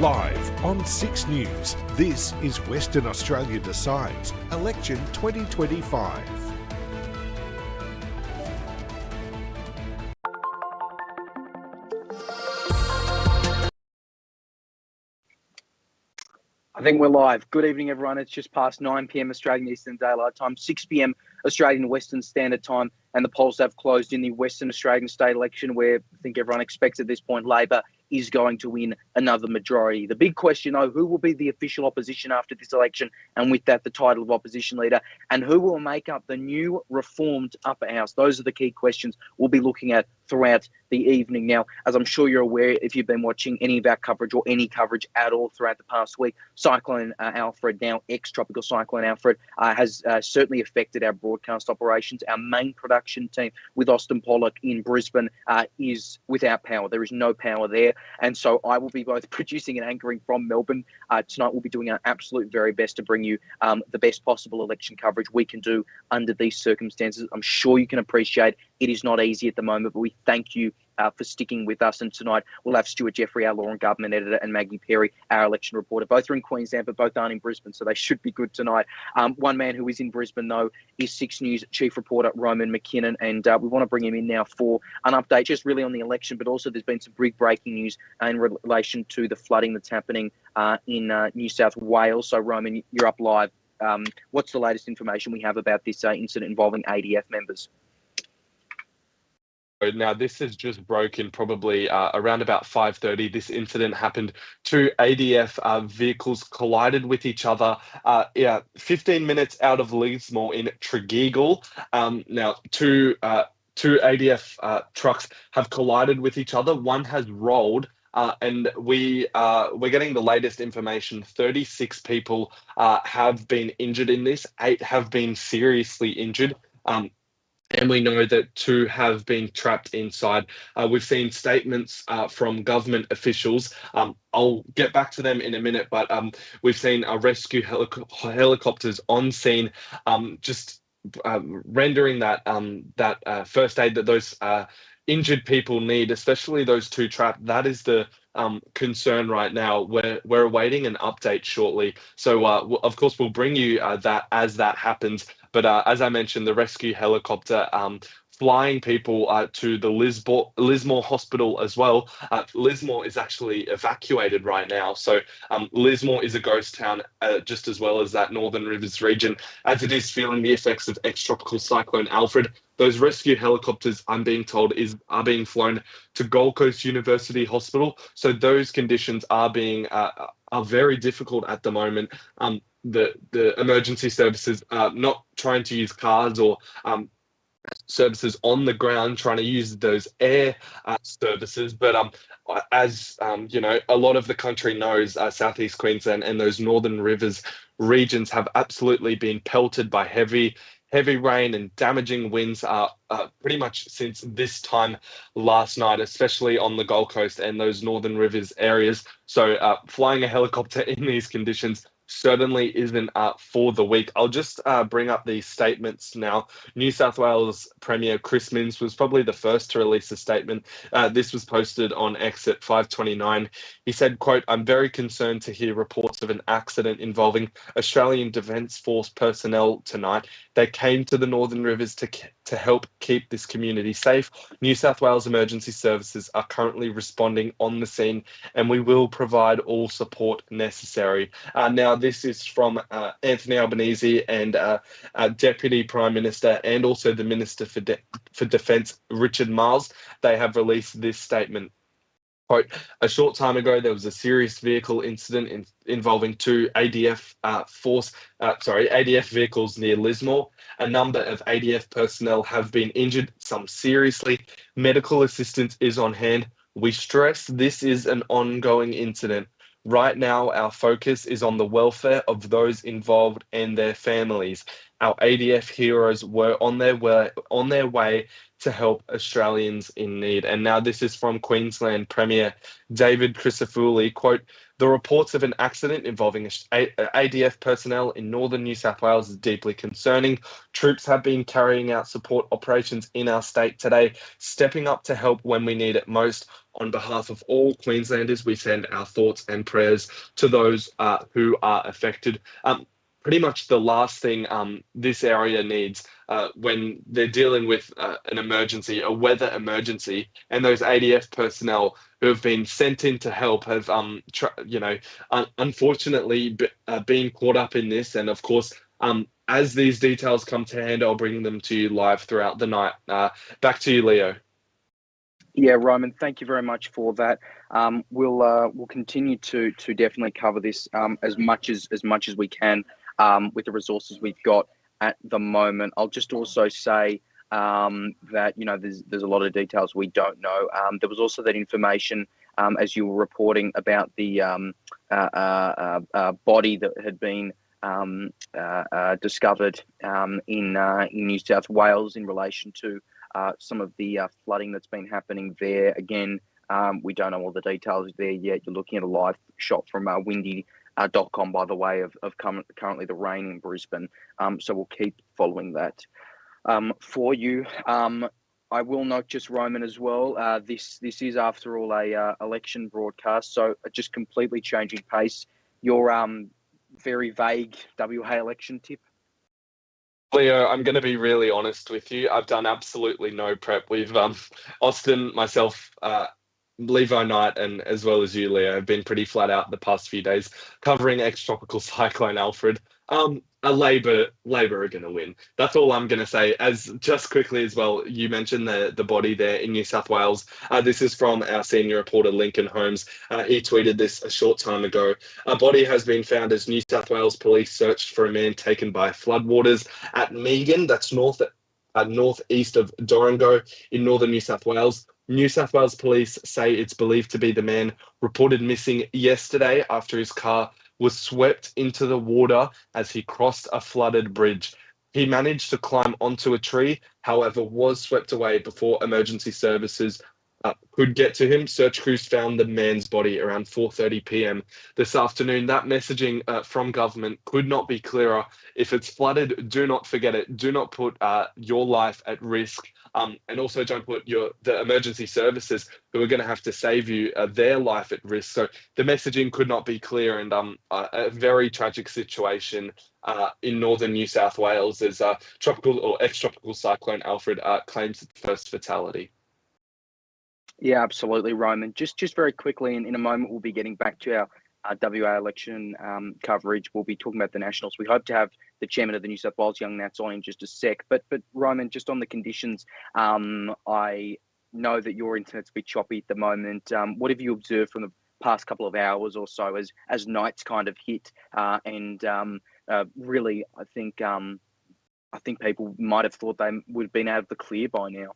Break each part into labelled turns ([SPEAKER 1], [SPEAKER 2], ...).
[SPEAKER 1] Live on 6 News, this is Western Australia Decides, Election 2025.
[SPEAKER 2] I think we're live. Good evening, everyone. It's just past 9 p.m. Australian Eastern Daylight Time, 6 p.m. Australian Western Standard Time, and the polls have closed in the Western Australian state election, where I think everyone expects at this point Labor is going to win another majority. The big question, though, who will be the official opposition after this election, and with that, the title of opposition leader, and who will make up the new reformed upper house? Those are the key questions we'll be looking at throughout the evening. Now, as I'm sure you're aware, if you've been watching any of our coverage or any coverage at all throughout the past week, Cyclone Alfred, now ex-tropical Cyclone Alfred, has certainly affected our broadcast operations. Our main production team with Austin Pollock in Brisbane is without power. There is no power there. And so I will be both producing and anchoring from Melbourne. Tonight we'll be doing our absolute very best to bring you the best possible election coverage we can do under these circumstances. I'm sure you can appreciate it is not easy at the moment, but we thank you for sticking with us. And tonight we'll have Stuart Jeffrey, our law and government editor, and Maggie Perry, our election reporter. Both are in Queensland, but both aren't in Brisbane, so they should be good tonight. One man who is in Brisbane, though, is 6 News chief reporter Roman McKinnon, and we want to bring him in now for an update just really on the election, but also there's been some big breaking news in relation to the flooding that's happening in New South Wales. So, Roman, you're up live. What's the latest information we have about this incident involving ADF members?
[SPEAKER 3] Now, this has just broken probably around about 5:30. This incident happened. Two ADF vehicles collided with each other 15 minutes out of Lismore in Tregeagle. Now, two ADF trucks have collided with each other. One has rolled. And we're getting the latest information. 36 people have been injured in this. 8 have been seriously injured. And we know that 2 have been trapped inside. We've seen statements from government officials. I'll get back to them in a minute, but we've seen rescue helicopters on scene, just rendering that first aid that those injured people need, especially those 2 trapped. That is the concern right now. We're awaiting an update shortly. So of course we'll bring you that as that happens. But as I mentioned, the rescue helicopter flying people to the Lismore hospital as well. Lismore is actually evacuated right now. So Lismore is a ghost town, just as well as that Northern Rivers region, as it is feeling the effects of ex-tropical Cyclone Alfred. Those rescue helicopters, I'm being told, are being flown to Gold Coast University Hospital. So those conditions are very difficult at the moment. The emergency services are not trying to use cars or services on the ground, trying to use those air services. But as you know, a lot of the country knows, Southeast Queensland and those Northern Rivers regions have absolutely been pelted by heavy rain and damaging winds pretty much since this time last night, especially on the Gold Coast and those Northern Rivers areas. So flying a helicopter in these conditions certainly isn't for the weak. I'll just bring up these statements now. New South Wales Premier Chris Minns was probably the first to release a statement. This was posted on X at 5:29. He said, quote, "I'm very concerned to hear reports of an accident involving Australian Defence Force personnel tonight. They came to the Northern Rivers to help keep this community safe. New South Wales Emergency Services are currently responding on the scene, and we will provide all support necessary." Now, this is from Anthony Albanese and Deputy Prime Minister and also the Minister for Defence, Richard Marles. They have released this statement. Quote, "A short time ago, there was a serious vehicle incident involving 2 ADF vehicles near Lismore. A number of ADF personnel have been injured, some seriously. Medical assistance is on hand. We stress this is an ongoing incident. Right now, our focus is on the welfare of those involved and their families. Our ADF heroes were on their way to help Australians in need." And now this is from Queensland Premier David Crisafulli, quote, The reports of an accident involving ADF personnel in northern New South Wales is deeply concerning. Troops have been carrying out support operations in our state today, stepping up to help when we need it most. On behalf of all Queenslanders, we send our thoughts and prayers to those who are affected. Pretty much the last thing this area needs when they're dealing with an emergency, a weather emergency, and those ADF personnel who have been sent in to help have, unfortunately been caught up in this. And of course, as these details come to hand, I'll bring them to you live throughout the night. Back to you, Leo.
[SPEAKER 2] Yeah, Roman, thank you very much for that. We'll continue to definitely cover this as much as we can with the resources we've got at the moment. I'll just also say that there's a lot of details we don't know. There was also that information as you were reporting about the body that had been discovered in New South Wales in relation to some of the flooding that's been happening there. Again, we don't know all the details there yet. You're looking at a live shot from windy.com, by the way, of currently the rain in Brisbane. So we'll keep following that for you. I will note, just Roman as well, this is after all a election broadcast, so just completely changing pace. Your very vague WA election tip?
[SPEAKER 3] Leo, I'm going to be really honest with you. I've done absolutely no prep. We've Austin, myself, Levi Knight, and as well as you, Leo, have been pretty flat out the past few days covering ex-tropical cyclone Alfred. Labor are going to win. That's all I'm going to say. As just quickly as well, you mentioned the body there in New South Wales. This is from our senior reporter, Lincoln Holmes. He tweeted this a short time ago. A body has been found as New South Wales police searched for a man taken by floodwaters at Megan. That's northeast of Doringo in northern New South Wales. New South Wales police say it's believed to be the man reported missing yesterday after his car was swept into the water as he crossed a flooded bridge. He managed to climb onto a tree, however, was swept away before emergency services could get to him. Search crews found the man's body around 4:30 p.m. this afternoon. That messaging from government could not be clearer. If it's flooded, do not forget it. Do not put your life at risk. And also don't put the emergency services who are going to have to save you their life at risk. So the messaging could not be clear, and a very tragic situation in northern New South Wales as tropical or ex-tropical cyclone Alfred claims its first fatality.
[SPEAKER 2] Yeah, absolutely, Roman. Just very quickly, in a moment, we'll be getting back to our WA election coverage. We'll be talking about the Nationals. We hope to have the chairman of the New South Wales Young Nats on in just a sec. But Roman, just on the conditions, I know that your internet's a bit choppy at the moment. What have you observed from the past couple of hours or so as nights kind of hit? Really, I think people might have thought they would have been out of the clear by now.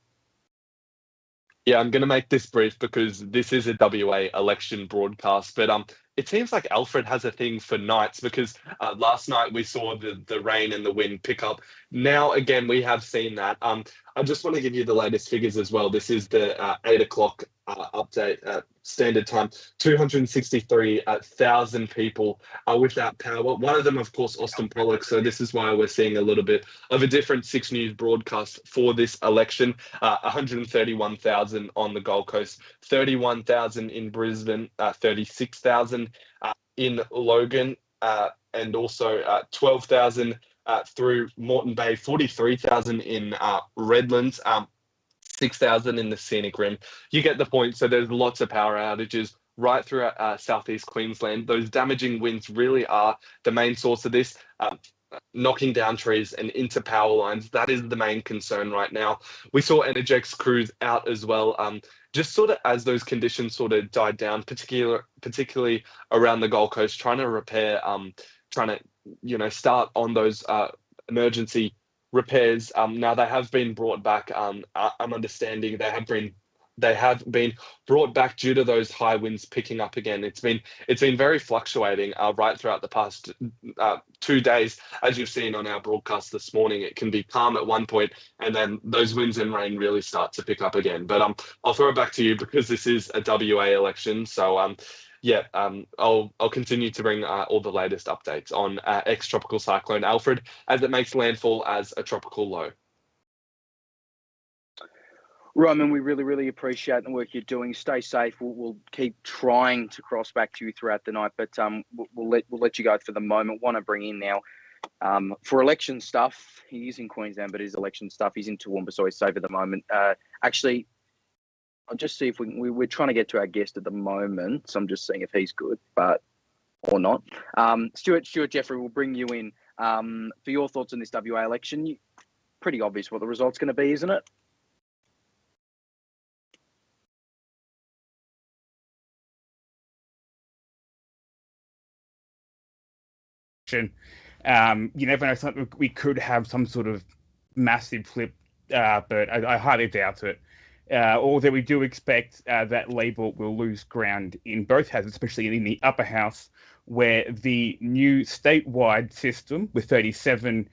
[SPEAKER 3] Yeah, I'm going to make this brief because this is a WA election broadcast, but it seems like Alfred has a thing for nights because last night we saw the rain and the wind pick up. Now, again, we have seen that. I just want to give you the latest figures as well. This is the 8 o'clock update standard time. 263,000 people are without power. One of them, of course, Austin Pollock. So this is why we're seeing a little bit of a different Six News broadcast for this election. 131,000 on the Gold Coast, 31,000 in Brisbane, 36,000 in Logan, and also 12,000 through Moreton Bay, 43,000 in Redlands, 6,000 in the Scenic Rim. You get the point. So there's lots of power outages right throughout southeast Queensland. Those damaging winds really are the main source of this. Knocking down trees and into power lines. That is the main concern right now. We saw Energex crews out as well, just sort of as those conditions sort of died down, particularly around the Gold Coast, trying to repair, trying to, start on those emergency repairs. Now they have been brought back. I'm understanding they have been brought back due to those high winds picking up again. It's been very fluctuating right throughout the past 2 days. As you've seen on our broadcast this morning, it can be calm at one point and then those winds and rain really start to pick up again. But I'll throw it back to you because this is a WA election. So yeah, I'll continue to bring all the latest updates on ex-tropical cyclone Alfred as it makes landfall as a tropical low.
[SPEAKER 2] Roman, we really, really appreciate the work you're doing. Stay safe. We'll keep trying to cross back to you throughout the night, but we'll let you go for the moment. Want to bring in now for election stuff. He is in Queensland, but his election stuff, he's in Toowoomba, so he's safe at the moment. Actually, I'll just see if we're trying to get to our guest at the moment, so I'm just seeing if he's good, but or not. Stuart Jeffrey, will bring you in for your thoughts on this WA election. Pretty obvious what the result's going to be, isn't it?
[SPEAKER 4] You never know, we could have some sort of massive flip, but I highly doubt it. Although we do expect that Labor will lose ground in both houses, especially in the upper house, where the new statewide system with 37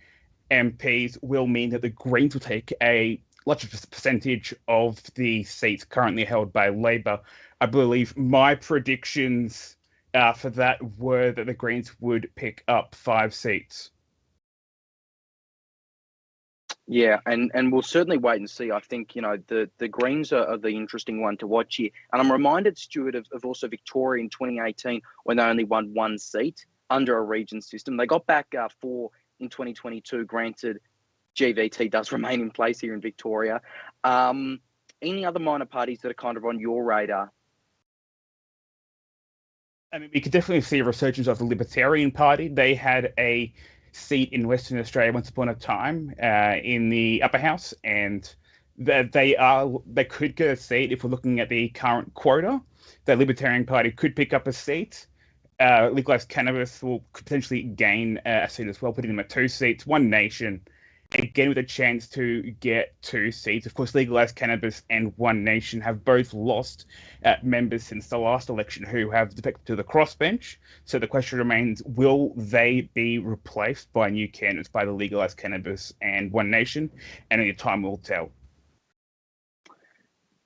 [SPEAKER 4] MPs will mean that the Greens will take a larger percentage of the seats currently held by Labor. I believe my predictions for that were that the Greens would pick up 5 seats.
[SPEAKER 2] Yeah, and we'll certainly wait and see. I think, the Greens are the interesting one to watch here. And I'm reminded, Stuart, of also Victoria in 2018 when they only won 1 seat under a region system. They got back 4 in 2022. Granted, GVT does remain in place here in Victoria. Any other minor parties that are kind of on your radar?
[SPEAKER 4] I mean, we could definitely see a resurgence of the Libertarian Party. They had a seat in Western Australia once upon a time in the upper house, and they could get a seat if we're looking at the current quota. The Libertarian Party could pick up a seat. Legalised cannabis could potentially gain a seat as well, putting them at 2 seats. One Nation, again, with a chance to get 2 seats. Of course, Legalised Cannabis and One Nation have both lost members since the last election who have defected to the crossbench. So the question remains, will they be replaced by new candidates by the Legalised Cannabis and One Nation? And only time will tell.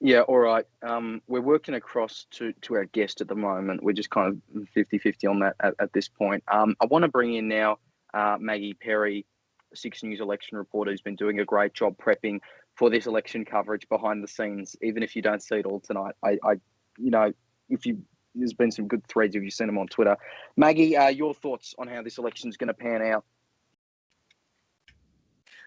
[SPEAKER 2] Yeah, all right. We're working across to our guest at the moment. We're just kind of 50-50 on that at this point. I want to bring in now Maggie Perry, Six News election reporter, who's been doing a great job prepping for this election coverage behind the scenes. Even if you don't see it all tonight, there's been some good threads if you've seen them on Twitter. Maggie, your thoughts on how this election is going to pan out?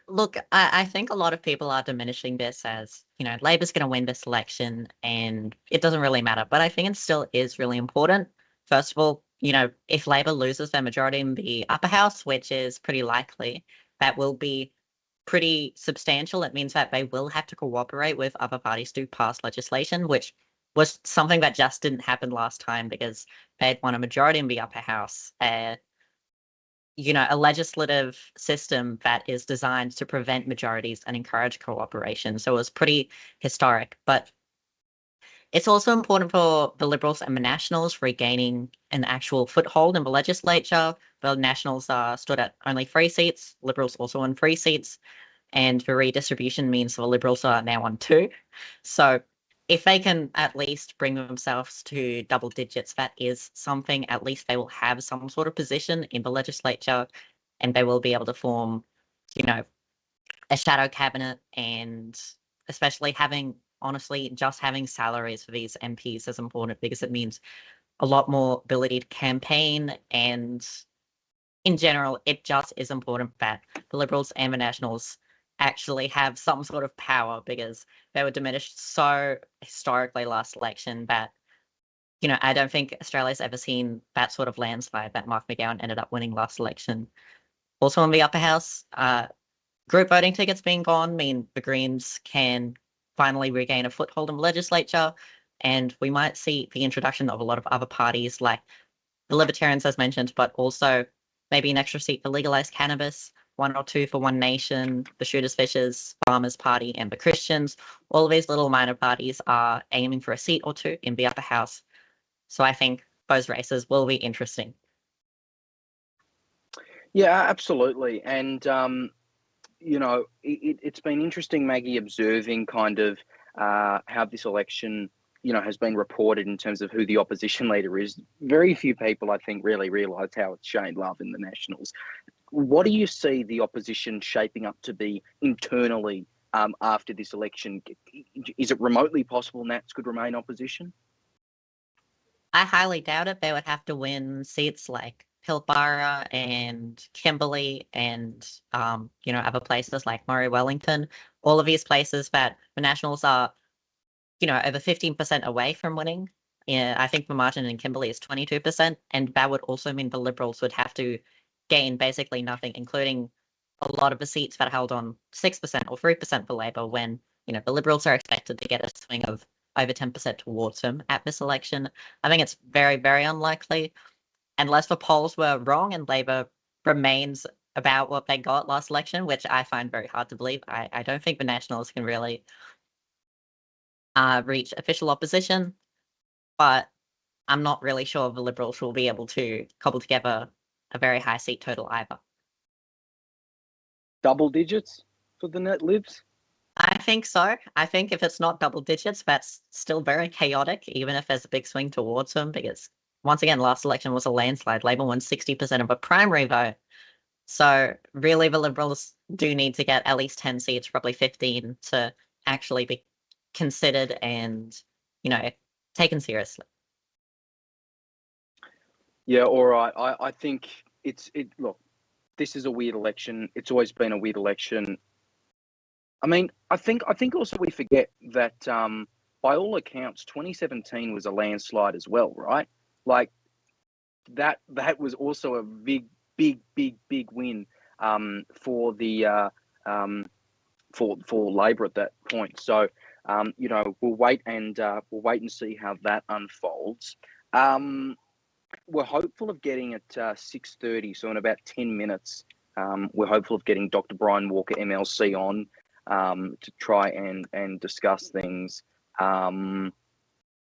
[SPEAKER 5] Look, I think a lot of people are diminishing this as, Labor's going to win this election and it doesn't really matter. But I think it still is really important. First of all, if Labor loses their majority in the upper house, which is pretty likely, that will be pretty substantial. It means that they will have to cooperate with other parties to pass legislation, which was something that just didn't happen last time because they had won a majority in the upper house. A legislative system that is designed to prevent majorities and encourage cooperation. So it was pretty historic. But it's also important for the Liberals and the Nationals regaining an actual foothold in the legislature. The Nationals stood at only 3 seats, Liberals also on 3 seats, and the redistribution means the Liberals are now on 2. So if they can at least bring themselves to double digits, that is something. At least they will have some sort of position in the legislature and they will be able to form, a shadow cabinet, and especially just having salaries for these MPs is important because it means a lot more ability to campaign, and in general, it just is important that the Liberals and the Nationals actually have some sort of power because they were diminished so historically last election that, I don't think Australia's ever seen that sort of landslide that Mark McGowan ended up winning last election. Also in the upper house, group voting tickets being gone mean the Greens can finally regain a foothold in the legislature, and we might see the introduction of a lot of other parties like the Libertarians, as mentioned, but also maybe an extra seat for legalised cannabis, 1 or 2 for One Nation, the Shooters Fishers, Farmers Party, and the Christians. All of these little minor parties are aiming for a seat or 2 in the upper house. So I think those races will be interesting.
[SPEAKER 2] Yeah, absolutely. And, it's been interesting, Maggie, observing kind of how this election has been reported in terms of who the opposition leader is, very few people, I think, really realise how it's Shane Love in the Nationals. What do you see the opposition shaping up to be internally after this election? Is it remotely possible Nats could remain opposition?
[SPEAKER 5] I highly doubt it. They would have to win seats like Pilbara and Kimberley and, other places like Murray Wellington. All of these places that the Nationals are, over 15% away from winning. Yeah, I think the margin in Kimberley is 22%, and that would also mean the Liberals would have to gain basically nothing, including a lot of the seats that are held on 6% or 3% for Labor when, the Liberals are expected to get a swing of over 10% towards them at this election. I think it's very, very unlikely, unless the polls were wrong and Labor remains about what they got last election, which I find very hard to believe. I don't think the Nationals can really reach official opposition, but I'm not really sure the Liberals will be able to cobble together a very high seat total either.
[SPEAKER 2] Double digits for the Net Libs?
[SPEAKER 5] I think so. I think if it's not double digits, that's still very chaotic, even if there's a big swing towards them, because once again, last election was a landslide. Labor won 60% of a primary vote. So really, the Liberals do need to get at least 10 seats, probably 15, to actually be considered and, taken seriously.
[SPEAKER 2] Yeah, all right. I think look, this is a weird election. It's always been a weird election. I mean, I think also we forget that by all accounts, 2017 was a landslide as well, right? Like that was also a big win for the for Labor at that point. So we'll wait and see how that unfolds. We're hopeful of getting at 6:30, so in about 10 minutes, we're hopeful of getting Dr. Brian Walker, MLC, on to try and discuss things.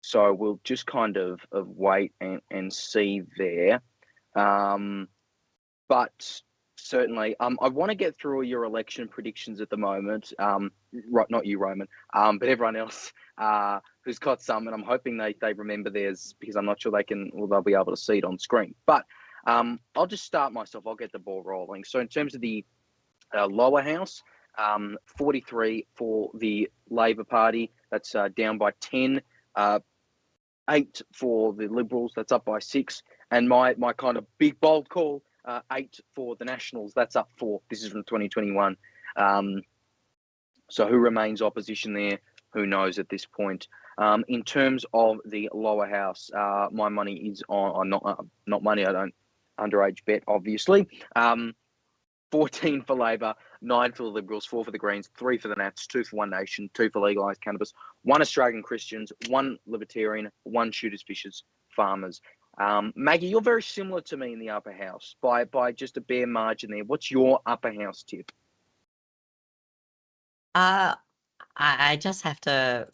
[SPEAKER 2] So we'll just kind of wait and see there. But certainly, I want to get through all your election predictions at the moment. Right, not you, Roman, but everyone else who's got some, and I'm hoping they remember theirs, because I'm not sure they'll be able to see it on screen. But I'll just start myself. I'll get the ball rolling. So in terms of the lower house, 43 for the Labor Party. That's down by 10. 8 for the Liberals. That's up by 6. And my kind of big bold call, 8 for the Nationals. That's up 4. This is from 2021. So who remains opposition there? Who knows at this point? In terms of the lower house, my money is on not money. I don't underage bet, obviously. 14 for Labor, 9 for the Liberals, 4 for the Greens, 3 for the Nats, 2 for One Nation, 2 for legalised cannabis, 1 Australian Christians, 1 Libertarian, 1 Shooters, Fishers, Farmers. Maggie, you're very similar to me in the upper house by just a bare margin there. What's your upper house tip?
[SPEAKER 5] I just have to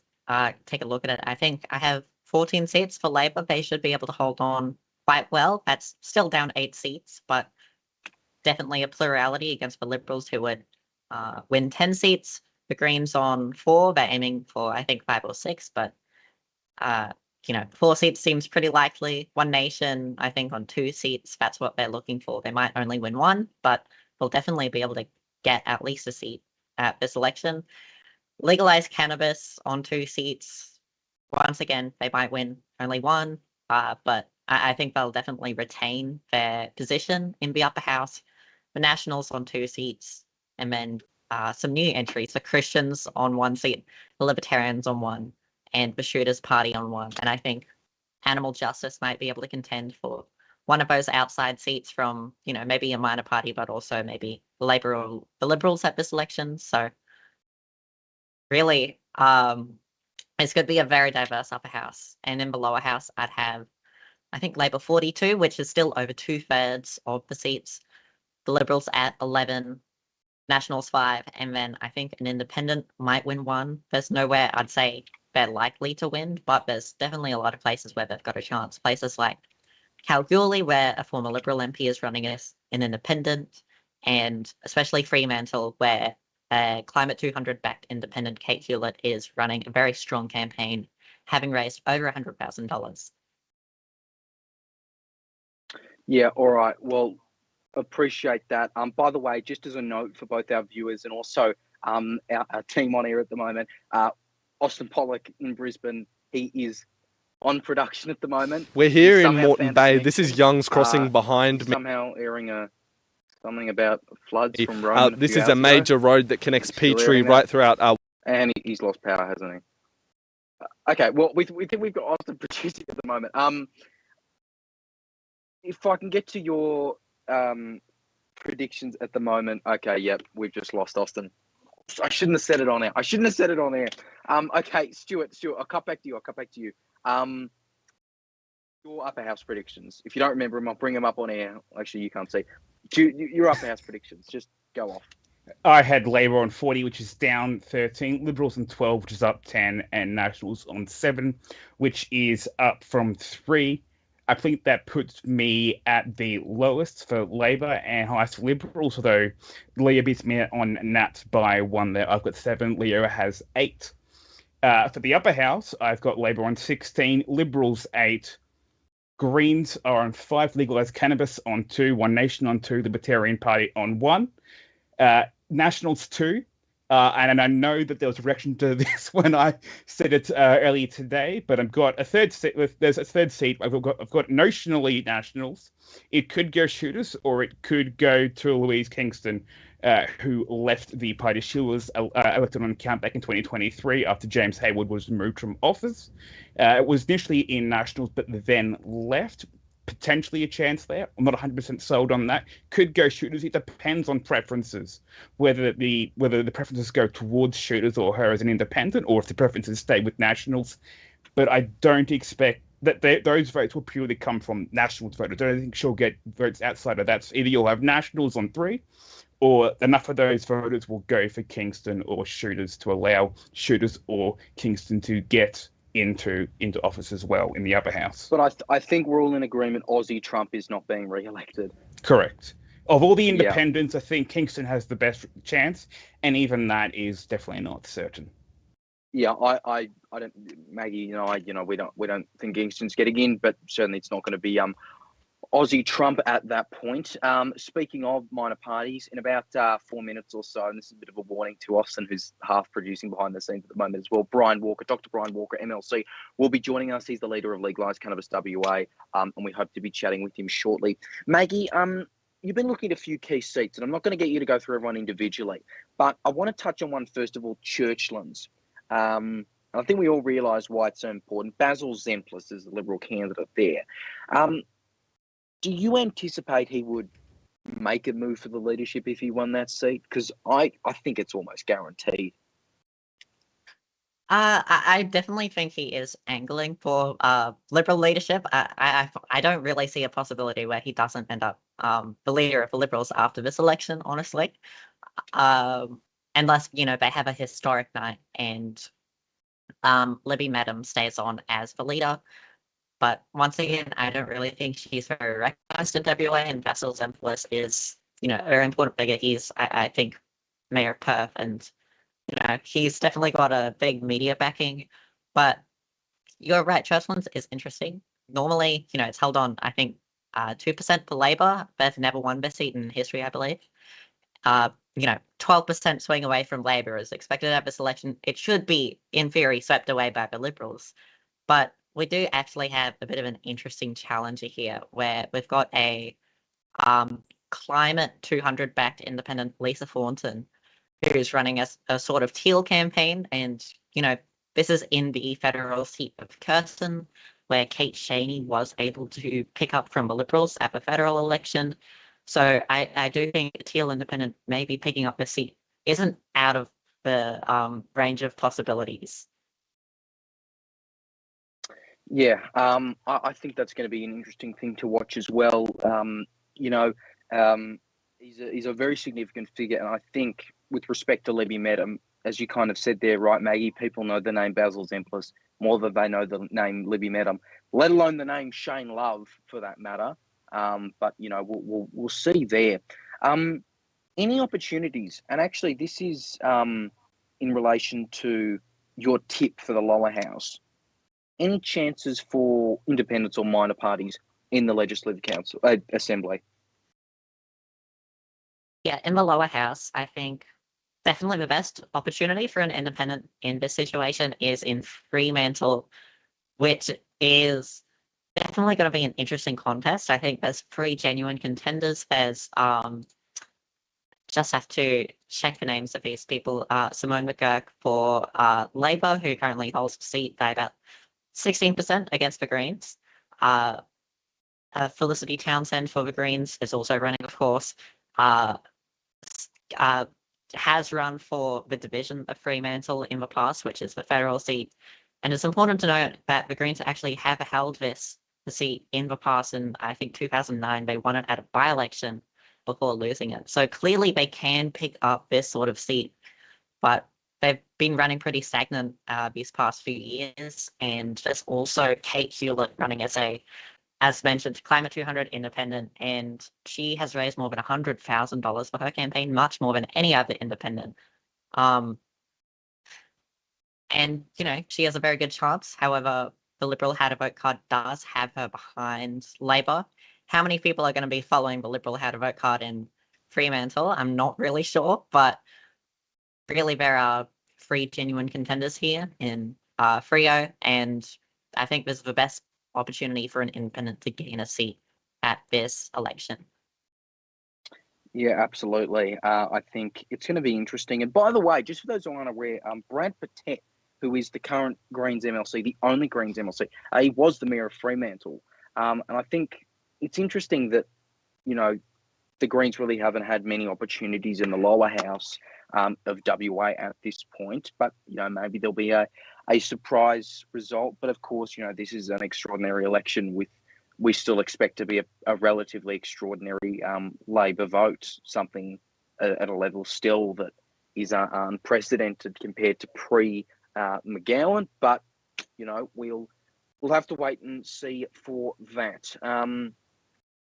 [SPEAKER 5] take a look at it. I think I have 14 seats for Labor. They should be able to hold on quite well. That's still down 8 seats, but definitely a plurality against the Liberals, who would win 10 seats. The Greens on 4. They're aiming for, I think, 5 or 6, but 4 seats seems pretty likely. One Nation, I think, on 2 seats. That's what they're looking for. They might only win 1, but they'll definitely be able to get at least a seat at this election. Legalized cannabis on 2 seats. Once again, they might win only 1, but I think they'll definitely retain their position in the upper house. The Nationals on 2 seats, and then some new entries: the Christians on 1 seat, the Libertarians on 1, and the Shooters Party on 1. And I think Animal Justice might be able to contend for one of those outside seats from, maybe a minor party, but also maybe Labor or the Liberals at this election. So really, it's going to be a very diverse upper house. And in the lower house, I'd have, I think, Labor 42, which is still over 2/3 of the seats. The Liberals at 11, Nationals 5, and then I think an independent might win 1. There's nowhere I'd say they're likely to win, but there's definitely a lot of places where they've got a chance. Places like Kalgoorlie, where a former Liberal MP is running as an independent, and especially Fremantle, where Climate 200 backed independent Kate Hewlett is running a very strong campaign having raised over $100,000.
[SPEAKER 2] Yeah, all right. Well, appreciate that. By the way, just as a note for both our viewers and also our team on air at the moment, Austin Pollock in Brisbane, he is on production at the moment.
[SPEAKER 6] We're here
[SPEAKER 2] He's
[SPEAKER 6] in
[SPEAKER 2] somehow
[SPEAKER 6] Moreton
[SPEAKER 2] found a
[SPEAKER 6] Bay. This is
[SPEAKER 2] connection.
[SPEAKER 6] Young's Crossing behind
[SPEAKER 2] He's
[SPEAKER 6] me.
[SPEAKER 2] somehow airing something about floods from Rome.
[SPEAKER 6] This is a major road that connects Petrie right throughout.
[SPEAKER 2] And he's lost power, hasn't he? Okay, well, we think we've got Austin producing at the moment. If I can get to your predictions at the moment. Okay, yep, we've just lost Austin. I shouldn't have said it on air. Okay, Stuart, I'll cut back to you. Your upper house predictions. If you don't remember them, I'll bring them up on air. Actually, you can't see. Your upper house predictions. Just go off.
[SPEAKER 4] I had Labor on 40, which is down 13, Liberals on 12, which is up 10, and Nationals on 7, which is up from 3. I think that puts me at the lowest for Labor and highest for Liberals, although Leo beats me on Nat by 1 there. I've got 7, Leo has 8. For the upper house, I've got Labor on 16, Liberals 8, Greens are on 5, Legalise Cannabis on 2, One Nation on 2, Libertarian Party on 1, Nationals 2. And I know that there was a reaction to this when I said it earlier today, but I've got a third seat. There's a third seat. I've got notionally Nationals. It could go Shooters, or it could go to Louise Kingston, who left the party. She was elected on count back in 2023 after James Hayward was removed from office. It was initially in Nationals, but then left. Potentially a chance there. I'm not 100% sold on that. Could go Shooters. It depends on preferences, whether the preferences go towards Shooters or her as an independent, or if the preferences stay with Nationals. But I don't expect that those votes will purely come from Nationals voters. I don't think she'll get votes outside of that. So either you'll have Nationals on 3, or enough of those voters will go for Kingston or Shooters to allow Shooters or Kingston to get into office as well in the upper house.
[SPEAKER 2] But I think we're all in agreement Aussie Trump is not being re-elected.
[SPEAKER 4] Correct. Of all the independents, I think Kingston has the best chance, and even that is definitely not certain.
[SPEAKER 2] Yeah, I don't, Maggie, we don't think Kingston's getting in, but certainly it's not going to be Aussie Trump at that point. Speaking of minor parties, in about 4 minutes or so, and this is a bit of a warning to Austin, who's half producing behind the scenes at the moment as well, Dr. Brian Walker, MLC, will be joining us. He's the leader of Legalise Cannabis WA, and we hope to be chatting with him shortly. Maggie, you've been looking at a few key seats, and I'm not going to get you to go through everyone individually, but I want to touch on one first of all, Churchlands. I think we all realise why it's so important. Basil Zemplis is the Liberal candidate there. Do you anticipate he would make a move for the leadership if he won that seat? Because I think it's almost guaranteed.
[SPEAKER 5] I definitely think he is angling for Liberal leadership. I don't really see a possibility where he doesn't end up the leader of the Liberals after this election, honestly. Unless, they have a historic night and Libby Madam stays on as the leader. But once again, I don't really think she's very recognised in WA, and Basil Zemplis is, a very important figure. He's, I think, Mayor of Perth, and, he's definitely got a big media backing. But you're right, Churchlands is interesting. Normally, it's held on, I think, 2% for Labor. They've never won this seat in history, I believe. 12% swing away from Labor is expected at this election. It should be, in theory, swept away by the Liberals. But we do actually have a bit of an interesting challenger here, where we've got a climate 200 backed independent Lisa Thornton, who's running a sort of teal campaign. And, this is in the federal seat of Kirsten, where Kate Shaney was able to pick up from the Liberals at the federal election. So I do think a teal independent maybe picking up a seat isn't out of the range of possibilities.
[SPEAKER 2] Yeah, I think that's going to be an interesting thing to watch as well. He's a very significant figure, and I think with respect to Libby Madam, as you kind of said there, right, Maggie, people know the name Basil Zemplis more than they know the name Libby Madam, let alone the name Shane Love for that matter. But we'll see there. Any opportunities, and actually this is in relation to your tip for the lower house. any chances for independents or minor parties in the Legislative Council Assembly?
[SPEAKER 5] Yeah, in the lower house, I think definitely the best opportunity for an independent in this situation is in Fremantle, which is definitely going to be an interesting contest. I think there's 3 genuine contenders. There's just have to check the names of these people. Simone McGurk for Labor, who currently holds the seat by about 16% against the Greens. Felicity Townsend for the Greens is also running, of course. Has run for the division of Fremantle in the past, which is the federal seat. And it's important to note that the Greens actually have held the seat in the past. In, I think, 2009, they won it at a by-election before losing it. So clearly they can pick up this sort of seat, but they've been running pretty stagnant these past few years. And there's also Kate Hewlett running as mentioned, Climate 200 independent, and she has raised more than $100,000 for her campaign, much more than any other independent. And, she has a very good chance. However, the Liberal How to Vote card does have her behind Labor. How many people are going to be following the Liberal How to Vote card in Fremantle? I'm not really sure, but really there are 3 genuine contenders here in Freo, and I think this is the best opportunity for an independent to gain a seat at this election.
[SPEAKER 2] Yeah, absolutely. I think it's going to be interesting. And by the way, just for those who aren't aware, Brad Patet, who is the current Greens MLC, the only Greens MLC, he was the mayor of Fremantle. And I think it's interesting that, the Greens really haven't had many opportunities in the lower house of WA at this point. But, maybe there'll be a surprise result. But of course, this is an extraordinary election we still expect to be a relatively extraordinary Labor vote, something at a level still that is unprecedented compared to pre-McGowan. But, we'll have to wait and see for that.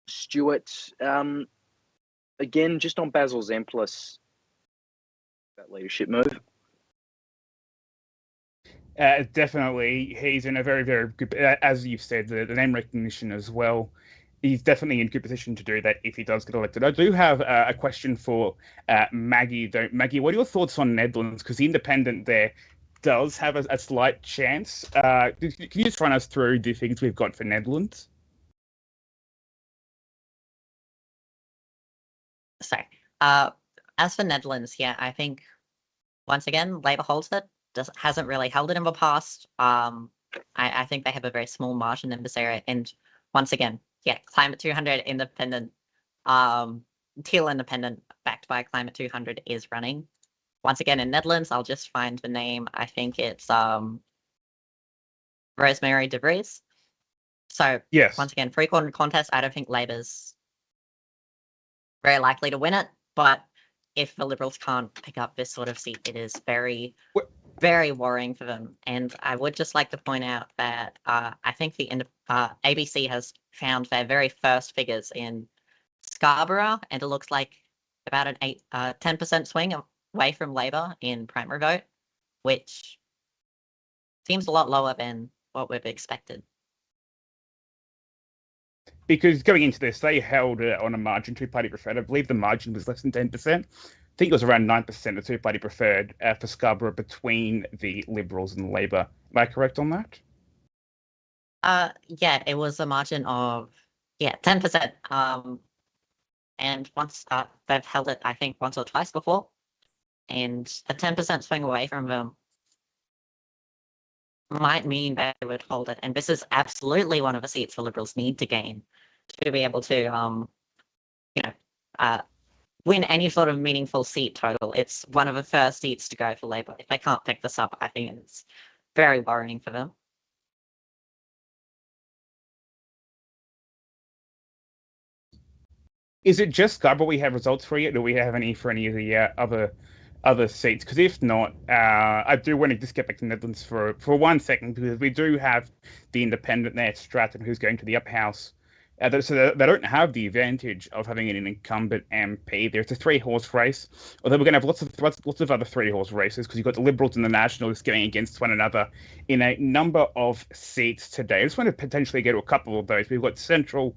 [SPEAKER 2] Stuart, again, just on Basil Zemplis, that leadership move.
[SPEAKER 4] Definitely, he's in a very, very good, as you've said, the name recognition as well. He's definitely in good position to do that if he does get elected. I do have a question for Maggie, though. Maggie, what are your thoughts on Netherlands? Because the independent there does have a slight chance. Can you just run us through the things we've got for Netherlands?
[SPEAKER 5] Sorry. As for Netherlands, yeah, I think, once again, Labor holds it. Hasn't really held it in the past. I think they have a very small margin in this area. And once again, yeah, Climate 200 independent, Teal independent backed by Climate 200 is running. Once again, in Netherlands, I'll just find the name. I think it's Rosemary de Vries. So
[SPEAKER 4] yes,
[SPEAKER 5] once again, free contest. I don't think Labor's very likely to win it, but if the Liberals can't pick up this sort of seat, it is very, very worrying for them. And I would just like to point out that I think the ABC has found their very first figures in Scarborough, and it looks like about an 10% swing away from Labor in primary vote, which seems a lot lower than what we've expected.
[SPEAKER 4] Because going into this, they held on a margin two-party preferred. I believe the margin was less than 10%. I think it was around 9% of two-party preferred for Scarborough between the Liberals and Labor. Am I correct on that?
[SPEAKER 5] Yeah, it was a margin of 10%. And once they've held it, I think, once or twice before, and a 10% swing away from them might mean that they would hold it. And this is absolutely one of the seats the Liberals need to gain to be able to, win any sort of meaningful seat total. It's one of the first seats to go for Labor. If they can't pick this up, I think it's very worrying for them.
[SPEAKER 4] Is it just Scarborough we have results for yet? Do we have any for any of the other seats? Because if not, I do want to just get back to the Netherlands for 1 second, because we do have the independent there, Stratton, who's going to the upper house So they don't have the advantage of having an incumbent MP. There's a three-horse race, although we're going to have lots of other three-horse races because you've got the Liberals and the Nationals going against one another in a number of seats today. I just want to potentially go to a couple of those. We've got Central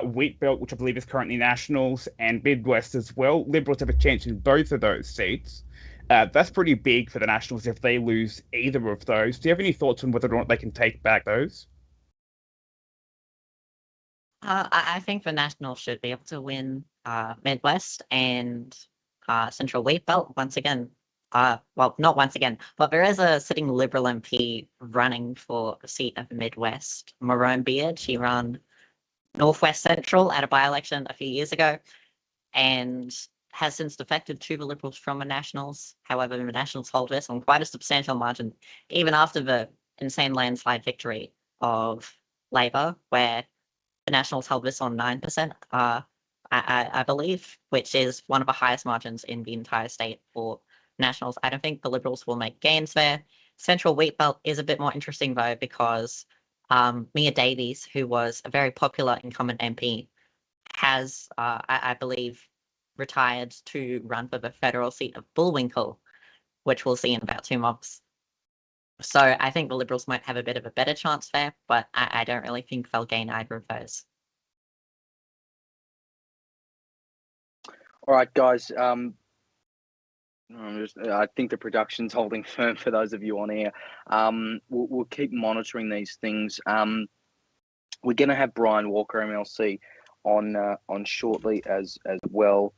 [SPEAKER 4] Wheat Belt, which I believe is currently Nationals, and Midwest as well. Liberals have a chance in both of those seats. That's pretty big for the Nationals if they lose either of those. Do you have any thoughts on whether or not they can take back those?
[SPEAKER 5] I think the Nationals should be able to win Midwest and Central Wheat Belt once again. Well, not once again, but there is a sitting Liberal MP running for a seat of the Midwest, Maroon Beard. She ran Northwest Central at a by-election a few years ago and has since defected to the Liberals from the Nationals. However, the Nationals hold this on quite a substantial margin, even after the insane landslide victory of Labor, where the Nationals held this on 9%, I believe, which is one of the highest margins in the entire state for Nationals. I don't think the Liberals will make gains there. Central Wheat Belt is a bit more interesting, though, because Mia Davies, who was a very popular incumbent MP, has, I believe, retired to run for the federal seat of Bullwinkle, which we'll see in about 2 months. So I think the Liberals might have a bit of a better chance there, but I don't really think they'll gain either of those.
[SPEAKER 2] All right, guys. I think the production's holding firm for those of you on air. We'll keep monitoring these things. We're going to have Brian Walker, MLC, on shortly as well.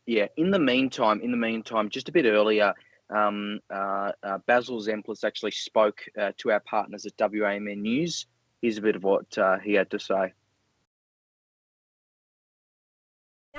[SPEAKER 2] Yeah, in the meantime, just a bit earlier, Basil Zemplis actually spoke to our partners at WAMN News. Here's a bit of what he had to say.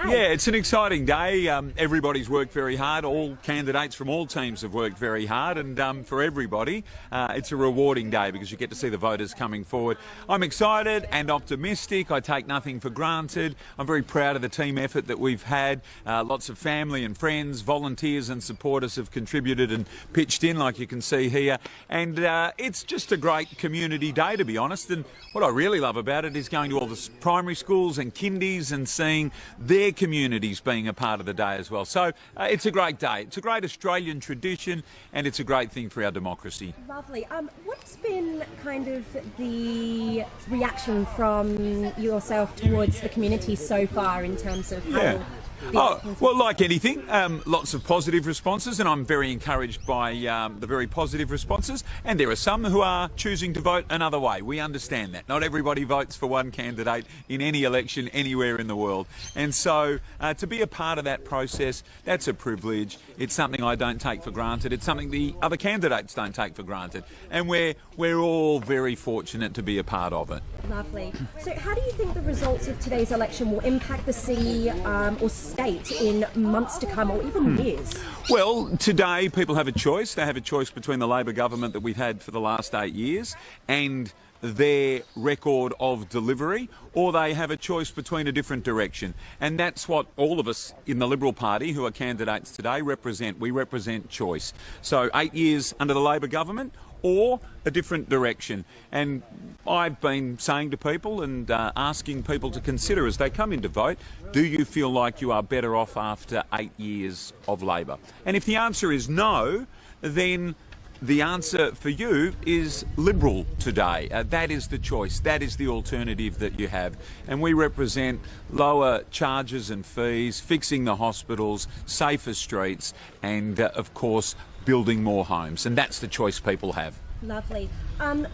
[SPEAKER 7] Yeah, it's an exciting day. Everybody's worked very hard. All candidates from all teams have worked very hard, and for everybody, it's a rewarding day because you get to see the voters coming forward. I'm excited and optimistic. I take nothing for granted. I'm very proud of the team effort that we've had. Lots of family and friends, volunteers and supporters have contributed and pitched in, like you can see here. And it's just a great community day, to be honest. And what I really love about it is going to all the primary schools and kindies and seeing their communities being a part of the day as well. So it's a great day. It's a great Australian tradition and it's a great thing for our democracy.
[SPEAKER 8] Lovely. What's been kind of the reaction from yourself towards the community so far in terms of how...
[SPEAKER 7] Well, like anything, lots of positive responses, and I'm very encouraged by the very positive responses. And there are some who are choosing to vote another way. We understand that. Not everybody votes for one candidate in any election anywhere in the world. And so to be a part of that process, that's a privilege. It's something I don't take for granted. It's something the other candidates don't take for granted. And we're all very fortunate to be a part of it.
[SPEAKER 8] Lovely. So how do you think the results of today's election will impact the city or state in months to come or even years?
[SPEAKER 7] Well, today people have a choice. They have a choice between the Labor government that we've had for the last 8 years and their record of delivery, or they have a choice between a different direction. And that's what all of us in the Liberal Party who are candidates today represent. We represent choice. So 8 years under the Labor government or a different direction. And I've been saying to people and asking people to consider as they come in to vote, do you feel like you are better off after 8 years of Labor? And if the answer is no, then the answer for you is Liberal today. That is the choice. That is the alternative that you have. And we represent lower charges and fees, fixing the hospitals, safer streets, and of course, building more homes. And that's the choice people have.
[SPEAKER 8] Lovely.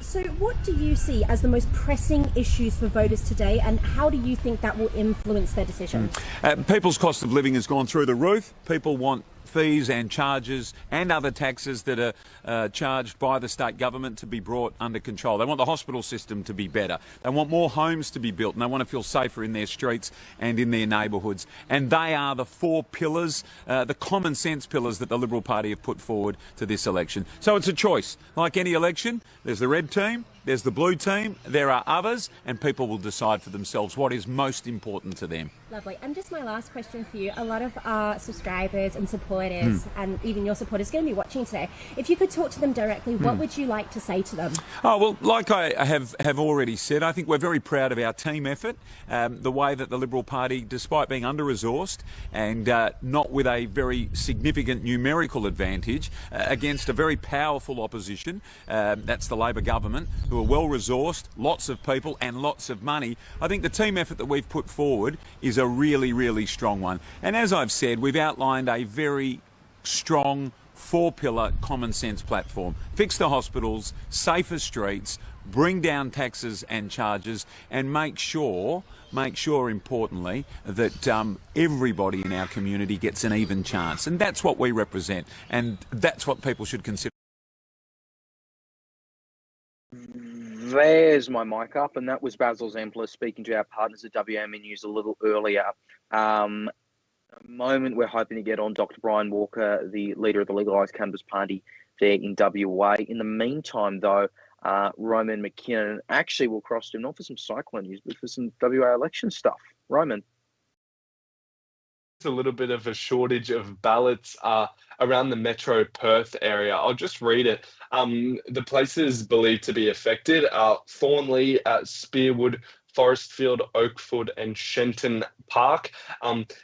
[SPEAKER 8] So what do you see as the most pressing issues for voters today, and how do you think that will influence their decisions?
[SPEAKER 7] People's cost of living has gone through the roof. People want fees and charges and other taxes that are charged by the state government to be brought under control. They want the hospital system to be better. They want more homes to be built, and they want to feel safer in their streets and in their neighbourhoods. And they are the 4 pillars, the common sense pillars that the Liberal Party have put forward to this election. So it's a choice. Like any election, there's the red team, there's the blue team, there are others, and people will decide for themselves what is most important to them.
[SPEAKER 8] Lovely. And just my last question for you. A lot of our subscribers and supporters it is, and even your supporters are going to be watching today. If you could talk to them directly, what would you like to say to them?
[SPEAKER 7] Oh, well, like I have already said, I think we're very proud of our team effort, the way that the Liberal Party, despite being under-resourced and not with a very significant numerical advantage against a very powerful opposition, that's the Labor government, who are well-resourced, lots of people and lots of money. I think the team effort that we've put forward is a really, really strong one. And as I've said, we've outlined a very strong four-pillar common sense platform. Fix the hospitals, safer streets, bring down taxes and charges, and make sure importantly that everybody in our community gets an even chance. And that's what we represent, and that's what people should consider.
[SPEAKER 2] There's my mic up, and that was Basil Zempler speaking to our partners at WAME News a little earlier. A moment we're hoping to get on Dr. Brian Walker, the leader of the Legalised Cannabis Party there in WA. In the meantime, though, Roman McKinnon actually will cross to him, not for some cyclone news, but for some WA election stuff. Roman.
[SPEAKER 3] A little bit of a shortage of ballots around the Metro Perth area. I'll just read it. The places believed to be affected are Thornley, Spearwood, Forestfield, Oakford and Shenton Park.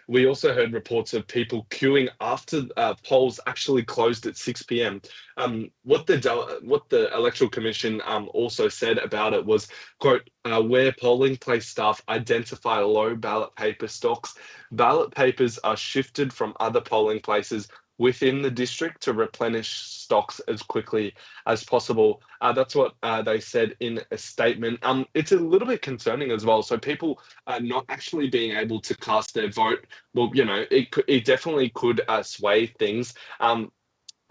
[SPEAKER 3] We also heard reports of people queuing after polls actually closed at 6 p.m. What the Electoral Commission also said about it was, quote, where polling place staff identify low ballot paper stocks, ballot papers are shifted from other polling places within the district to replenish stocks as quickly as possible. That's what they said in a statement. It's a little bit concerning as well. So people are not actually being able to cast their vote. Well, you know, it definitely could sway things.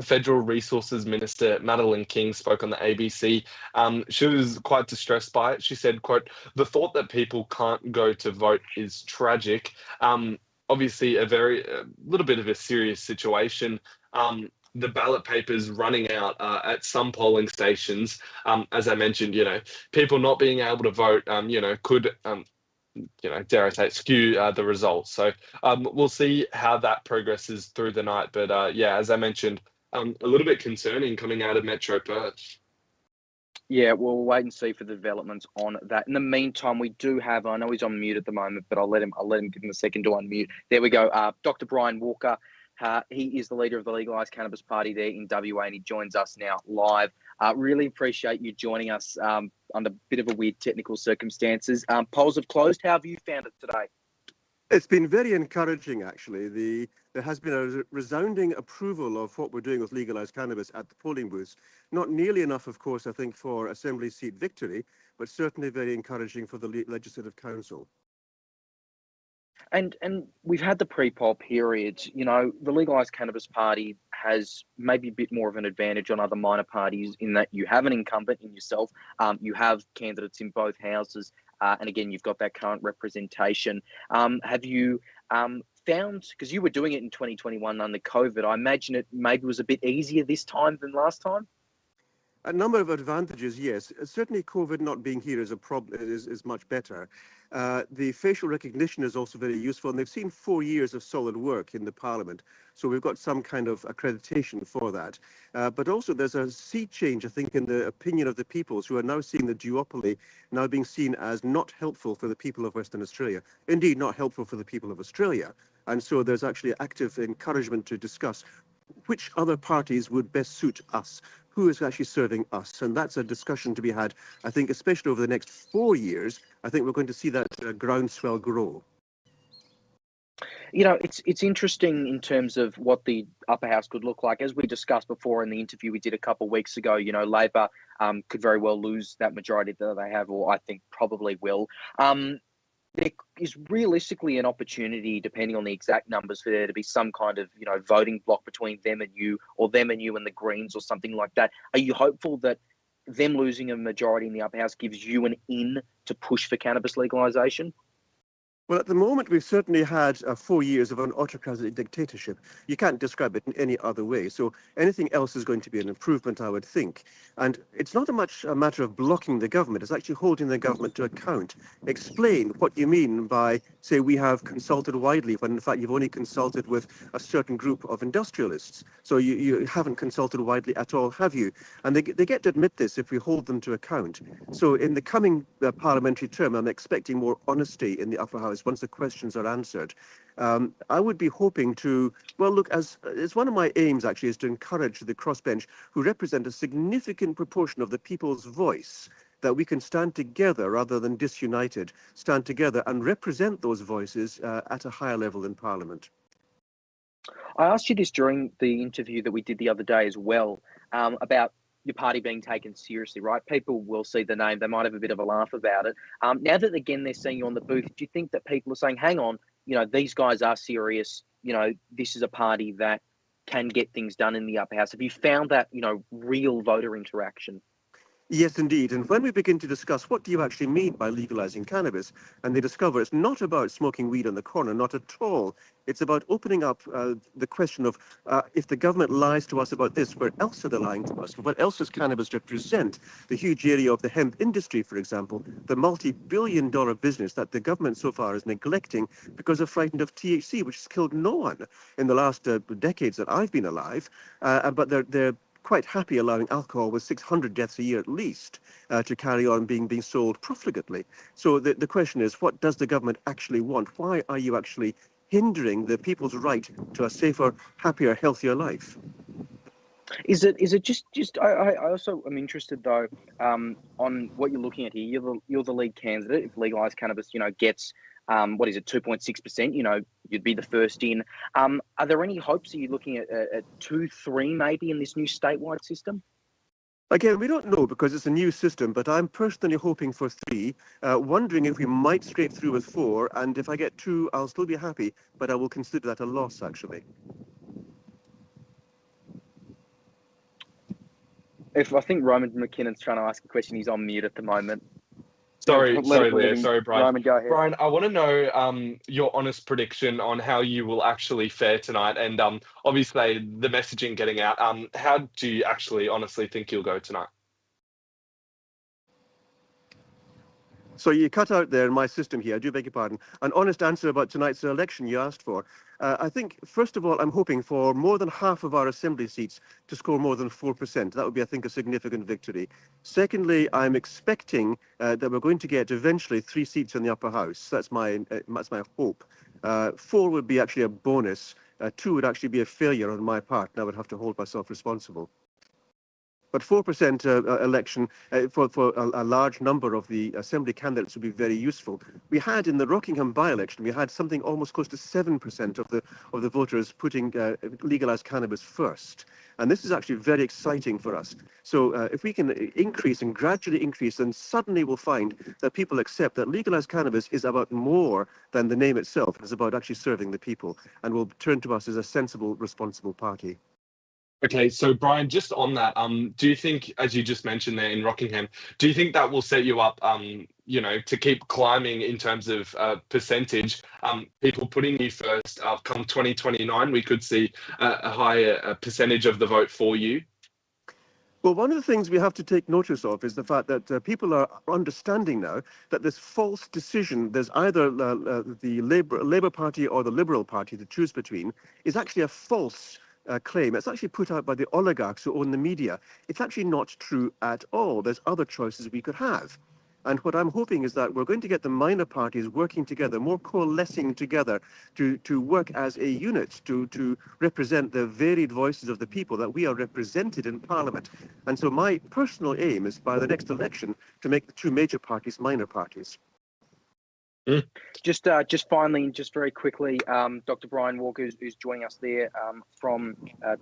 [SPEAKER 3] Federal Resources Minister Madeleine King spoke on the ABC. She was quite distressed by it. She said, quote, the thought that people can't go to vote is tragic. Obviously, a little bit of a serious situation. The ballot papers running out at some polling stations. As I mentioned, you know, people not being able to vote, you know, could, you know, dare I say, skew the results. So we'll see how that progresses through the night. But yeah, as I mentioned, a little bit concerning coming out of Metro Perth.
[SPEAKER 2] Yeah, we'll wait and see for the developments on that. In the meantime, we do have, I know he's on mute at the moment, but I'll let him give him a second to unmute. There we go. Dr. Brian Walker, he is the leader of the Legalised Cannabis Party there in WA, and he joins us now live. Really appreciate you joining us under a bit of a weird technical circumstances. Polls have closed. How have you found it today?
[SPEAKER 9] It's been very encouraging, actually. There has been a resounding approval of what we're doing with legalised cannabis at the polling booths. Not nearly enough, of course, I think, for Assembly seat victory, but certainly very encouraging for the Legislative Council.
[SPEAKER 2] And we've had the pre-poll period. You know, the Legalised Cannabis Party has maybe a bit more of an advantage on other minor parties in that you have an incumbent in yourself. You have candidates in both houses. And again, you've got that current representation. Have you found, because you were doing it in 2021 under COVID, I imagine it maybe was a bit easier this time than last time?
[SPEAKER 9] A number of advantages, yes. Certainly COVID not being here is a problem, is much better. The facial recognition is also very useful, and they've seen 4 years of solid work in the Parliament, so we've got some kind of accreditation for that. But also there's a sea change, I think, in the opinion of the peoples, who are now seeing the duopoly now being seen as not helpful for the people of Western Australia, indeed not helpful for the people of Australia. And so there's actually active encouragement to discuss which other parties would best suit us, who is actually serving us. And that's a discussion to be had, I think, especially over the next 4 years. I think we're going to see that groundswell grow.
[SPEAKER 2] You know, it's interesting in terms of what the upper house could look like. As we discussed before in the interview we did a couple of weeks ago, you know, Labor could very well lose that majority that they have, or I think probably will. There is realistically an opportunity, depending on the exact numbers, for there to be some kind of, you know, voting block between them and you, or them and you and the Greens, or something like that. Are you hopeful that them losing a majority in the upper house gives you an in to push for cannabis legalisation?
[SPEAKER 9] Well, at the moment, we've certainly had 4 years of an autocratic dictatorship. You can't describe it in any other way. So anything else is going to be an improvement, I would think. And it's not a matter of blocking the government. It's actually holding the government to account. Explain what you mean by, say, we have consulted widely, when in fact you've only consulted with a certain group of industrialists. So you haven't consulted widely at all, have you? And they get to admit this if we hold them to account. So in the coming parliamentary term, I'm expecting more honesty in the upper house once the questions are answered. I would be hoping to, well, look, as it's one of my aims actually is to encourage the crossbench, who represent a significant proportion of the people's voice, that we can stand together rather than disunited, stand together and represent those voices at a higher level in Parliament.
[SPEAKER 2] I asked you this during the interview that we did the other day as well, about your party being taken seriously, right? People will see the name, they might have a bit of a laugh about it. Now that again they're seeing you on the booth, do you think that people are saying, hang on, these guys are serious, this is a party that can get things done in the upper house? Have you found that, real voter interaction?
[SPEAKER 9] Yes, indeed. And when we begin to discuss what do you actually mean by legalizing cannabis, and they discover it's not about smoking weed on the corner, not at all. It's about opening up the question of if the government lies to us about this, where else are they lying to us? What else does cannabis represent? The huge area of the hemp industry, for example, the multi-billion-dollar business that the government so far is neglecting because they're frightened of THC, which has killed no one in the last decades that I've been alive. But they're quite happy allowing alcohol with 600 deaths a year at least to carry on being sold profligately. So the question is, what does the government actually want? Why are you actually hindering the people's right to a safer, happier, healthier life?
[SPEAKER 2] Is it just I also am interested though on what you're looking at here. You're the lead candidate. If legalized cannabis gets 2.6%, you'd be the first in. Are there any hopes? Are you looking at 2, 3 maybe in this new statewide system?
[SPEAKER 9] Again, we don't know because it's a new system, but I'm personally hoping for 3, wondering if we might scrape through with 4, and if I get 2, I'll still be happy, but I will consider that a loss, actually.
[SPEAKER 2] If I think Roman McKinnon's trying to ask a question, he's on mute at the moment.
[SPEAKER 3] Sorry, Leo. Sorry, Brian.
[SPEAKER 2] Roman, go ahead.
[SPEAKER 3] Brian, I want to know your honest prediction on how you will actually fare tonight, and obviously the messaging getting out. How do you actually honestly think you'll go tonight?
[SPEAKER 9] So you cut out there in my system here, I do beg your pardon. An honest answer about tonight's election you asked for. I think, first of all, I'm hoping for more than half of our assembly seats to score more than 4%. That would be, I think, a significant victory. Secondly, I'm expecting that we're going to get eventually 3 seats in the upper house. That's my hope. 4 would be actually a bonus. 2 would actually be a failure on my part, and I would have to hold myself responsible. But 4% election for a large number of the assembly candidates would be very useful. We had in the Rockingham by-election, we had something almost close to 7% of the voters putting legalized cannabis first. And this is actually very exciting for us. So if we can increase and gradually increase, then suddenly we'll find that people accept that legalized cannabis is about more than the name itself. It's about actually serving the people, and will turn to us as a sensible, responsible party.
[SPEAKER 3] Okay, so Brian, just on that, do you think, as you just mentioned there in Rockingham, do you think that will set you up, to keep climbing in terms of percentage? People putting you first, come 2029, we could see a higher percentage of the vote for you?
[SPEAKER 9] Well, one of the things we have to take notice of is the fact that people are understanding now that this false decision, there's either the Labour Party or the Liberal Party to choose between, is actually a false claim. It's actually put out by the oligarchs who own the media. It's actually not true at all. There's other choices we could have. And what I'm hoping is that we're going to get the minor parties working together, more coalescing together to work as a unit, to represent the varied voices of the people, that we are represented in Parliament. And so my personal aim is by the next election to make the 2 major parties minor parties.
[SPEAKER 2] Just finally, and just very quickly, Dr. Brian Walker, who's joining us there from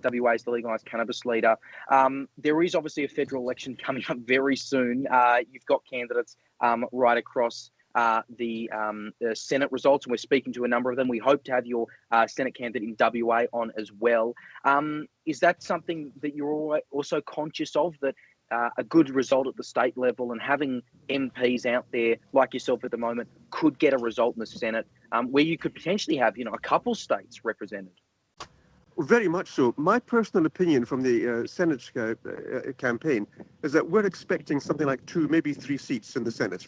[SPEAKER 2] WA's the legalised cannabis leader. There is obviously a federal election coming up very soon. You've got candidates right across the Senate results, and we're speaking to a number of them. We hope to have your Senate candidate in WA on as well. Is that something that you're also conscious of, that a good result at the state level and having MPs out there like yourself at the moment could get a result in the Senate where you could potentially have, a couple states represented.
[SPEAKER 9] Very much so. My personal opinion from the Senate campaign is that we're expecting something like 2, maybe 3 seats in the Senate.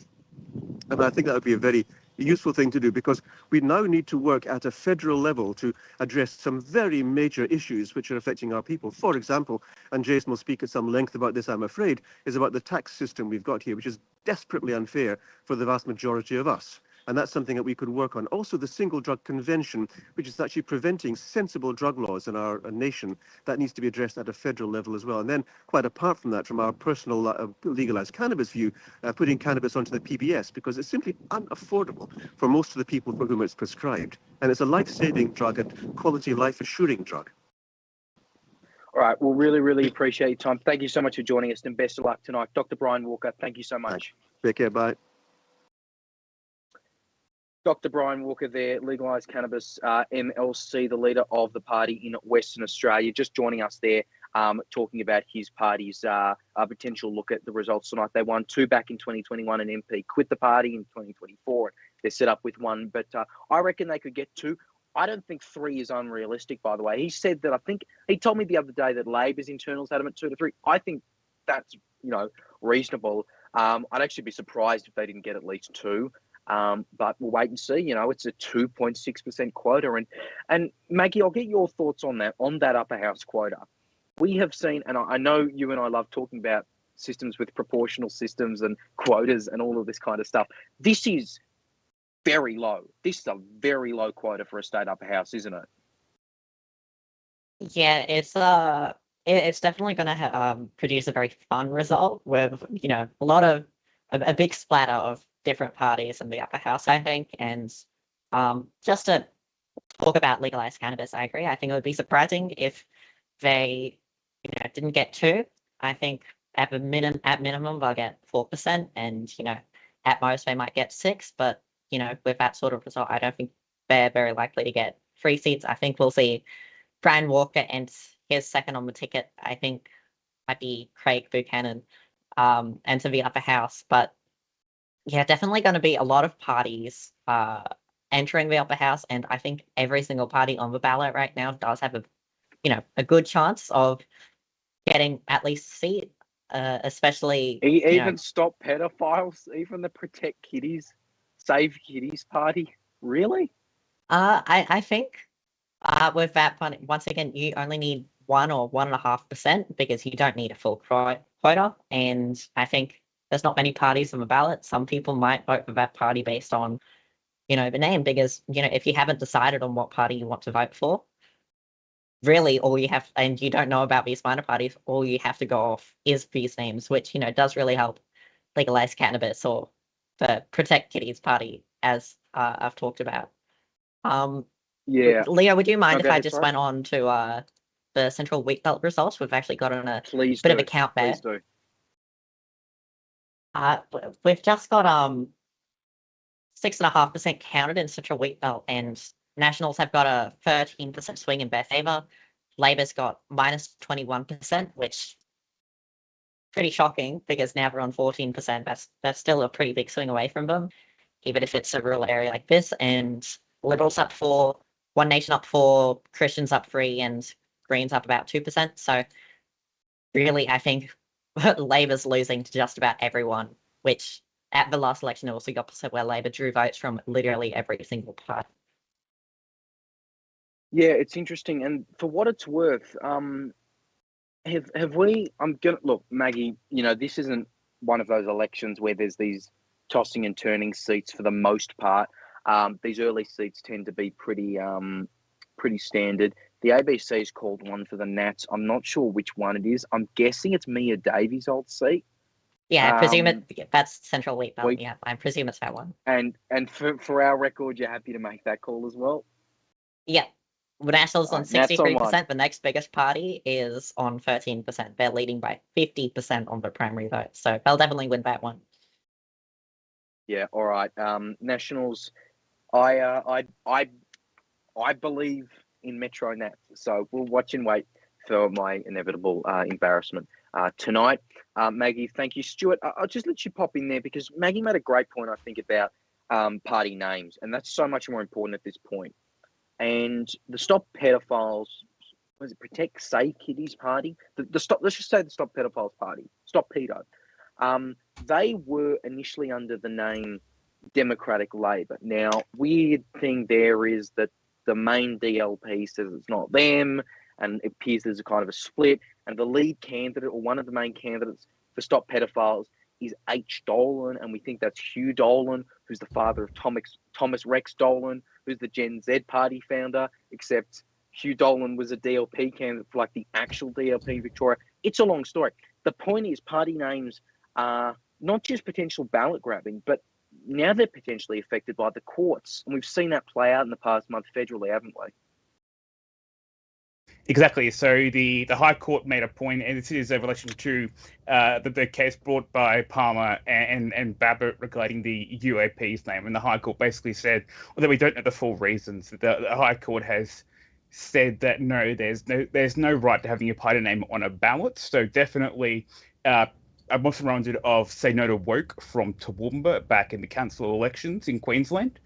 [SPEAKER 9] And I think that would be a very useful thing to do, because we now need to work at a federal level to address some very major issues which are affecting our people. For example, and Jason will speak at some length about this, I'm afraid, is about the tax system we've got here, which is desperately unfair for the vast majority of us. And that's something that we could work on. Also, the Single Drug Convention, which is actually preventing sensible drug laws in our nation, that needs to be addressed at a federal level as well. And then, quite apart from that, from our personal legalized cannabis view, putting cannabis onto the PBS, because it's simply unaffordable for most of the people for whom it's prescribed. And it's a life-saving drug and quality life-assuring drug.
[SPEAKER 2] All right. Well, really, really appreciate your time. Thank you so much for joining us, and best of luck tonight. Dr. Brian Walker, thank you so much.
[SPEAKER 9] Take care. Bye.
[SPEAKER 2] Dr. Brian Walker there, Legalised Cannabis MLC, the leader of the party in Western Australia, just joining us there, talking about his party's potential look at the results tonight. They won 2 back in 2021, an MP quit the party in 2024. They're set up with 1, but I reckon they could get 2. I don't think 3 is unrealistic, by the way. He said that, he told me the other day that Labor's internals had him at 2 to 3. I think that's, reasonable. I'd actually be surprised if they didn't get at least 2. But we'll wait and see. It's a 2.6% quota. And Maggie, I'll get your thoughts on that upper house quota. We have seen, and I know you and I love talking about systems with proportional systems and quotas and all of this kind of stuff. This is very low. This is a very low quota for a state upper house, isn't it?
[SPEAKER 5] Yeah, it's definitely going to produce a very fun result with, a big splatter of different parties in the upper house, I think. And just to talk about legalized cannabis, I agree. I think it would be surprising if they, didn't get 2. I think at minimum they'll get 4%, and at most they might get 6. But with that sort of result, I don't think they're very likely to get 3 seats. I think we'll see Brian Walker and his second on the ticket, I think, might be Craig Buchanan, and to the upper house. But yeah, definitely going to be a lot of parties entering the upper house, and I think every single party on the ballot right now does have a good chance of getting at least a seat, especially
[SPEAKER 2] even Stop Pedophiles, even the Protect Kiddies, Save Kiddies party. Really?
[SPEAKER 5] I think with that one, once again, you only need 1 or 1.5% because you don't need a full quota, and I think there's not many parties on the ballot. Some people might vote for that party based on, the name, because, if you haven't decided on what party you want to vote for, really all you have, and you don't know about these minor parties, all you have to go off is these names, which, does really help legalize cannabis or the Protect Kiddies party, as I've talked about.
[SPEAKER 2] Yeah.
[SPEAKER 5] Leo, would you mind if I just went on to the Central Wheat Belt results? We've actually got on a bit of a count there.
[SPEAKER 2] Please do.
[SPEAKER 5] We've just got 6.5% counted in Central Wheat Belt, and Nationals have got a 13% swing in their favour. Labor's got minus 21%, which pretty shocking because now they're on 14%. That's still a pretty big swing away from them, even if it's a rural area like this. And Liberals up 4, One Nation up 4, Christians up 3, and Greens up about 2%. So really, I think Labor's losing to just about everyone, which at the last election it was the opposite, where Labor drew votes from literally every single party.
[SPEAKER 2] Yeah, it's interesting, and for what it's worth, have we? I'm gonna look, Maggie. This isn't one of those elections where there's these tossing and turning seats for the most part. These early seats tend to be pretty standard. The ABC's called one for the Nats. I'm not sure which one it is. I'm guessing it's Mia Davies' old seat.
[SPEAKER 5] Yeah, I presume that's Central Wheat Belt. Yeah, I presume it's that one.
[SPEAKER 2] And for our record, you're happy to make that call as well?
[SPEAKER 5] Yeah. Nationals on 63%. The next biggest party is on 13%. They're leading by 50% on the primary vote. So they'll definitely win that one.
[SPEAKER 2] Yeah, all right. Nationals, I believe in Metro Nats. So we'll watch and wait for my inevitable embarrassment tonight. Maggie, thank you. Stuart, I'll just let you pop in there because Maggie made a great point, I think, about party names, and that's so much more important at this point. And the Stop Pedophiles, was it Protect Say Kiddies Party? Let's just say the Stop Pedophiles Party, Stop Pedo. They were initially under the name Democratic Labour. Now, weird thing there is that the main DLP says it's not them, and it appears there's a kind of a split. And the lead candidate, or one of the main candidates for Stop Pedophiles, is H. Dolan, and we think that's Hugh Dolan, who's the father of Thomas Rex Dolan, who's the Gen Z party founder, except Hugh Dolan was a DLP candidate for like the actual DLP in Victoria. It's a long story. The point is party names are not just potential ballot grabbing, but now they're potentially affected by the courts. And we've seen that play out in the past month federally, haven't we?
[SPEAKER 4] Exactly. So the High Court made a point, and this is in relation to the case brought by Palmer and Babet regarding the UAP's name. And the High Court basically said, although we don't know the full reasons, the High Court has said that no, there's no right to having your party name on a ballot. So definitely, I'm also reminded of Say No to Woke from Toowoomba back in the council elections in Queensland.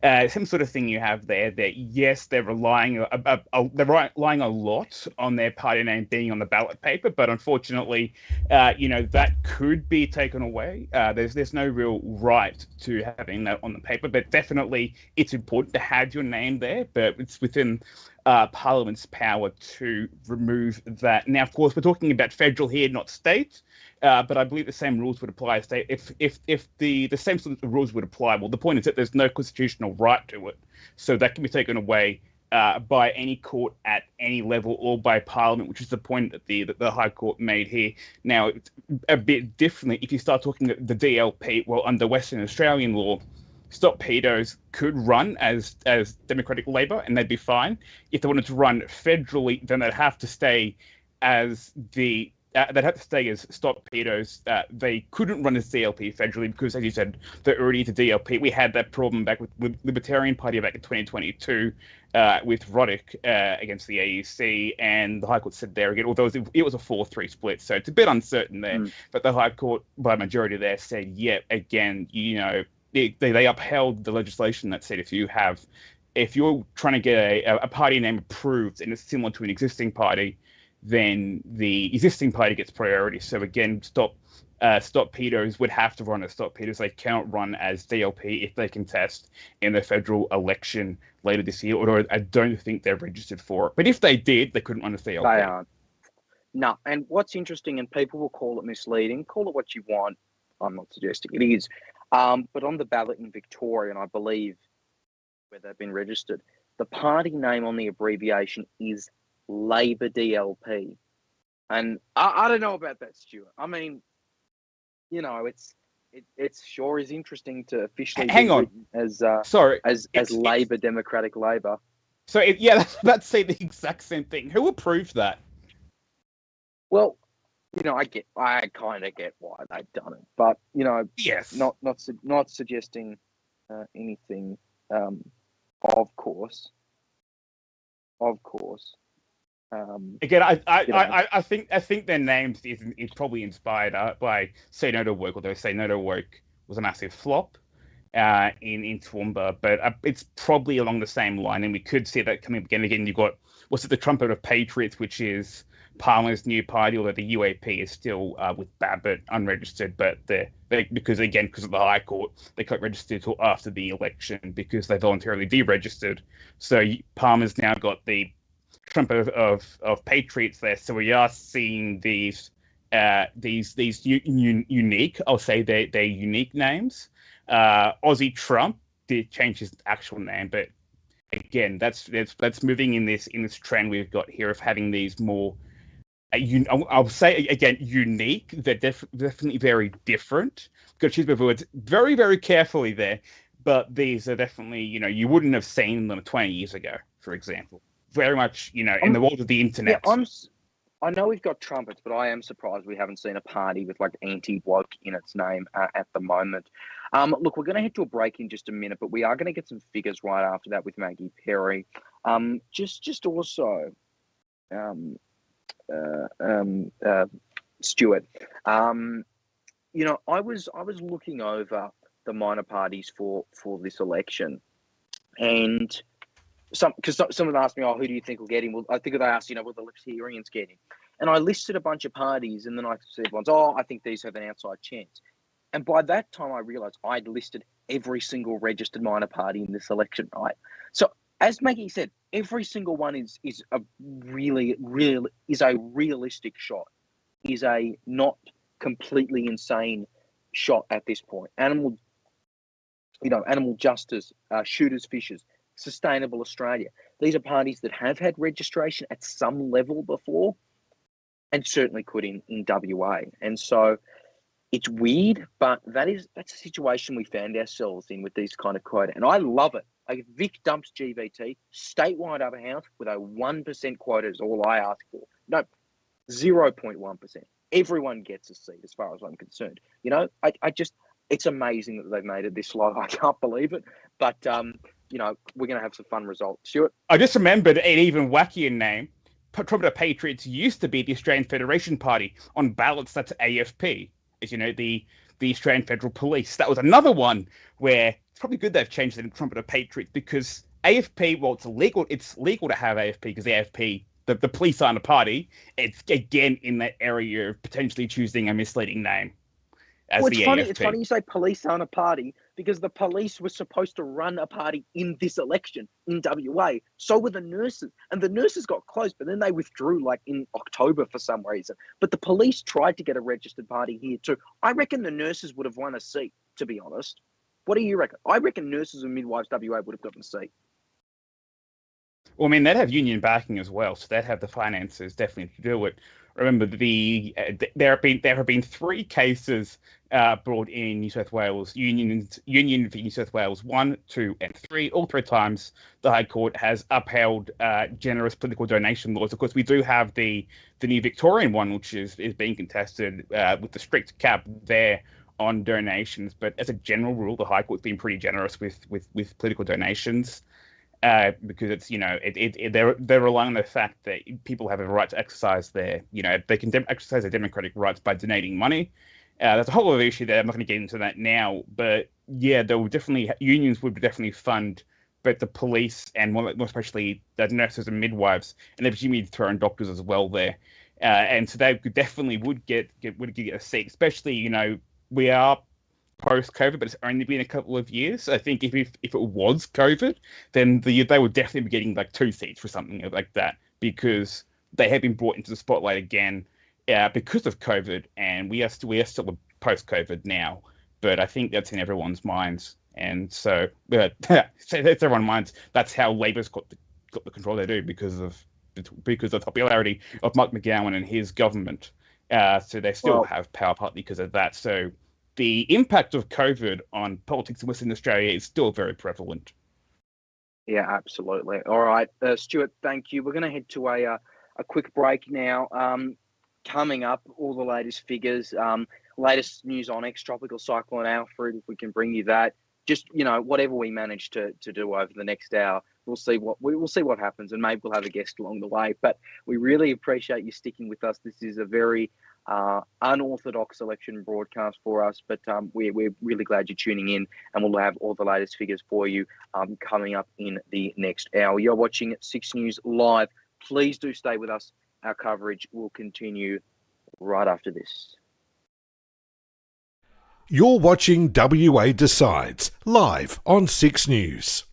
[SPEAKER 4] Same sort of thing you have there. That yes, they're relying a lot on their party name being on the ballot paper, but unfortunately, that could be taken away. There's no real right to having that on the paper, but definitely it's important to have your name there. But it's within Parliament's power to remove that. Now, of course, we're talking about federal here, not state. But I believe the same rules would apply. If the same sort of rules would apply, well, the point is that there's no constitutional right to it, so that can be taken away by any court at any level or by Parliament, which is the point that the High Court made here. Now, it's a bit differently if you start talking the DLP. Well, under Western Australian law, Stop Pedos could run as Democratic Labour, and they'd be fine. If they wanted to run federally, then they'd have to stay as they'd have to stay as Stop Pedos. They couldn't run as DLP federally because, as you said, they're already the DLP. We had that problem back with Libertarian Party back in 2022 with Roddick against the AUC, and the High Court said there again, although it was a 4-3 split, so it's a bit uncertain there. But the High Court, by majority there, said, again, they upheld the legislation that said if you're trying to get a party name approved and it's similar to an existing party, then the existing party gets priority. So again, Stop Pedos would have to run as Stop Pedos. They cannot run as DLP if they contest in the federal election later this year, although I don't think they're registered for it. But if they did, they couldn't run as DLP.
[SPEAKER 2] They aren't. No, and what's interesting, and people will call it misleading, call it what you want. I'm not suggesting it is. But on the ballot in Victoria, and I believe where they've been registered, the party name on the abbreviation is Labor DLP, and I don't know about that, Stuart. I mean, it's sure is interesting to officially
[SPEAKER 4] hang on
[SPEAKER 2] as Labor Democratic Labour.
[SPEAKER 4] So that's saying the exact same thing. Who approved that?
[SPEAKER 2] Well, I kind of get why they've done it, but
[SPEAKER 4] yes,
[SPEAKER 2] not suggesting anything. Of course.
[SPEAKER 4] Again, I think their names is probably inspired by Say No to Woke, although Say No to Woke was a massive flop in Toowoomba, but it's probably along the same line, and we could see that coming again. You've got the Trumpet of Patriots, which is Palmer's new party, although the UAP is still with Babet unregistered, but because of the High Court, they got registered until after the election because they voluntarily deregistered. So Palmer's now got the Trumpet of Patriots there. So we are seeing these unique, I'll say they're unique names. Aussie Trump did change his actual name, but again, that's moving in this trend we've got here of having these more. I'll say again, unique. They're definitely very different. Got to choose my words very, very carefully there. But these are definitely, you wouldn't have seen them 20 years ago, for example. Very much, in the world of the internet.
[SPEAKER 2] Yeah, I know we've got trumpets, but I am surprised we haven't seen a party with like anti-woke in its name at the moment. Look, we're going to head to a break in just a minute, but we are going to get some figures right after that with Maggie Perry. Just also. Stuart, I was looking over the minor parties for this election. And because someone asked me, who do you think will get him? Well, I think they asked, will the Libertarians get him? And I listed a bunch of parties, and then I said once, I think these have an outside chance. And by that time, I realised I'd listed every single registered minor party in this election, right? So, as Maggie said, every single one is a realistic shot, is a not completely insane shot at this point. Animal justice, shooters, fishers, Sustainable Australia. These are parties that have had registration at some level before, and certainly could in WA. And so it's weird, but that's a situation we found ourselves in with these kind of quota. And I love it. Like, Vic dumps GVT, statewide upper house with a 1% quota is all I ask for. No, 0.1%. Everyone gets a seat as far as I'm concerned. It's amazing that they've made it this low. I can't believe it. But, we're going to have some fun results. Stuart?
[SPEAKER 4] I just remembered an even wackier name. Trumpeter Patriots used to be the Australian Federation Party. On ballots, that's AFP. As you know, the Australian Federal Police. That was another one where it's probably good they've changed the name to Trumpeter Patriots, because AFP, well, it's legal to have AFP because the AFP, the police aren't a party. It's, again, in that area of potentially choosing a misleading name.
[SPEAKER 2] It's funny you say police aren't a party, because the police were supposed to run a party in this election in WA. So were the nurses. And the nurses got close, but then they withdrew like in October for some reason. But the police tried to get a registered party here too. I reckon the nurses would have won a seat, to be honest. What do you reckon? I reckon nurses and midwives WA would have gotten a seat.
[SPEAKER 4] Well, I mean, they'd have union backing as well, so they'd have the finances definitely to do it. Remember, there have been 3 cases brought in New South Wales, Union v New South Wales 1, 2, and 3. All 3 times the High Court has upheld generous political donation laws. Of course, we do have the new Victorian one, which is being contested with the strict cap there on donations. But as a general rule, the High Court's been pretty generous with political donations. Because it's, they're relying on the fact that people have a right to exercise they can exercise their democratic rights by donating money. There's a whole other issue there. I'm not going to get into that now, but yeah, unions would definitely fund both the police and more especially the nurses and midwives, and they presumably throw in doctors as well there. And so they definitely would get a seat, especially, we are post-COVID, but it's only been a couple of years. I think if it was COVID, then they would definitely be getting like 2 seats for something like that, because they have been brought into the spotlight again because of COVID, and we are still post-COVID now. But I think that's in everyone's minds, and so it's everyone's minds. That's how Labor's got the control they do because of the popularity of Mark McGowan and his government. So they still have power partly because of that. So the impact of COVID on politics in Western Australia is still very prevalent.
[SPEAKER 2] Yeah, absolutely. All right, Stuart, thank you. We're going to head to a quick break now. Coming up, all the latest figures, latest news on ex-tropical cyclone Alfred, if we can bring you that. Just, whatever we manage to do over the next hour, we'll see what happens, and maybe we'll have a guest along the way. But we really appreciate you sticking with us. This is a very unorthodox election broadcast for us, but we're really glad you're tuning in, and we'll have all the latest figures for you coming up in the next hour. You're watching 6 News Live. Please do stay with us. Our coverage will continue right after this.
[SPEAKER 1] You're watching WA Decides, live on 6 News.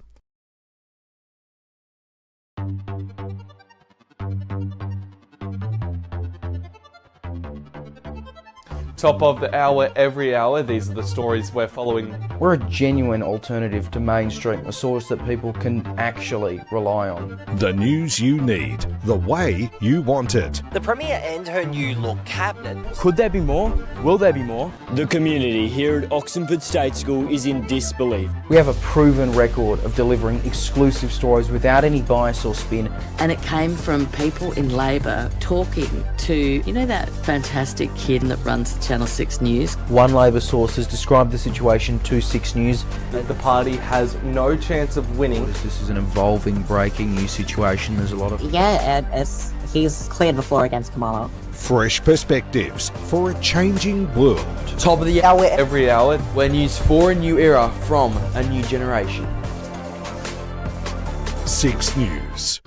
[SPEAKER 6] Top of the hour, every hour. These are the stories we're following.
[SPEAKER 10] We're a genuine alternative to mainstream, a source that people can actually rely on.
[SPEAKER 1] The news you need, the way you want it.
[SPEAKER 11] The Premier and her new look cabinet.
[SPEAKER 12] Could there be more? Will there be more?
[SPEAKER 13] The community here at Oxenford State School is in disbelief.
[SPEAKER 10] We have a proven record of delivering exclusive stories without any bias or spin.
[SPEAKER 14] And it came from people in Labor talking to, that fantastic kid that runs Channel 6 News.
[SPEAKER 10] One Labor source has described the situation to 6 News.
[SPEAKER 6] The party has no chance of winning.
[SPEAKER 10] This is an evolving, breaking news situation. There's a lot of...
[SPEAKER 5] Yeah, and he's cleared the floor against Kamala.
[SPEAKER 1] Fresh perspectives for a changing world.
[SPEAKER 12] Top of the hour, every hour. We're news for a new era from a new generation.
[SPEAKER 1] 6 News.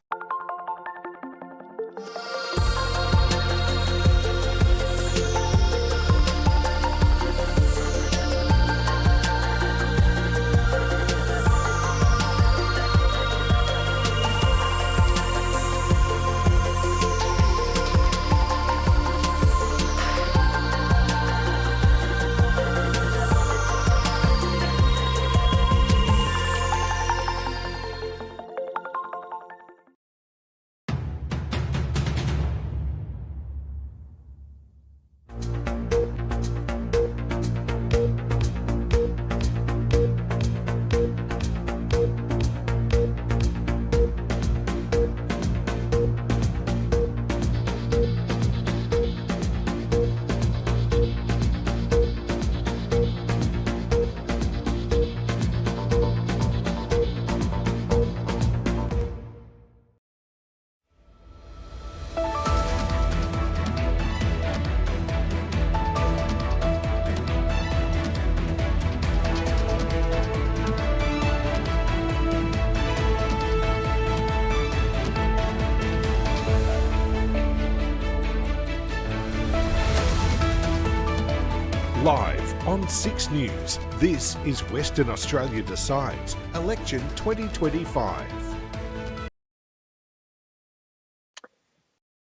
[SPEAKER 1] Live on 6 News, this is Western Australia Decides, Election 2025.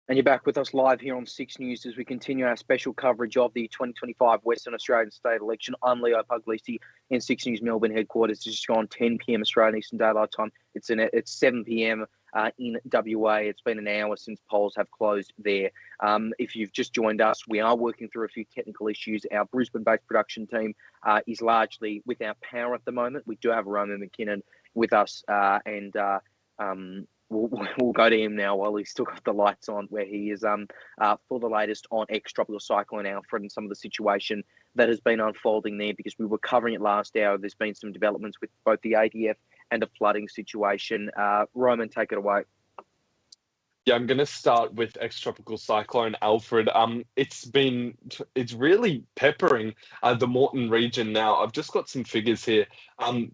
[SPEAKER 2] And you're back with us live here on 6 News as we continue our special coverage of the 2025 Western Australian state election. I'm Leo Puglisi in 6 News Melbourne headquarters. It's just gone 10 p.m. Australian Eastern Daylight Time. It's 7 p.m. In WA. It's been an hour since polls have closed there. If you've just joined us, we are working through a few technical issues. Our Brisbane-based production team is largely without power at the moment. We do have Roman McKinnon with us, and we'll go to him now while he's still got the lights on, where he is for the latest on ex-tropical cyclone Alfred and some of the situation that has been unfolding there, because we were covering it last hour. There's been some developments with both the ADF and a flooding situation. Roman, take it away.
[SPEAKER 3] Yeah, I'm going to start with ex-tropical cyclone Alfred. It's really peppering the Moreton region now. I've just got some figures here.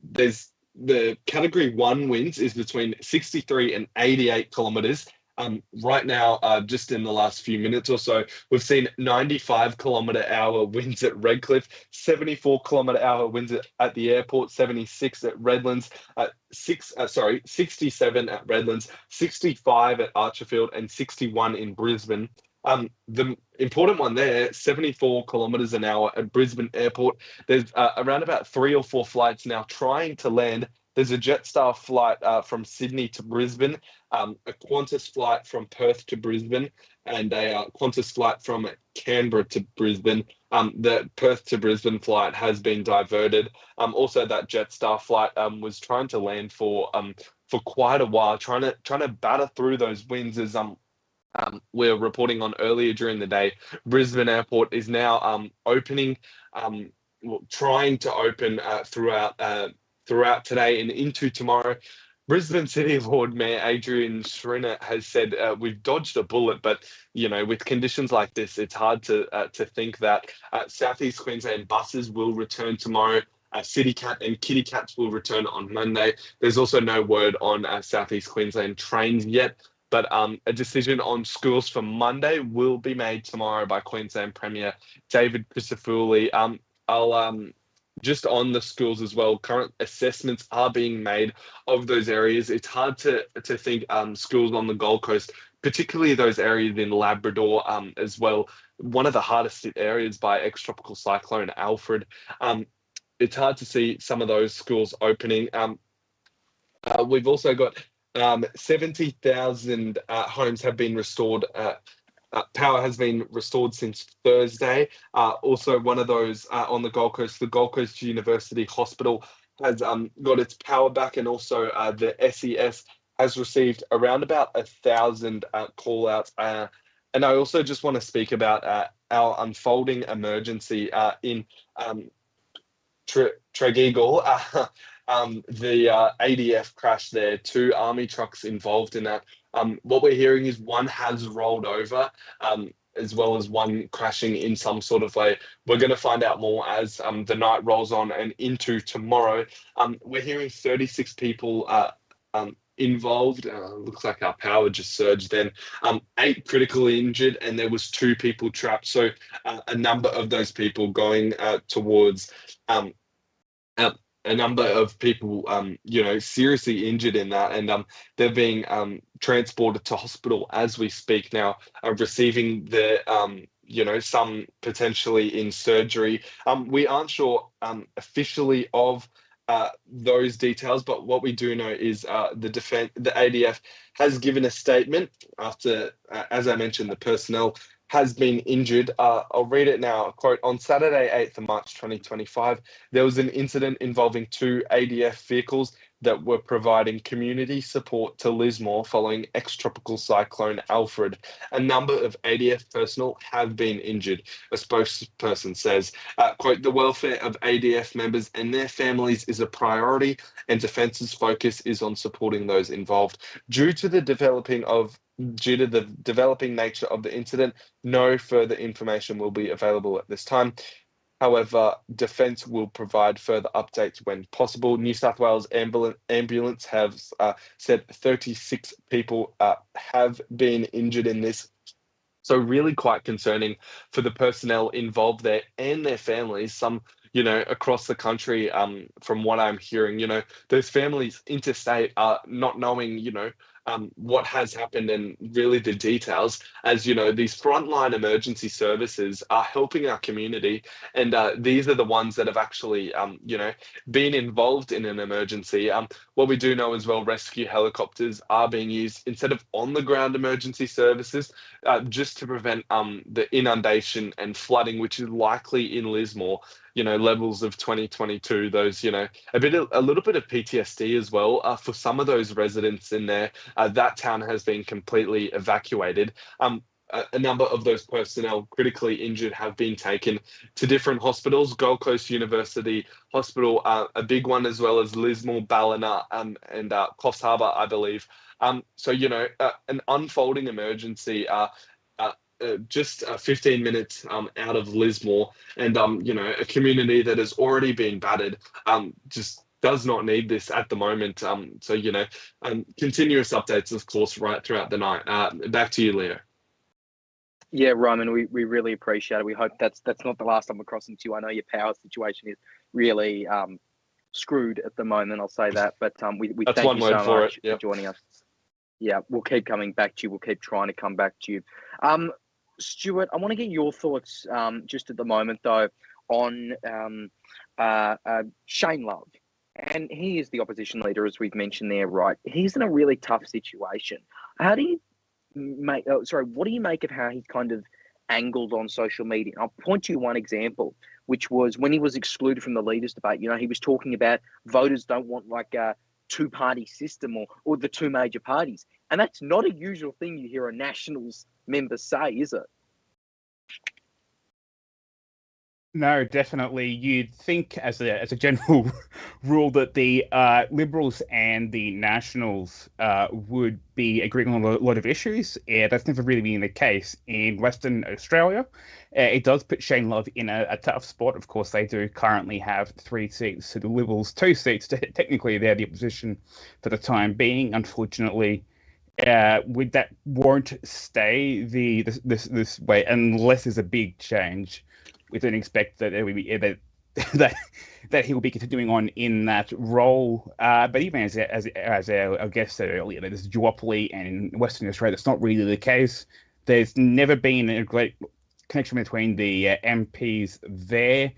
[SPEAKER 3] There's the category 1 winds is between 63 and 88 kilometers. Right now, just in the last few minutes or so, we've seen 95-kilometer-hour winds at Redcliffe, 74-kilometer-hour winds at the airport, 76 at Redlands, 67 at Redlands, 65 at Archerfield, and 61 in Brisbane. The important one there, 74 kilometers an hour at Brisbane Airport. There's around about 3 or 4 flights now trying to land. There's a Jetstar flight from Sydney to Brisbane, a Qantas flight from Perth to Brisbane, and a Qantas flight from Canberra to Brisbane. The Perth to Brisbane flight has been diverted. Also, that Jetstar flight was trying to land for quite a while, trying to batter through those winds as we're reporting on earlier during the day. Brisbane Airport is now opening, trying to open throughout today and into tomorrow. Brisbane City Lord Mayor Adrian Schrinner has said we've dodged a bullet, but with conditions like this, it's hard to think that Southeast Queensland buses will return tomorrow. City Cat and Kitty Cats will return on Monday. There's also no word on Southeast Queensland trains yet, but a decision on schools for Monday will be made tomorrow by Queensland Premier David Crisafulli. Just on the schools as well, current assessments are being made of those areas. It's hard to think schools on the Gold Coast, particularly those areas in Labrador as well, one of the hardest hit areas by ex-tropical cyclone Alfred. It's hard to see some of those schools opening. We've also got 70,000 homes have been restored. Power has been restored since Thursday. Also, one of those on the Gold Coast, the Gold Coast University Hospital has got its power back, and also the SES has received around about 1,000 call-outs. And I also just want to speak about our unfolding emergency in Tregeagle. The ADF crash there, 2 army trucks involved in that. What we're hearing is one has rolled over. as well as one crashing in some sort of way. We're going to find out more as the night rolls on and into tomorrow. We're hearing 36 people involved. Looks like our power just surged then. 8 critically injured, and there was 2 people trapped. So a number of those people going towards a number of people, seriously injured in that, and they're being transported to hospital as we speak now, receiving the, some potentially in surgery. We aren't sure officially of those details, but what we do know is the ADF has given a statement after, as I mentioned, the personnel has been injured. I'll read it now. Quote, on Saturday, 8th of March, 2025, there was an incident involving 2 ADF vehicles that were providing community support to Lismore following ex-tropical cyclone Alfred. A number of ADF personnel have been injured, a spokesperson says. Quote, the welfare of ADF members and their families is a priority, and Defence's focus is on supporting those involved. Due to the developing nature of the incident, no further information will be available at this time. However, Defence will provide further updates when possible. New South Wales ambulance have said 36 people have been injured in this. So really quite concerning for the personnel involved there and their families. Some, across the country, from what I'm hearing, those families interstate are not knowing, what has happened and really the details, as these frontline emergency services are helping our community, and these are the ones that have actually been involved in an emergency. What we do know as well, rescue helicopters are being used instead of on the ground emergency services, just to prevent the inundation and flooding, which is likely in Lismore. Levels of 2022, those, a little bit of PTSD as well for some of those residents in there. That town has been completely evacuated. A number of those personnel critically injured have been taken to different hospitals, Gold Coast University Hospital, a big one, as well as Lismore, Ballina, and Coffs Harbour, I believe. So, an unfolding emergency, just 15 minutes out of Lismore, and a community that has already been battered, just does not need this at the moment. So continuous updates, of course, right throughout the night. Back to you, Leo.
[SPEAKER 2] Yeah, Roman, we really appreciate it. We hope that's not the last time we're crossing to you. I know your power situation is really screwed at the moment, I'll say that, but we thank you so much for joining us. Yeah, we'll keep coming back to you. We'll keep trying to come back to you. Stuart, I want to get your thoughts just at the moment, though, on Shane Love. And he is the opposition leader, as we've mentioned there, right? He's in a really tough situation. What do you make of how he kind of angled on social media? I'll point to you one example, which was when he was excluded from the leaders debate. He was talking about voters don't want like a 2-party system or the 2 major parties. And that's not a usual thing you hear a Nationals member say, is it?
[SPEAKER 4] No, definitely. You'd think, as a general rule, that the Liberals and the Nationals would be agreeing on a lot of issues. That's never really been the case in Western Australia. It does put Shane Love in a tough spot. Of course, they do currently have 3 seats to the Liberals, 2 seats. Technically, they're the opposition for the time being. Unfortunately, that won't stay this way unless there's a big change. We don't expect that there will be that he will be continuing on in that role. But even as our guest said earlier, there's a duopoly, and in Western Australia, that's not really the case. There's never been a great connection between the MPs there.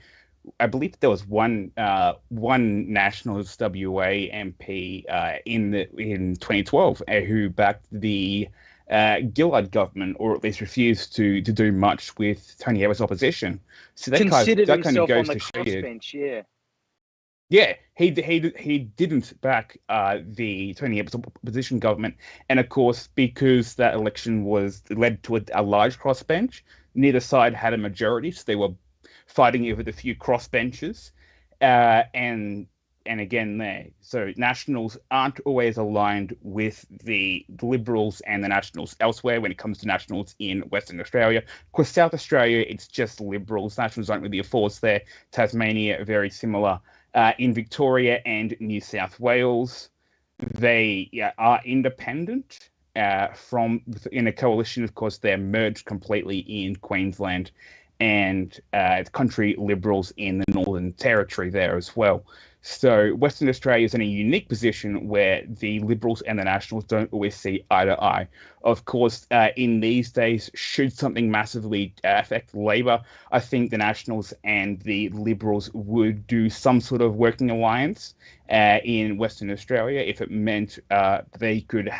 [SPEAKER 4] I believe there was one Nationals WA MP in 2012 who backed the Gillard government, or at least refused to do much with Tony Abbott's opposition. So that
[SPEAKER 2] considered
[SPEAKER 4] kind of
[SPEAKER 2] himself
[SPEAKER 4] goes
[SPEAKER 2] on the
[SPEAKER 4] to show you.
[SPEAKER 2] crossbench,
[SPEAKER 4] Yeah, he didn't back the Tony Abbott's opposition government, and of course, because that election led to a large crossbench, neither side had a majority, so they were fighting over the few crossbenches, and and again there. So Nationals aren't always aligned with the Liberals and the Nationals elsewhere when it comes to Nationals in Western Australia. Of course, South Australia, it's just Liberals. Nationals aren't really a force there. Tasmania, very similar. In Victoria and New South Wales, they are independent from in a coalition. Of course, they're merged completely in Queensland and country Liberals in the Northern Territory there as well. So Western Australia is in a unique position where the Liberals and the Nationals don't always see eye to eye. Of course, in these days, should something massively affect Labor, I think the Nationals and the Liberals would do some sort of working alliance in Western Australia if it meant they could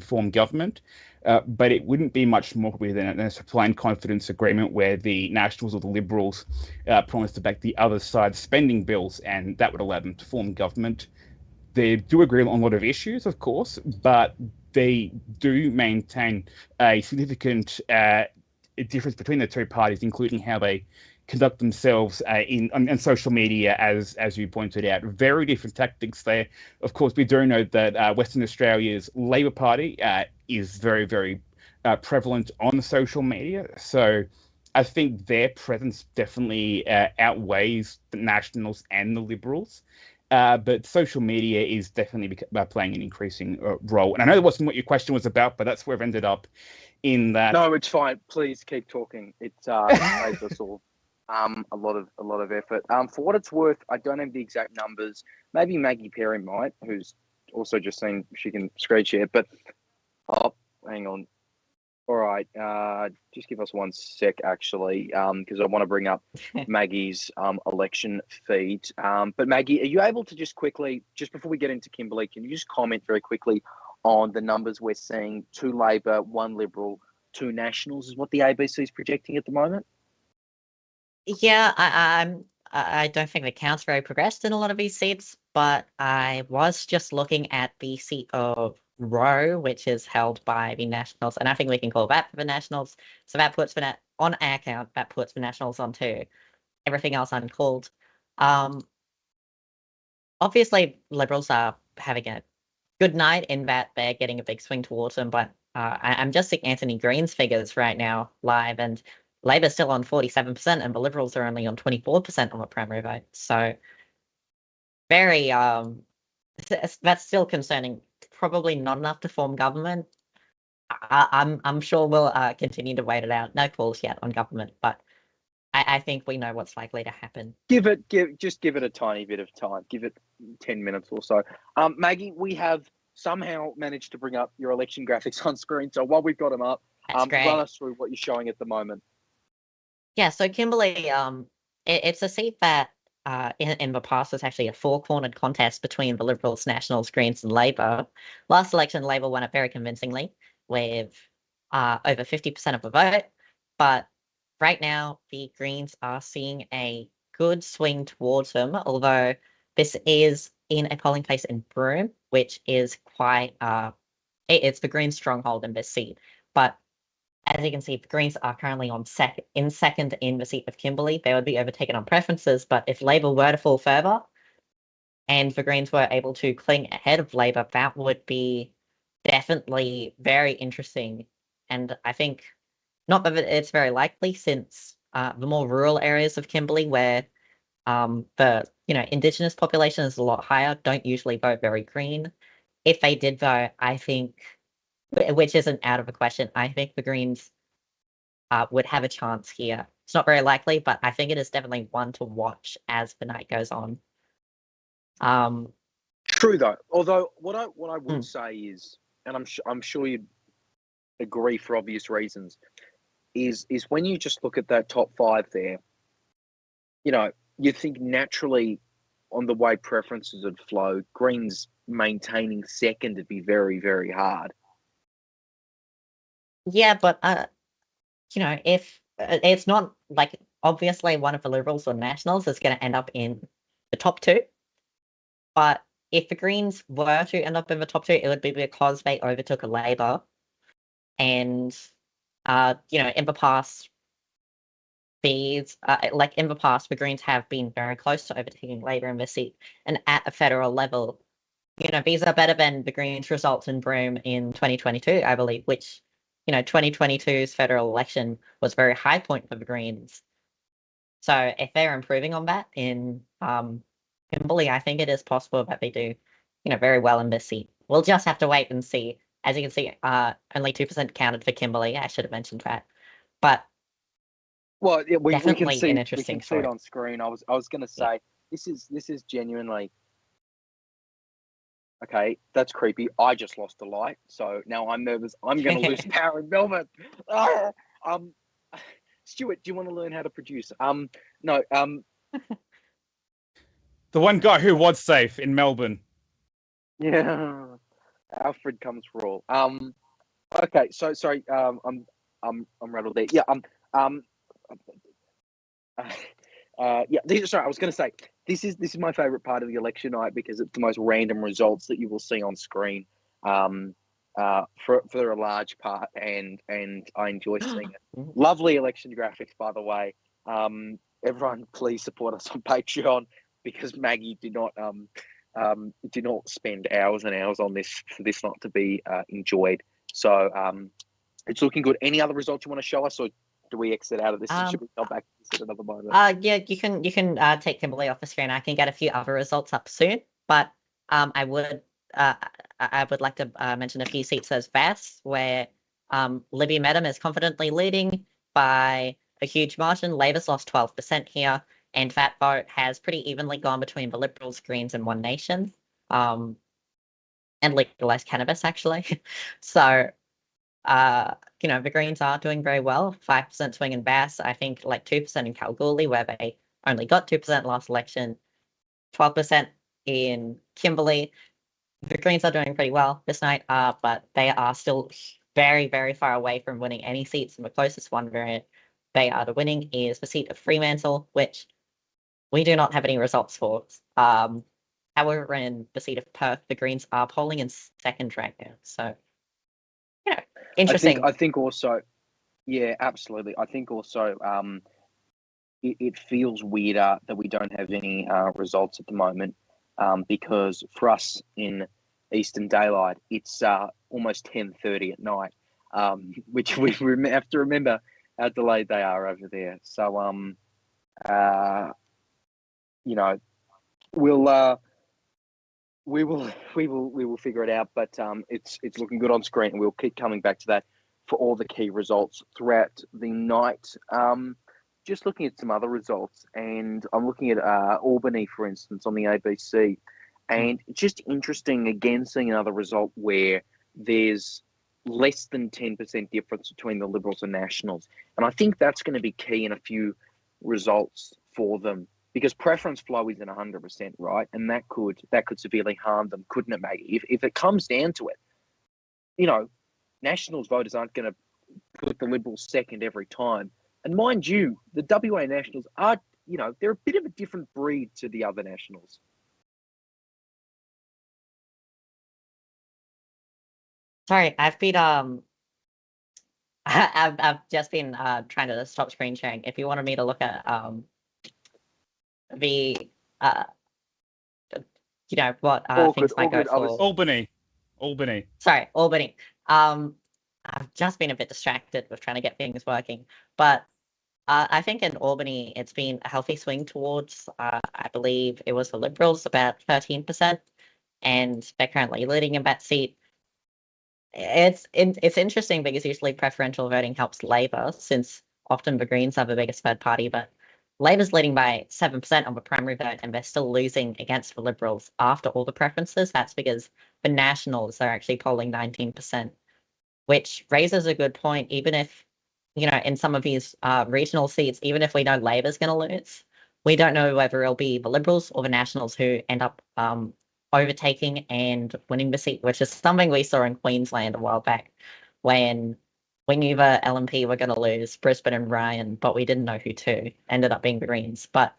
[SPEAKER 4] form government. But it wouldn't be much more than a supply and confidence agreement where the Nationals or the Liberals promise to back the other side's spending bills, and that would allow them to form government. They do agree on a lot of issues, of course, but they do maintain a significant difference between the two parties, including how they conduct themselves on social media, as you pointed out. Very different tactics there. Of course, we do know that Western Australia's Labor Party is very, very prevalent on social media. So I think their presence definitely outweighs the Nationals and the Liberals. But social media is definitely playing an increasing role. And I know that wasn't what your question was about, but that's where I've ended up in that.
[SPEAKER 2] No, it's fine. Please keep talking. It saves us all a lot of effort. For what it's worth, I don't have the exact numbers. Maybe Maggie Perry might, who's also just saying she can screen share. But hang on. All right, just give us 1 sec, actually, because I want to bring up Maggie's election feed. But Maggie, are you able to just quickly, just before we get into Kimberley, can you just comment very quickly on the numbers we're seeing? 2 Labor, 1 Liberal, 2 Nationals is what the ABC is projecting at the moment?
[SPEAKER 5] Yeah, I don't think the count's very progressed in a lot of these seats, but I was just looking at the seat of Roe, which is held by the Nationals, and I think we can call that for the Nationals. So that puts on our account, that puts the Nationals on 2. Everything else uncalled. Obviously, Liberals are having a good night in that they're getting a big swing towards them, but I'm just seeing Anthony Green's figures right now live, and Labor's still on 47%, and the Liberals are only on 24% on the primary vote. So very that's still concerning. Probably not enough to form government. I'm sure we'll continue to wait it out. No calls yet on government, but I think we know what's likely to happen.
[SPEAKER 2] Just give it a tiny bit of time. Give it 10 minutes or so. Maggie, we have somehow managed to bring up your election graphics on screen. So while we've got them up, run us through what you're showing at the moment.
[SPEAKER 5] Yeah, so Kimberley, it's a seat that in the past was actually a 4-cornered contest between the Liberals, Nationals, Greens, and Labor. Last election, Labor won it very convincingly with over 50% of the vote. But right now, the Greens are seeing a good swing towards them, although this is in a polling place in Broome, which is quite it's the Greens' stronghold in this seat. But as you can see, the Greens are currently on second in the seat of Kimberley. They would be overtaken on preferences, but if Labor were to fall further and the Greens were able to cling ahead of Labor, that would be definitely very interesting. And I think not that it's very likely, since the more rural areas of Kimberley, where the Indigenous population is a lot higher, don't usually vote very Green. If they did vote, I think, which isn't out of the question, I think the Greens would have a chance here. It's not very likely, but I think it is definitely one to watch as the night goes on.
[SPEAKER 2] True though. Although what I would say is, and I'm sure you'd agree for obvious reasons, is when you just look at that top 5 there, you think naturally on the way preferences would flow, Greens maintaining second would be very, very hard.
[SPEAKER 5] Yeah, but if it's not like, obviously one of the Liberals or Nationals is going to end up in the top 2, but if the Greens were to end up in the top 2, it would be because they overtook a Labor, and in the past these, like in the past, the Greens have been very close to overtaking Labor in this seat, and at a federal level, these are better than the Greens' results in Broome in 2022, I believe, which, 2022's federal election was a very high point for the Greens. So if they're improving on that in Kimberley, I think it is possible that they do, very well in this seat. We'll just have to wait and see. As you can see, only 2% counted for Kimberley. I should have mentioned that, but
[SPEAKER 2] well, yeah, we can
[SPEAKER 5] definitely
[SPEAKER 2] see
[SPEAKER 5] an interesting
[SPEAKER 2] we can see it
[SPEAKER 5] story.
[SPEAKER 2] on screen. I was going to say this is genuinely okay. That's creepy. I just lost a light, so now I'm nervous. I'm going to lose power in Melbourne. Stuart, do you want to learn how to produce? No.
[SPEAKER 4] The one guy who was safe in Melbourne.
[SPEAKER 2] Yeah, Alfred comes for all. Okay, so sorry. I'm rattled there. Yeah. Sorry, I was going to say this is my favorite part of the election night because it's the most random results that you will see on screen. For a large part, and I enjoy seeing it. Lovely election graphics, by the way. Everyone, please support us on Patreon because Maggie did not spend hours and hours on this for this not to be enjoyed. So it's looking good. Any other results you want to show us, or do we exit out of this? Should we go back to this at another moment?
[SPEAKER 5] Yeah, you can take Kimberley off the screen. I can get a few other results up soon, but I would like to mention a few seats as Bass, where Libby Medham is confidently leading by a huge margin. Labor's lost 12% here, and that vote has pretty evenly gone between the Liberals, Greens, and One Nation, and legalised cannabis, actually. So, the Greens are doing very well. 5% swing in Bass, I think like 2% in Kalgoorlie, where they only got 2% last election, 12% in Kimberley. The Greens are doing pretty well this night, but they are still very, very far away from winning any seats. And the closest one where they are to winning is the seat of Fremantle, which we do not have any results for. However, in the seat of Perth, the Greens are polling in second right now. So, interesting.
[SPEAKER 2] I think also, yeah, absolutely. I think also it feels weirder that we don't have any results at the moment. Because for us in Eastern Daylight, it's almost 10:30 at night, which we have to remember how delayed they are over there. So, we will figure it out. But it's looking good on screen, and we'll keep coming back to that for all the key results throughout the night. Just looking at some other results, and I'm looking at Albany, for instance, on the ABC, and just interesting, again, seeing another result where there's less than 10% difference between the Liberals and Nationals. And I think that's going to be key in a few results for them, because preference flow isn't 100%, right? And that could severely harm them, couldn't it, Maggie? If it comes down to it, Nationals voters aren't going to put the Liberals second every time. And mind you, the WA Nationals are, they're a bit of a different breed to the other Nationals.
[SPEAKER 5] Sorry, I've been I've just been trying to stop screen sharing. If you wanted me to look at the what things might go for.
[SPEAKER 4] Albany.
[SPEAKER 5] Sorry, Albany. I've just been a bit distracted with trying to get things working, but I think in Albany it's been a healthy swing towards I believe it was the Liberals, about 13%, and they're currently leading in that seat. It's interesting because usually preferential voting helps Labor, since often the Greens are the biggest third party, but Labor's leading by 7% on the primary vote, and they're still losing against the Liberals after all the preferences. That's because the Nationals are actually polling 19%, which raises a good point. Even if, in some of these regional seats, even if we know Labor's going to lose, we don't know whether it'll be the Liberals or the Nationals who end up overtaking and winning the seat, which is something we saw in Queensland a while back when we knew the LNP were going to lose Brisbane and Ryan, but we didn't know who to. Ended up being the Greens. But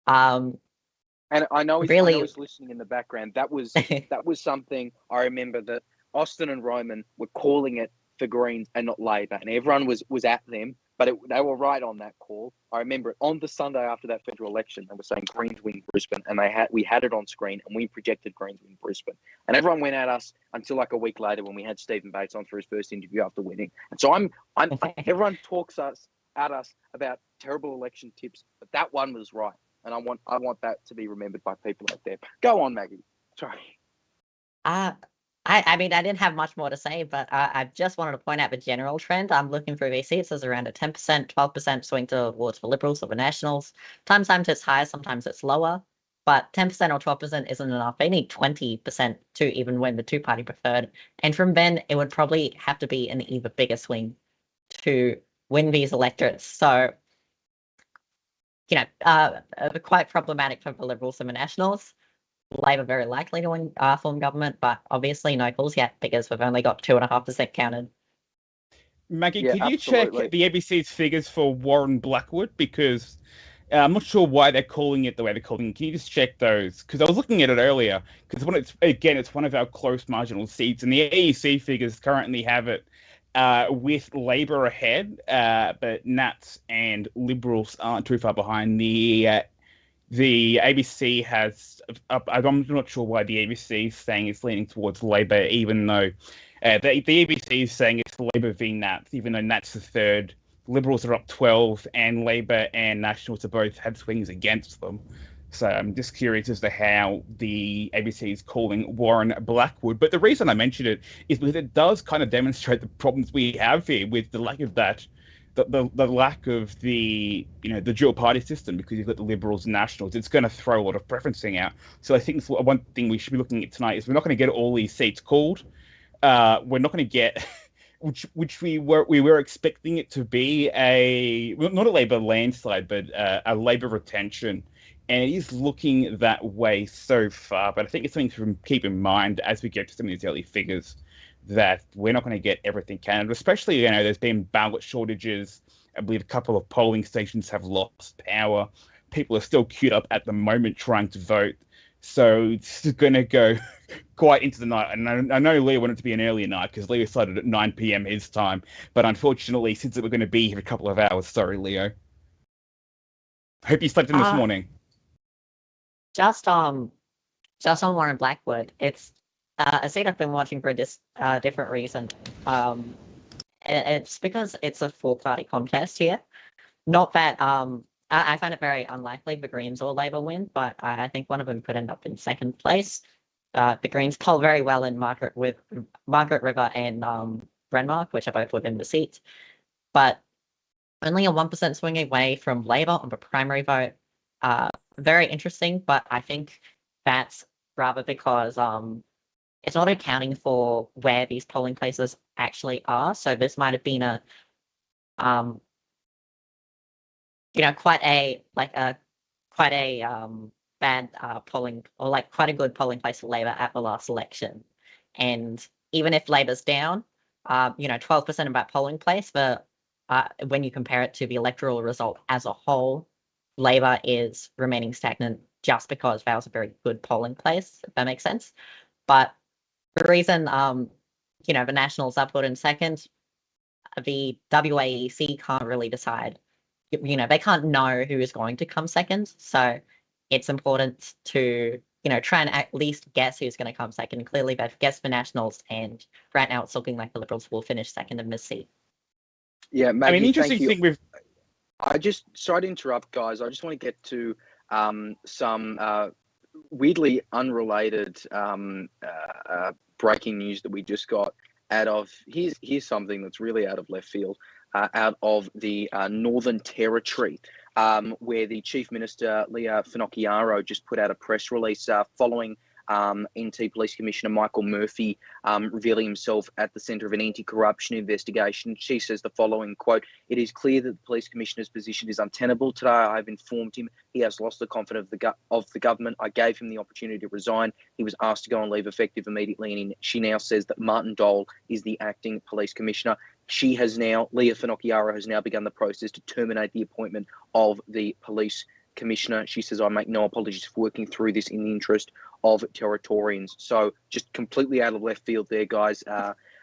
[SPEAKER 2] and I know he's listening in the background. That was something I remember that Austin and Roman were calling it for Greens and not Labor, and everyone was at them. but they were right on that call. I remember it on the Sunday after that federal election. They were saying Greens win Brisbane, and we had it on screen, and we projected Greens win Brisbane. And everyone went at us until like a week later when we had Stephen Bates on for his first interview after winning. And so everyone talks at us about terrible election tips, but that one was right, and I want that to be remembered by people out there. Go on, Maggie. Sorry.
[SPEAKER 5] I mean, I didn't have much more to say, but I just wanted to point out the general trend. I'm looking through these seats. There's around a 10%, 12% swing towards the Liberals or the Nationals. Sometimes it's higher, sometimes it's lower, but 10% or 12% isn't enough. They need 20% to even win the two-party preferred. And from then, it would probably have to be an even bigger swing to win these electorates. So, quite problematic for the Liberals and the Nationals. Labor very likely to win form government, but obviously no calls yet because we've only got 2.5% counted.
[SPEAKER 4] Maggie, could you check the ABC's figures for Warren Blackwood? Because I'm not sure why they're calling it the way they're calling it. Can you just check those? Because I was looking at it earlier, because it's one of our close marginal seats, and the AEC figures currently have it with Labor ahead, but Nats and Liberals aren't too far behind. The ABC has, I'm not sure why the ABC is saying it's leaning towards Labor, even though the ABC is saying it's Labor v Nats, even though Nats is third. Liberals are up 12, and Labor and Nationals have both had swings against them. So I'm just curious as to how the ABC is calling Warren Blackwood. But the reason I mention it is because it does kind of demonstrate the problems we have here with the lack of that. The lack of the dual party system, because you've got the Liberals and Nationals, it's going to throw a lot of preferencing out. So I think one thing we should be looking at tonight is we're not going to get all these seats called. We're not going to get, which we were expecting it to be not a Labor landslide, but a Labor retention. And it is looking that way so far. But I think it's something to keep in mind as we get to some of these early figures, that we're not going to get everything counted, especially, there's been ballot shortages. I believe a couple of polling stations have lost power. People are still queued up at the moment trying to vote. So it's going to go quite into the night. And I know Leo wanted to be an earlier night because Leo started at 9 p.m. his time. But unfortunately, since we're going to be here a couple of hours, sorry, Leo. Hope you slept in this morning.
[SPEAKER 5] Just on Warren Blackwood, it's a seat I've been watching for a different reason. It's because it's a four-party contest here. Not that I find it very unlikely the Greens or Labor win, but I think one of them could end up in second place. The Greens poll very well in Margaret River and Brenmark, which are both within the seat, but only a 1% swing away from Labor on the primary vote. Very interesting, but I think that's rather because it's not accounting for where these polling places actually are. So this might have been quite a bad polling, or like quite a good polling place for Labor at the last election. And even if Labor's down, 12% of that polling place, but when you compare it to the electoral result as a whole, Labor is remaining stagnant just because that was a very good polling place, if that makes sense. But the reason, the Nationals are put in second, the WAEC can't really decide. They can't know who is going to come second. So it's important to, try and at least guess who's going to come second. Clearly, they've guessed the Nationals, and right now it's looking like the Liberals will finish second in this seat.
[SPEAKER 2] Yeah, Maggie,
[SPEAKER 4] interesting thing with...
[SPEAKER 2] sorry to interrupt, guys. I just want to get to some weirdly unrelated breaking news that we just got out of. Here's something that's really out of left field, out of the Northern Territory, where the Chief Minister, Leah Finocchiaro, just put out a press release following NT Police Commissioner Michael Murphy revealing himself at the centre of an anti-corruption investigation. She says the following, quote, "It is clear that the Police Commissioner's position is untenable. Today I have informed him he has lost the confidence of the government. I gave him the opportunity to resign. He was asked to go on leave effective immediately, and she now says that Martin Dole is the acting Police Commissioner. Leah Finocchiaro has now begun the process to terminate the appointment of the Police Commissioner. She says, I make no apologies for working through this in the interest of Territorians." So just completely out of left field there, guys.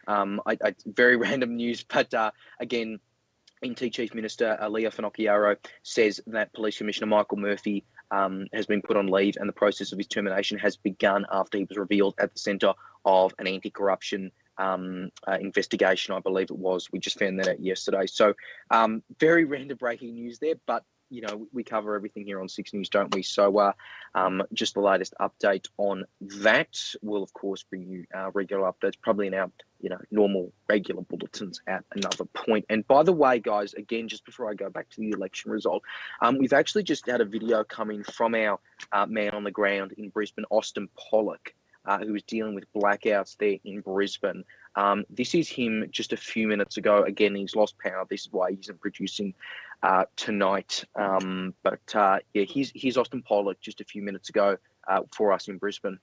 [SPEAKER 2] Very random news, but again, NT Chief Minister Leo Finocchiaro says that Police Commissioner Michael Murphy has been put on leave, and the process of his termination has begun after he was revealed at the centre of an anti-corruption investigation, I believe it was. We just found that out yesterday. So very random breaking news there, but you know, we cover everything here on Six News, don't we? So just the latest update on that. We'll, of course, bring you regular updates, probably in our, normal, regular bulletins at another point. And by the way, guys, again, just before I go back to the election result, we've actually just had a video coming from our man on the ground in Brisbane, Austin Pollock, who was dealing with blackouts there in Brisbane. This is him just a few minutes ago. Again, he's lost power. This is why he isn't producing tonight. Yeah, here's Austin Pollock just a few minutes ago for us in Brisbane.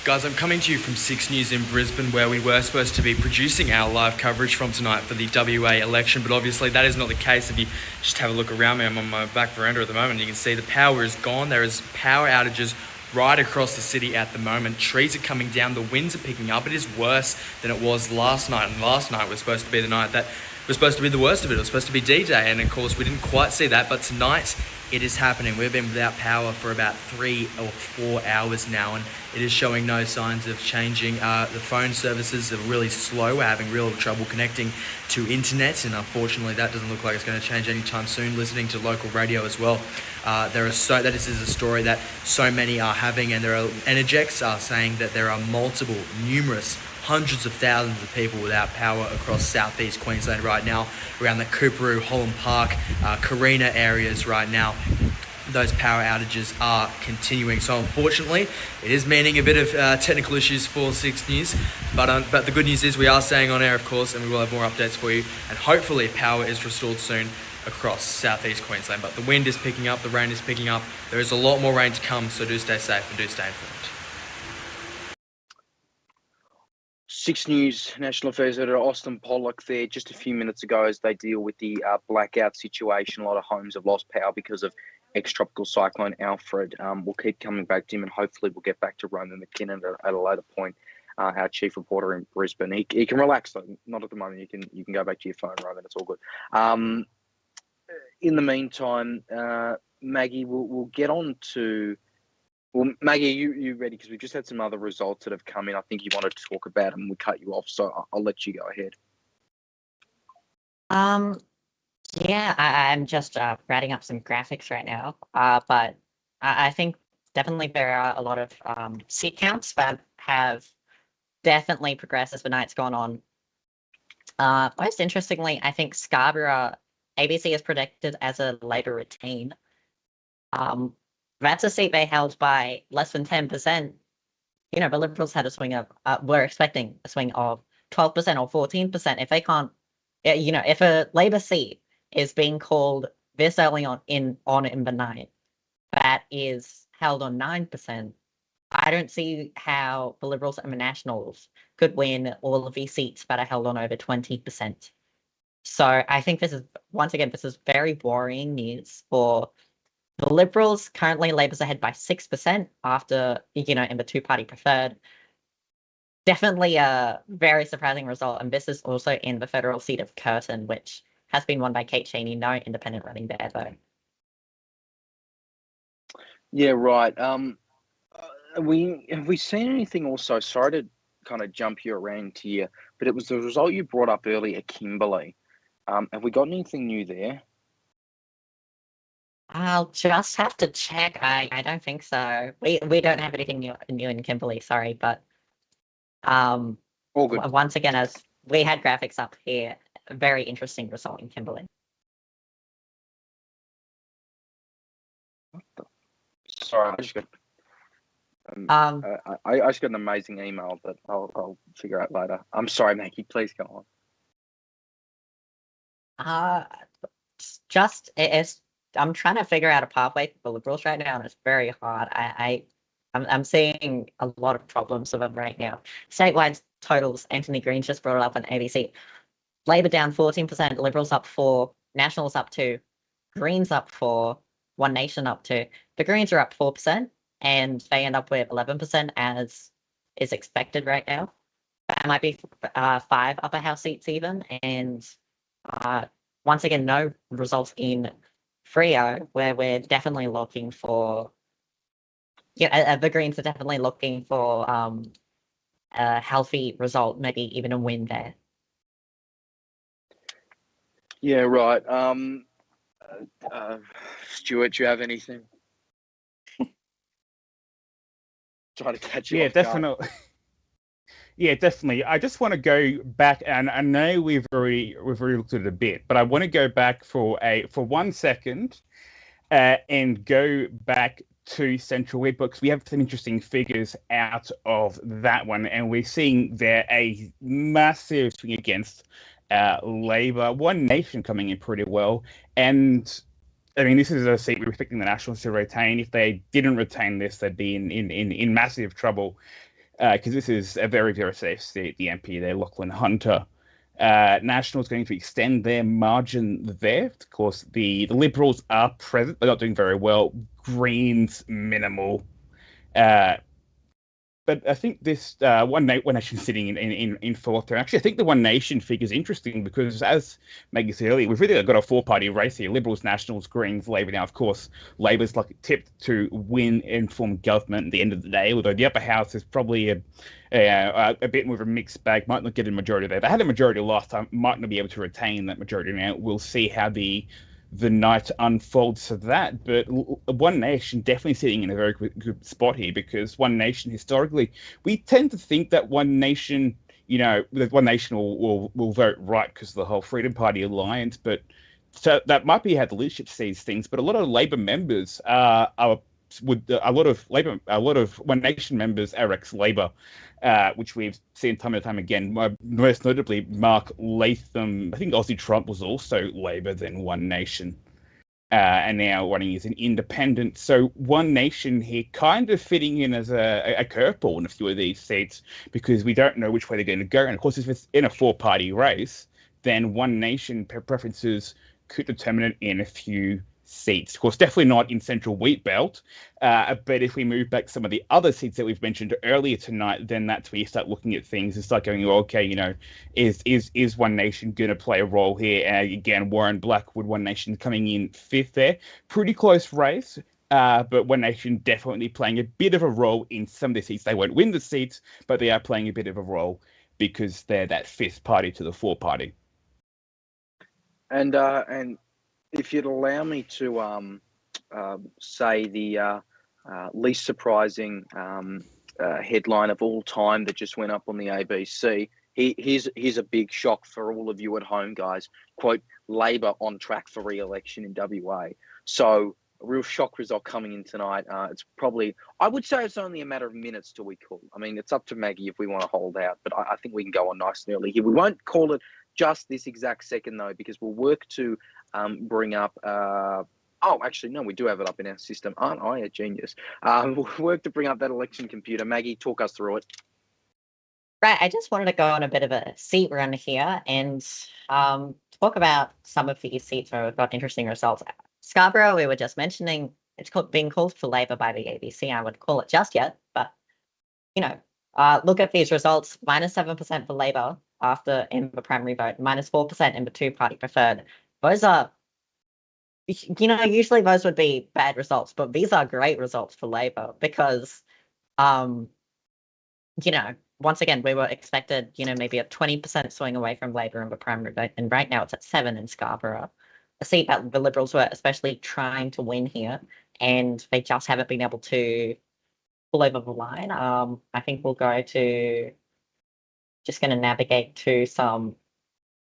[SPEAKER 15] Guys, I'm coming to you from Six News in Brisbane, where we were supposed to be producing our live coverage from tonight for the WA election, but obviously that is not the case. If you just have a look around me, I'm on my back veranda at the moment, you can see the power is gone. There is power outages right across the city at the moment. Trees are coming down, the winds are picking up. It is worse than it was last night, and last night was supposed to be the night that was supposed to be the worst of it. It was supposed to be D-Day, and of course we didn't quite see that, but tonight it is happening. We've been without power for about 3 or 4 hours now, and it is showing no signs of changing. The phone services are really slow. We're having real trouble connecting to internet, and unfortunately that doesn't look like it's going to change anytime soon. Listening to local radio as well, this is a story that so many are having, and there are Energex are saying that there are numerous hundreds of thousands of people without power across southeast Queensland right now, around the Coorparoo, Holland Park, Carina areas right now. Those power outages are continuing. So unfortunately, it is meaning a bit of technical issues for Six News. But the good news is we are staying on air, of course, and we will have more updates for you. And hopefully power is restored soon across southeast Queensland. But the wind is picking up, the rain is picking up. There is a lot more rain to come, so do stay safe and do stay informed.
[SPEAKER 2] Six News National Affairs Editor Austin Pollock there just a few minutes ago as they deal with the blackout situation. A lot of homes have lost power because of ex-tropical cyclone Alfred. We'll keep coming back to him, and hopefully we'll get back to Roman McKinnon at a later point, our chief reporter in Brisbane. He can relax though, not at the moment. You can go back to your phone, Roman. It's all good. In the meantime, Maggie, we'll get on to. Well, Maggie, you ready? Because we've just had some other results that have come in. I think you wanted to talk about them. We cut you off, so I'll let you go ahead.
[SPEAKER 5] Yeah, I'm just writing up some graphics right now. But I think definitely there are a lot of seat counts that have definitely progressed as the night's gone on. Most interestingly, I think Scarborough, ABC is predicted as a Labor retain. That's a seat they held by less than 10%. The Liberals had a swing of, were expecting a swing of 12% or 14%. If they can't, if a Labor seat is being called this early on in the night, that is held on 9%, I don't see how the Liberals and the Nationals could win all of these seats that are held on over 20%. So I think this is very worrying news for the Liberals. Currently, Labor's ahead by 6% after, in the two-party preferred. Definitely a very surprising result. And this is also in the federal seat of Curtin, which has been won by Kate Cheney. No independent running there, though.
[SPEAKER 2] Yeah, right. Have we seen anything also? Sorry to kind of jump you around here, but it was the result you brought up earlier, Kimberley. Have we got anything new there?
[SPEAKER 5] I'll just have to check. I don't think so. We don't have anything new in Kimberley, sorry, but
[SPEAKER 2] all good.
[SPEAKER 5] Once again, as we had graphics up here, a very interesting result in Kimberley.
[SPEAKER 2] Sorry, I just got I just got an amazing email that I'll figure out later. I'm sorry, Maggie. Please go on.
[SPEAKER 5] I'm trying to figure out a pathway for the Liberals right now, and it's very hard. I'm seeing a lot of problems with them right now. Statewide totals, Anthony Green's just brought it up on ABC. Labor down 14%, Liberals up 4%, Nationals up 2%, Greens up 4%, One Nation up 2%. The Greens are up 4%, and they end up with 11% as is expected right now. That might be 5 upper house seats even. And once again, no results in Freo, where we're definitely looking for, the Greens are definitely looking for a healthy result, maybe even a win there.
[SPEAKER 2] Yeah, right. Stuart, do you have anything? Try to catch you.
[SPEAKER 4] Yeah,
[SPEAKER 2] off guard.
[SPEAKER 4] definitely. Yeah, definitely. I just want to go back, and I know we've already looked at it a bit, but I want to go back for 1 second, and go back to Central Web, because we have some interesting figures out of that one, and we're seeing there a massive swing against Labor. One Nation coming in pretty well, and I mean, this is a seat we're expecting the Nationals to retain. If they didn't retain this, they'd be in massive trouble, because this is a very, very safe seat. The MP there, Lachlan Hunter. Nationals going to extend their margin there. Of course, the Liberals are present. They're not doing very well. Greens, minimal. But I think this One Nation sitting in fourth there. Actually, I think the One Nation figure is interesting because, as Maggie said earlier, we've really got a 4-party race here: Liberals, Nationals, Greens, Labor. Now, of course, Labor's tipped to win and form government at the end of the day. Although the upper house is probably a bit more of a mixed bag. Might not get a majority there. They had a majority last time. Might not be able to retain that majority now. We'll see how the night unfolds for that. But One Nation definitely sitting in a very good spot here, because One Nation, historically, we tend to think that One Nation, that One Nation will vote right because of the whole Freedom Party alliance. But so that might be how the leadership sees things. But a lot of Labor members a lot of One Nation members are ex-Labor, which we've seen time and time again. Most notably, Mark Latham. I think Aussie Trump was also Labor, then One Nation, and now running as an independent. So One Nation here kind of fitting in as a curveball in a few of these seats, because we don't know which way they're going to go. And of course, if it's in a 4-party race, then One Nation preferences could determine it in a few seats. Of course, definitely not in Central Wheatbelt, but if we move back some of the other seats that we've mentioned earlier tonight, then that's where you start looking at things and start going, okay, is One Nation going to play a role here? Again, Warren Blackwood, One Nation coming in 5th there. Pretty close race, but One Nation definitely playing a bit of a role in some of the seats. They won't win the seats, but they are playing a bit of a role because they're that 5th party to the 4-party.
[SPEAKER 2] And if you'd allow me to say the least surprising headline of all time that just went up on the ABC, here's a big shock for all of you at home, guys. Quote, Labor on track for re-election in WA. So a real shock result coming in tonight. It's probably, I would say it's only a matter of minutes till we call. I mean, it's up to Maggie if we want to hold out, but I think we can go on nice and early here. We won't call it just this exact second, though, because we'll work to bring up actually, no, we do have it up in our system. Aren't I a genius? We'll work to bring up that election computer. Maggie, talk us through it.
[SPEAKER 5] Right, I just wanted to go on a bit of a seat run here and talk about some of these seats where we've got interesting results. Scarborough, we were just mentioning, it's being called for Labor by the ABC. I wouldn't call it just yet, but, look at these results. -7% for Labor after Ember primary vote, -4% Ember 2-party preferred. Those are, usually those would be bad results, but these are great results for Labor because, once again, we were expected, maybe a 20% swing away from Labor Ember primary vote, and right now it's at 7 in Scarborough. A seat that the Liberals were especially trying to win here, and they just haven't been able to pull over the line. I think we'll go to, just going to navigate to some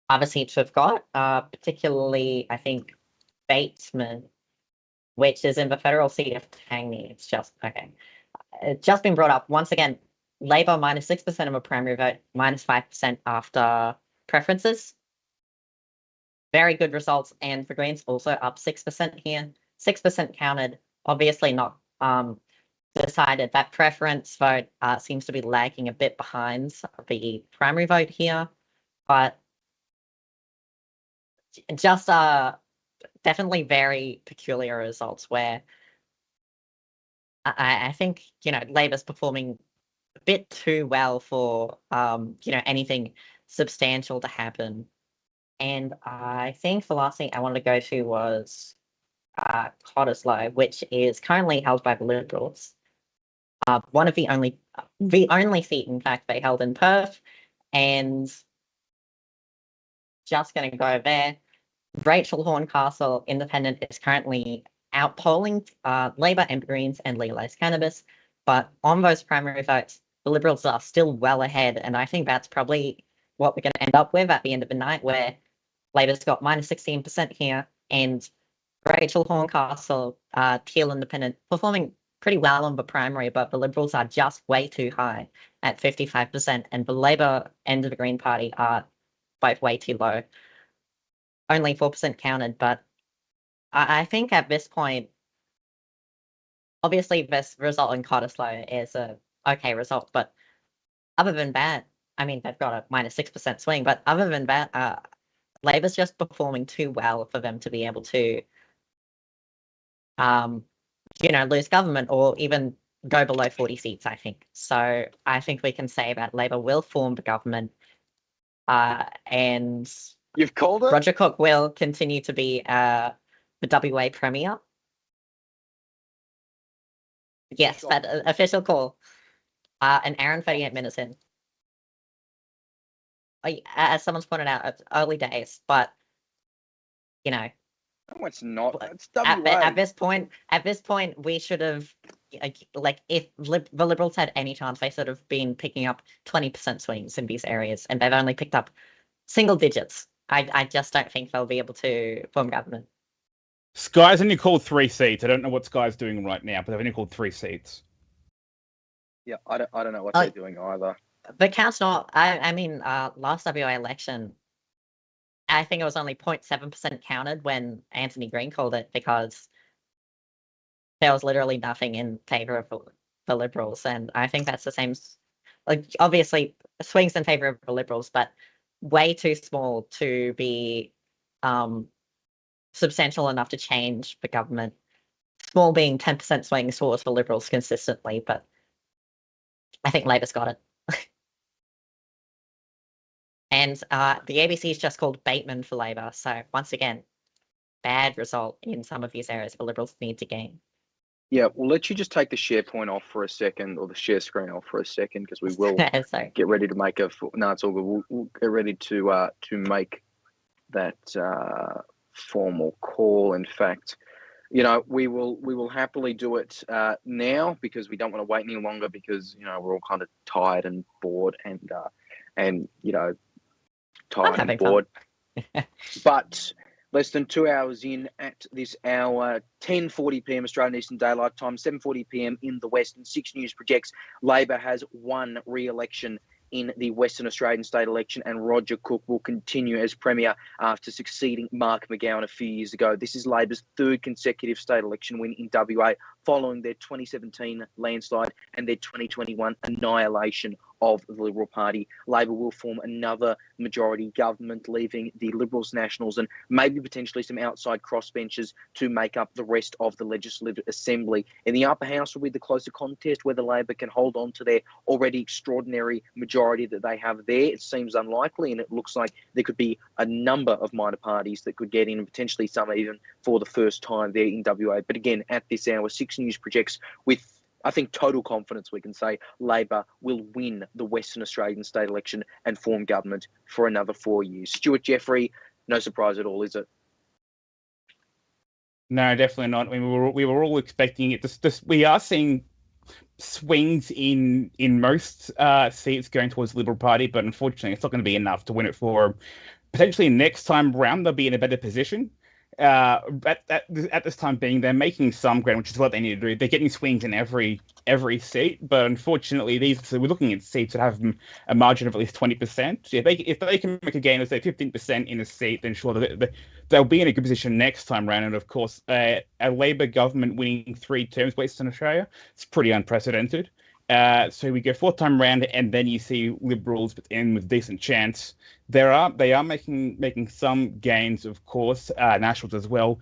[SPEAKER 5] other seats we've got, particularly, I think, Batesman, which is in the federal seat of Tangney. It's just, okay. It's just been brought up. Once again, Labor -6% of a primary vote, -5% after preferences. Very good results. And for Greens, also up 6% here. 6% counted. Obviously not decided. That preference vote seems to be lagging a bit behind the primary vote here. But just definitely very peculiar results where I think, Labor's performing a bit too well for anything substantial to happen. And I think the last thing I wanted to go to was Cottesloe, which is currently held by the Liberals. One of the only seat, in fact, they held in Perth, and just going to go there. Rachel Horncastle, Independent, is currently outpolling Labor and Greens and legalise cannabis, but on those primary votes, the Liberals are still well ahead, and I think that's probably what we're going to end up with at the end of the night, where Labor's got minus 16% here, and Rachel Horncastle, Teal Independent, performing pretty well on the primary, but the Liberals are just way too high at 55%, and the Labor and the Green Party are both way too low. Only 4% counted, but I think at this point, obviously this result in Cottesloe is a okay result, but other than that, I mean, they've got a minus 6% swing, but other than that, Labor's just performing too well for them to be able to, lose government or even go below 40 seats, I think. So I think we can say that Labor will form the government, and
[SPEAKER 2] you've called it?
[SPEAKER 5] Roger Cook will continue to be the WA Premier. Yes, that official call. An hour and 38 minutes in. As someone's pointed out, it's early days, but
[SPEAKER 2] No, it's not. It's WA.
[SPEAKER 5] At this point, we should have, if the Liberals had any chance, they should have been picking up 20% swings in these areas, and they've only picked up single digits. I just don't think they'll be able to form government.
[SPEAKER 4] Sky's only called 3 seats. I don't know what Sky's doing right now, but they've only called 3 seats.
[SPEAKER 2] Yeah, I don't know what they're doing either.
[SPEAKER 5] The council, last WA election, I think it was only 0.7% counted when Anthony Green called it, because there was literally nothing in favour of the Liberals, and I think that's the same. Obviously, swings in favour of the Liberals, but way too small to be substantial enough to change the government. Small being 10% swings towards the Liberals consistently, but I think Labor's got it. And the ABC's just called Bateman for Labor. So once again, bad result in some of these areas the Liberals need to gain.
[SPEAKER 2] Yeah, we'll let you just take the SharePoint off for a second, or the share screen off for a second, because we will get ready to make no, it's all good. We'll get ready to make that formal call. In fact, we will happily do it now, because we don't want to wait any longer, because we're all kind of tired and bored and tired and bored. But less than 2 hours in at this hour, 10:40 p.m. Australian Eastern Daylight Time, 7:40 p.m. in the West, and 6 News projects Labor has won re-election in the Western Australian state election, and Roger Cook will continue as Premier after succeeding Mark McGowan a few years ago. This is Labor's 3rd consecutive state election win in WA, following their 2017 landslide and their 2021 annihilation of the Liberal Party. Labor will form another majority government, leaving the Liberals, Nationals, and maybe potentially some outside crossbenchers to make up the rest of the Legislative Assembly. In the upper house will be the closer contest, whether Labor can hold on to their already extraordinary majority that they have there. It seems unlikely, and it looks like there could be a number of minor parties that could get in, and potentially some even for the first time there in WA. But again, at this hour, 6 News projects with, I think, total confidence we can say Labor will win the Western Australian state election and form government for another 4 years. Stuart Jeffrey, no surprise at all, is it?
[SPEAKER 4] No, definitely not. I mean, we were all expecting it. We are seeing swings in most seats going towards the Liberal Party, but unfortunately, it's not going to be enough to win it for. Potentially next time round, they'll be in a better position. At this time being, they're making some ground, which is what they need to do. They're getting swings in every seat, but unfortunately, we're looking at seats that have a margin of at least 20%. If they can make a gain of say 15% in a seat, then sure, they'll be in a good position next time round. And of course, a Labor government winning 3 terms, Western Australia, it's pretty unprecedented. So we go 4th time round, and then you see Liberals in with decent chance. They are making some gains, of course, Nationals as well.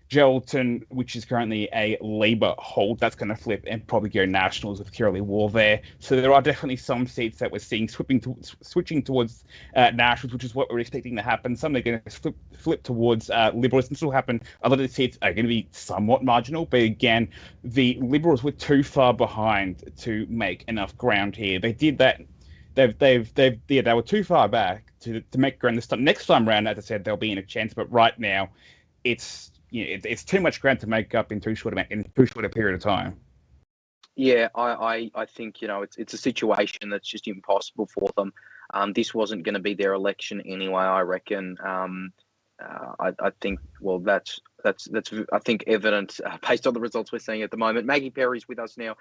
[SPEAKER 4] Geraldton, which is currently a Labor hold, that's going to flip and probably go Nationals with Kirrily Wall there. So there are definitely some seats that we're seeing switching towards Nationals, which is what we're expecting to happen. Some are going to flip towards Liberals, and still happen. A lot of the seats are going to be somewhat marginal, but again, the Liberals were too far behind to make enough ground here. They did that. They were too far back to make ground this time. Next time round, as I said, they'll be in a chance, but right now, it's too much ground to make up in too short a period of time.
[SPEAKER 2] Yeah, I think it's a situation that's just impossible for them. This wasn't going to be their election anyway. I reckon. I think that's I think evident based on the results we're seeing at the moment. Maggie Perry's with us now.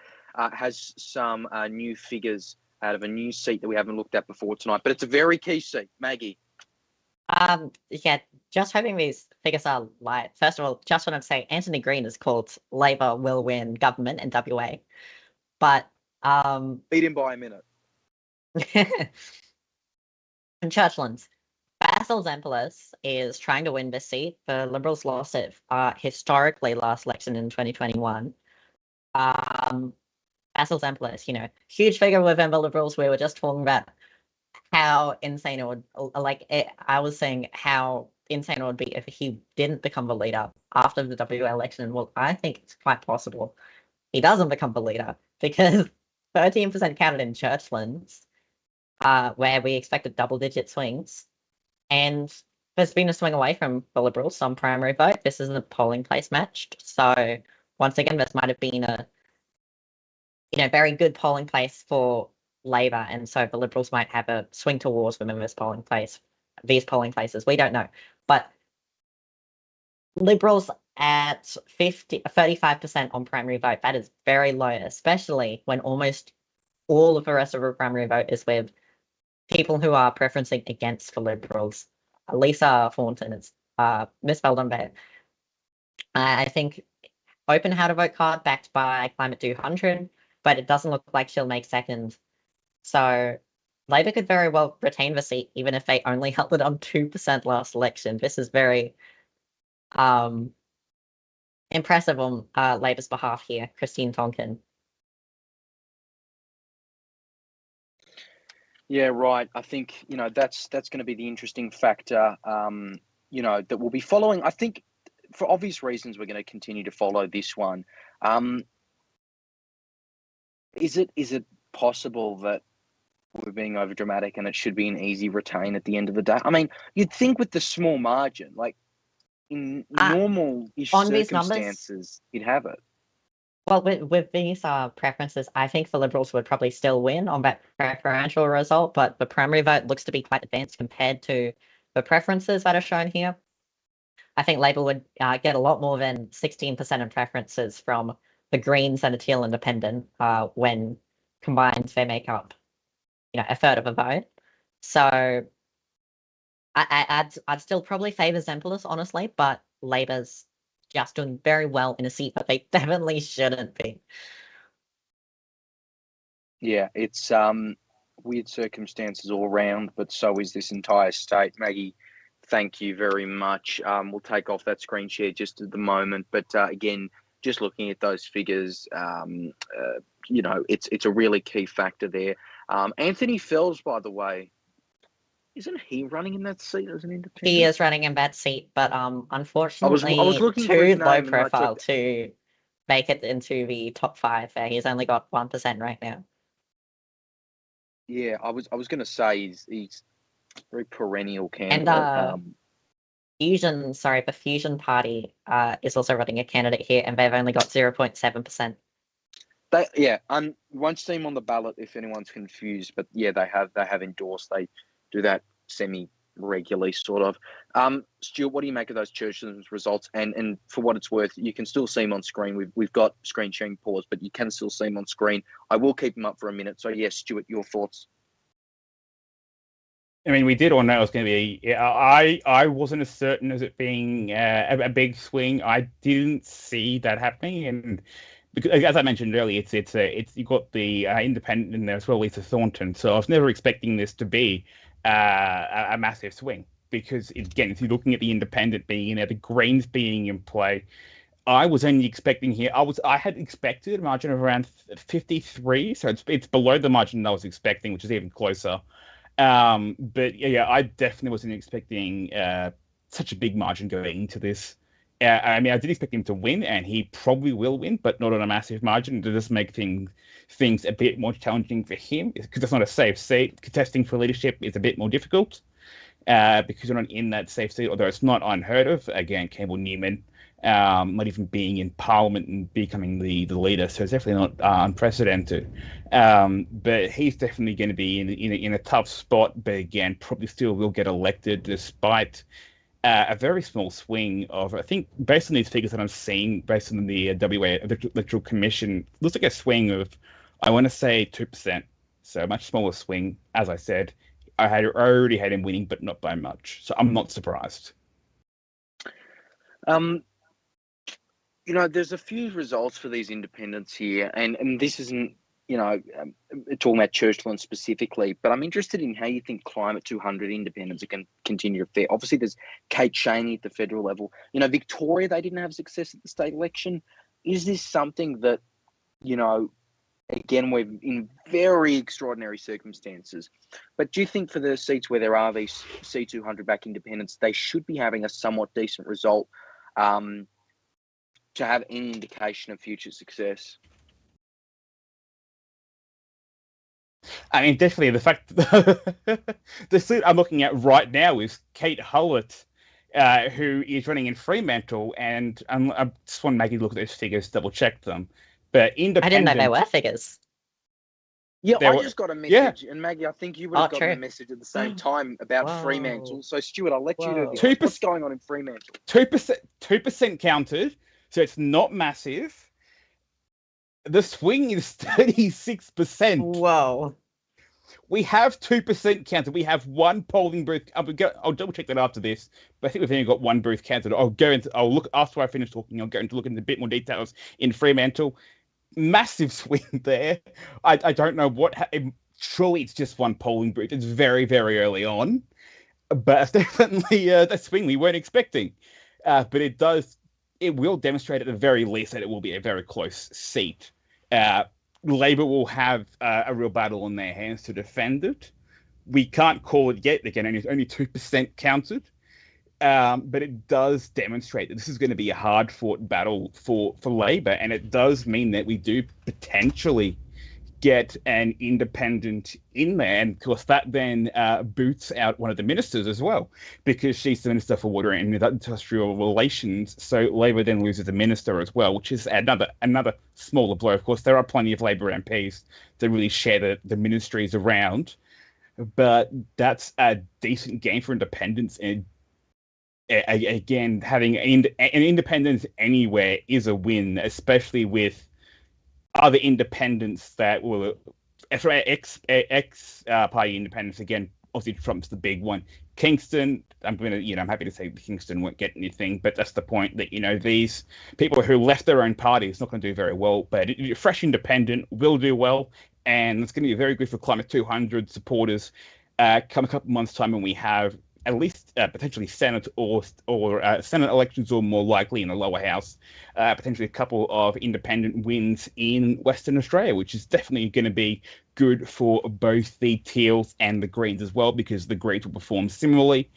[SPEAKER 2] Has some new figures out of a new seat that we haven't looked at before tonight, but it's a very key seat. Maggie.
[SPEAKER 5] Yeah, just hoping these figures are light. First of all, just want to say Anthony Green is called Labor will win government in WA, but
[SPEAKER 2] beat him by a minute.
[SPEAKER 5] In Churchlands, Basil Zempilas is trying to win this seat. The Liberals lost it historically last election in 2021. Basil Zempilas, huge figure within the Liberals. We were just talking about how insane it would, I was saying how insane it would be if he didn't become the leader after the WA election. Well, I think it's quite possible he doesn't become the leader because 13% counted in Churchlands, where we expected double-digit swings, and there's been a swing away from the Liberals on primary vote. This isn't a polling place matched, so once again, this might have been a very good polling place for Labor, and so the Liberals might have a swing towards them in these polling places. We don't know, but Liberals at 35% on primary vote, that is very low, especially when almost all of the rest of the primary vote is with people who are preferencing against the Liberals. Lisa Thornton is misspelled on there. I think open how to vote card backed by Climate 200, but it doesn't look like she'll make second. So Labor could very well retain the seat, even if they only held it on 2% last election. This is very impressive on Labor's behalf here, Christine Tonkin.
[SPEAKER 2] Yeah, right. I think that's going to be the interesting factor. That we'll be following. I think for obvious reasons we're going to continue to follow this one. Is it possible that we're being overdramatic and it should be an easy retain at the end of the day? I mean, you'd think with the small margin, like in normal-ish circumstances, you'd have it.
[SPEAKER 5] Well, with these preferences, I think the Liberals would probably still win on that preferential result, but the primary vote looks to be quite advanced compared to the preferences that are shown here. I think Labor would get a lot more than 16% of preferences from the Greens and the Teal Independent when combined they make up a third of a vote. So I'd still probably favour Zempilas, honestly, but Labor's just doing very well in a seat that they definitely shouldn't be.
[SPEAKER 2] Yeah, it's weird circumstances all round, but so is this entire state. Maggie, thank you very much. We'll take off that screen share just at the moment, but again, just looking at those figures, it's a really key factor there. Anthony Fells, by the way, isn't he running in that seat as an independent?
[SPEAKER 5] He is running in that seat, but unfortunately,
[SPEAKER 2] I was looking
[SPEAKER 5] too low profile to make it into the top 5. He's only got 1% right now.
[SPEAKER 2] Yeah, I was going to say he's very perennial candidate.
[SPEAKER 5] And the Fusion Party is also running a candidate here, and they've only got 0.7%.
[SPEAKER 2] They won't see him on the ballot if anyone's confused, but yeah, they have endorsed. They do that semi-regularly, sort of. Stuart, what do you make of those Churchlands results? And for what it's worth, you can still see him on screen. We've got screen sharing paused, but you can still see him on screen. I will keep him up for a minute. So yes, Stuart, your thoughts?
[SPEAKER 4] I mean, we did all know it was going to be. I wasn't as certain as it being a big swing. I didn't see that happening, and because, as I mentioned earlier, it's you got the independent in there as well, Lisa Thornton. So I was never expecting this to be a massive swing. because, again, if you're looking at the independent being in there, the Greens being in play, I was only expecting here. I had expected a margin of around 53, so it's below the margin I was expecting, which is even closer. But yeah, I definitely wasn't expecting such a big margin going into this. I mean, I did expect him to win, and he probably will win, but not on a massive margin. It does make things a bit more challenging for him because it's not a safe seat. Contesting for leadership is a bit more difficult because you're not in that safe seat, although it's not unheard of. Again, Campbell Newman. Not even being in Parliament and becoming the leader, so it's definitely not unprecedented. But he's definitely going to be in a tough spot. But again, probably still will get elected despite a very small swing of, I think, based on these figures that I'm seeing, based on the WA Electoral Commission, looks like a swing of, I want to say 2%. So a much smaller swing. As I said, I already had him winning, but not by much. So I'm not surprised.
[SPEAKER 2] There's a few results for these independents here, and this isn't, talking about Churchland specifically, but I'm interested in how you think Climate 200 independents are going to continue to fare. Obviously, there's Kate Chaney at the federal level. Victoria, they didn't have success at the state election. Is this something that, again, we're in very extraordinary circumstances, but do you think for the seats where there are these C200 back independents, they should be having a somewhat decent result to have any indication of future success?
[SPEAKER 4] I mean, definitely the fact the seat I'm looking at right now is Kate Hullett, who is running in Fremantle, and I just want Maggie to look at those figures, double check them. But independent,
[SPEAKER 5] I didn't know they were figures.
[SPEAKER 2] Yeah, I just got a message, and Maggie, I think you would have gotten
[SPEAKER 5] true.
[SPEAKER 2] a message at the same time about Fremantle. So, Stuart, I'll let you do this.
[SPEAKER 4] 2%,
[SPEAKER 2] What's going on in Fremantle?
[SPEAKER 4] 2% counted, so it's not massive. The swing is 36%.
[SPEAKER 5] Whoa.
[SPEAKER 4] We have 2% counted. We have one polling booth. I'll double check that after this, but I think we've only got one booth counted. I'll look after I finish talking. I'll go into look into a bit more details in Fremantle. Massive swing there. I don't know surely it's just one polling booth. It's very, very early on, but it's definitely a swing we weren't expecting. But it will demonstrate at the very least that it will be a very close seat. Labor will have a real battle on their hands to defend it. We can't call it yet. Again, only 2% counted. But it does demonstrate that this is going to be a hard-fought battle for Labor, and it does mean that we do potentially get an independent in there. And, of course, that then boots out one of the ministers as well, because she's the Minister for Water and Industrial Relations. So Labor then loses a minister as well, which is another smaller blow. Of course, there are plenty of Labor MPs that really share the ministries around, but that's a decent gain for independents. And again, having an independence anywhere is a win, especially with other independents that will ex-party independents. Again, obviously Trump's the big one. Kingston, I'm happy to say Kingston won't get anything, but that's the point that, these people who left their own party is not going to do very well, but a fresh independent will do well, and it's going to be very good for Climate 200 supporters come a couple of months' time when we have at least potentially Senate or Senate elections, or more likely in the lower house, potentially a couple of independent wins in Western Australia, which is definitely going to be good for both the Teals and the Greens as well, because the Greens will perform similarly.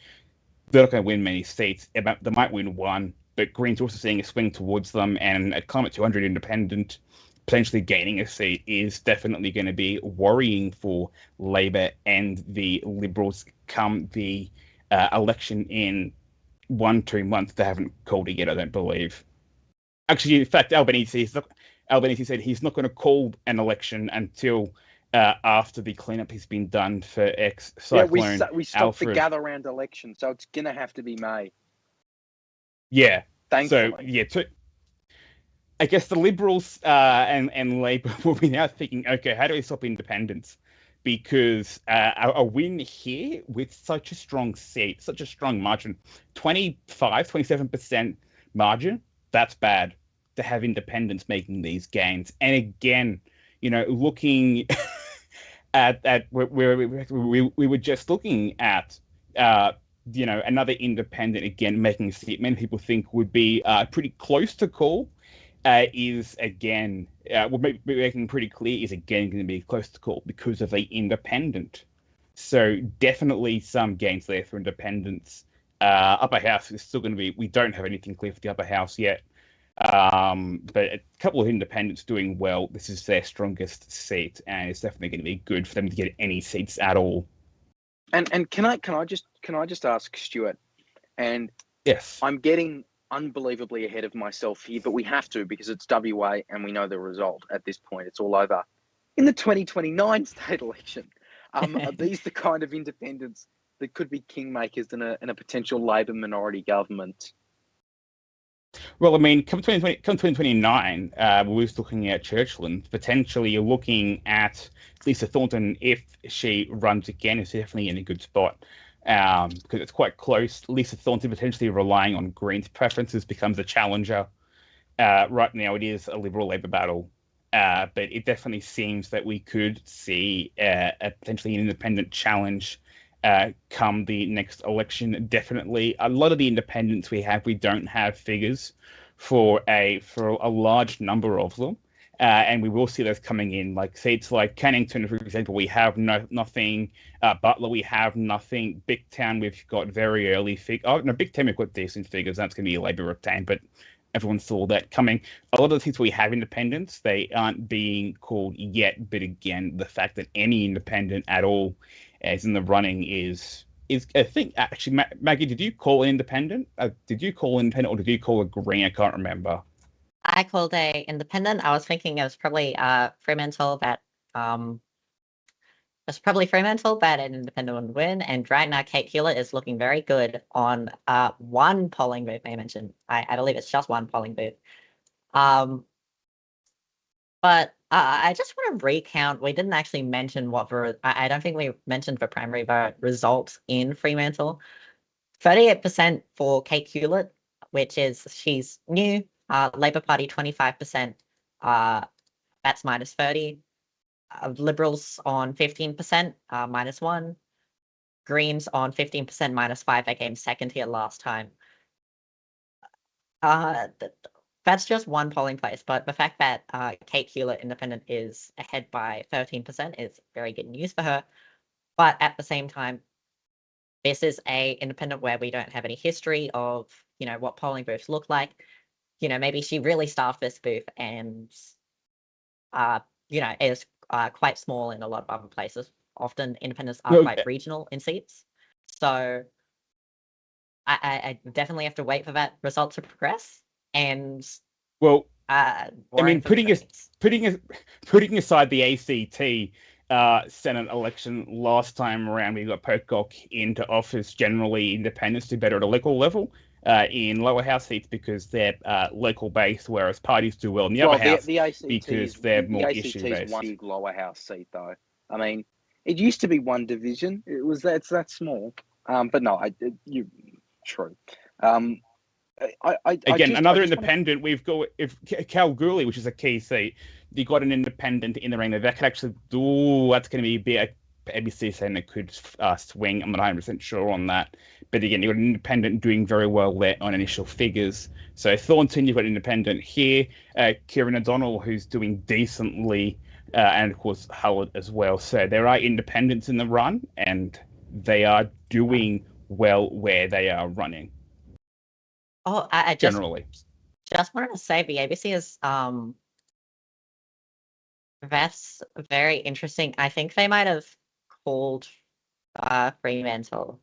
[SPEAKER 4] They're not going to win many seats. They might win one, but Greens are also seeing a swing towards them, and a Climate 200 independent potentially gaining a seat is definitely going to be worrying for Labor and the Liberals come the election in 1-2 months. They haven't called it yet, I don't believe. Actually, in fact, Albanese said he's not going to call an election until after the cleanup has been done for ex-cyclone
[SPEAKER 2] we stopped
[SPEAKER 4] Alfred.
[SPEAKER 2] the gather round election, so it's going to have to be May.
[SPEAKER 4] Yeah.
[SPEAKER 2] Thankfully.
[SPEAKER 4] So, yeah, I guess the Liberals and Labor will be now thinking, okay, how do we stop independence? Because a win here with such a strong seat, such a strong margin, 27% margin, that's bad to have independents making these gains. And again, looking at where we were just looking at another independent, again, making a seat many people think would be pretty close to call, is again, making pretty clear is again going to be close to call because of the independent. So definitely some gains there for independents. Upper house is still going to be, we don't have anything clear for the upper house yet. But a couple of independents doing well. This is their strongest seat, and it's definitely going to be good for them to get any seats at all.
[SPEAKER 2] And can I just ask Stuart? And
[SPEAKER 4] yes,
[SPEAKER 2] I'm getting unbelievably ahead of myself here, but we have to because it's WA and we know the result at this point. It's all over. In the 2029 state election, are these the kind of independents that could be kingmakers in a potential Labor minority government?
[SPEAKER 4] Well, I mean, come 2029, we're just looking at Churchland. Potentially, you're looking at Lisa Thornton, if she runs again, is definitely in a good spot because it's quite close. Lisa Thornton potentially relying on Green's preferences becomes a challenger. Right now, it is a Liberal-Labor battle, but it definitely seems that we could see a potentially an independent challenge come the next election. Definitely, a lot of the independents we don't have figures for a large number of them, and we will see those coming in. Like seats like Cannington, for example, we have nothing. Butler, we have nothing. Big Town, we've got very early figures. Oh no, Big Town, we've got decent figures. That's going to be a Labor retain, but everyone saw that coming. A lot of the seats we have independents, they aren't being called yet. But again, the fact that any independent at all is in the running is I think actually, Maggie, did you call an independent? Did you call an independent or did you call a Green? I can't remember.
[SPEAKER 5] I called a independent. I was thinking it was probably Fremantle that an independent would win. And right now, Kate Hewlett is looking very good on one polling booth. They mentioned, I believe it's just one polling booth. But I just want to recount. We didn't actually mention I don't think we mentioned the primary vote results in Fremantle. 38% for Kate Hewlett, which is she's new. Labor Party 25%. That's minus 30. Liberals on 15%, minus 1. Greens on 15%, minus 5. They came second here last time. That's just one polling place, but the fact that Kate Hewlett Independent is ahead by 13% is very good news for her. But at the same time, this is a independent where we don't have any history of, what polling booths look like. Maybe she really staffed this booth and, is quite small in a lot of other places. Often independents are quite regional in seats. So I definitely have to wait for that result to progress. And
[SPEAKER 4] I mean, putting aside the ACT Senate election last time around, we got Pocock into office. Generally, independents do better at a local level in lower house seats because they're local based, whereas parties do well in the upper house because they're more issue based.
[SPEAKER 2] The ACT is one big lower house seat, though. I mean, it used to be one division. It's that small. But no, true.
[SPEAKER 4] Another independent. We've got Kalgoorlie, which is a key seat. You got an independent in the ring that could actually do. That's going to be a ABC saying it could swing. I'm not 100% sure on that. But again, you've got an independent doing very well there on initial figures. So Thornton, you've got an independent here. Kieran O'Donnell, who's doing decently, and of course Howard as well. So there are independents in the run, and they are doing well where they are running.
[SPEAKER 5] Oh, I just wanted to say the ABC is that's very interesting. I think they might have called Fremantle,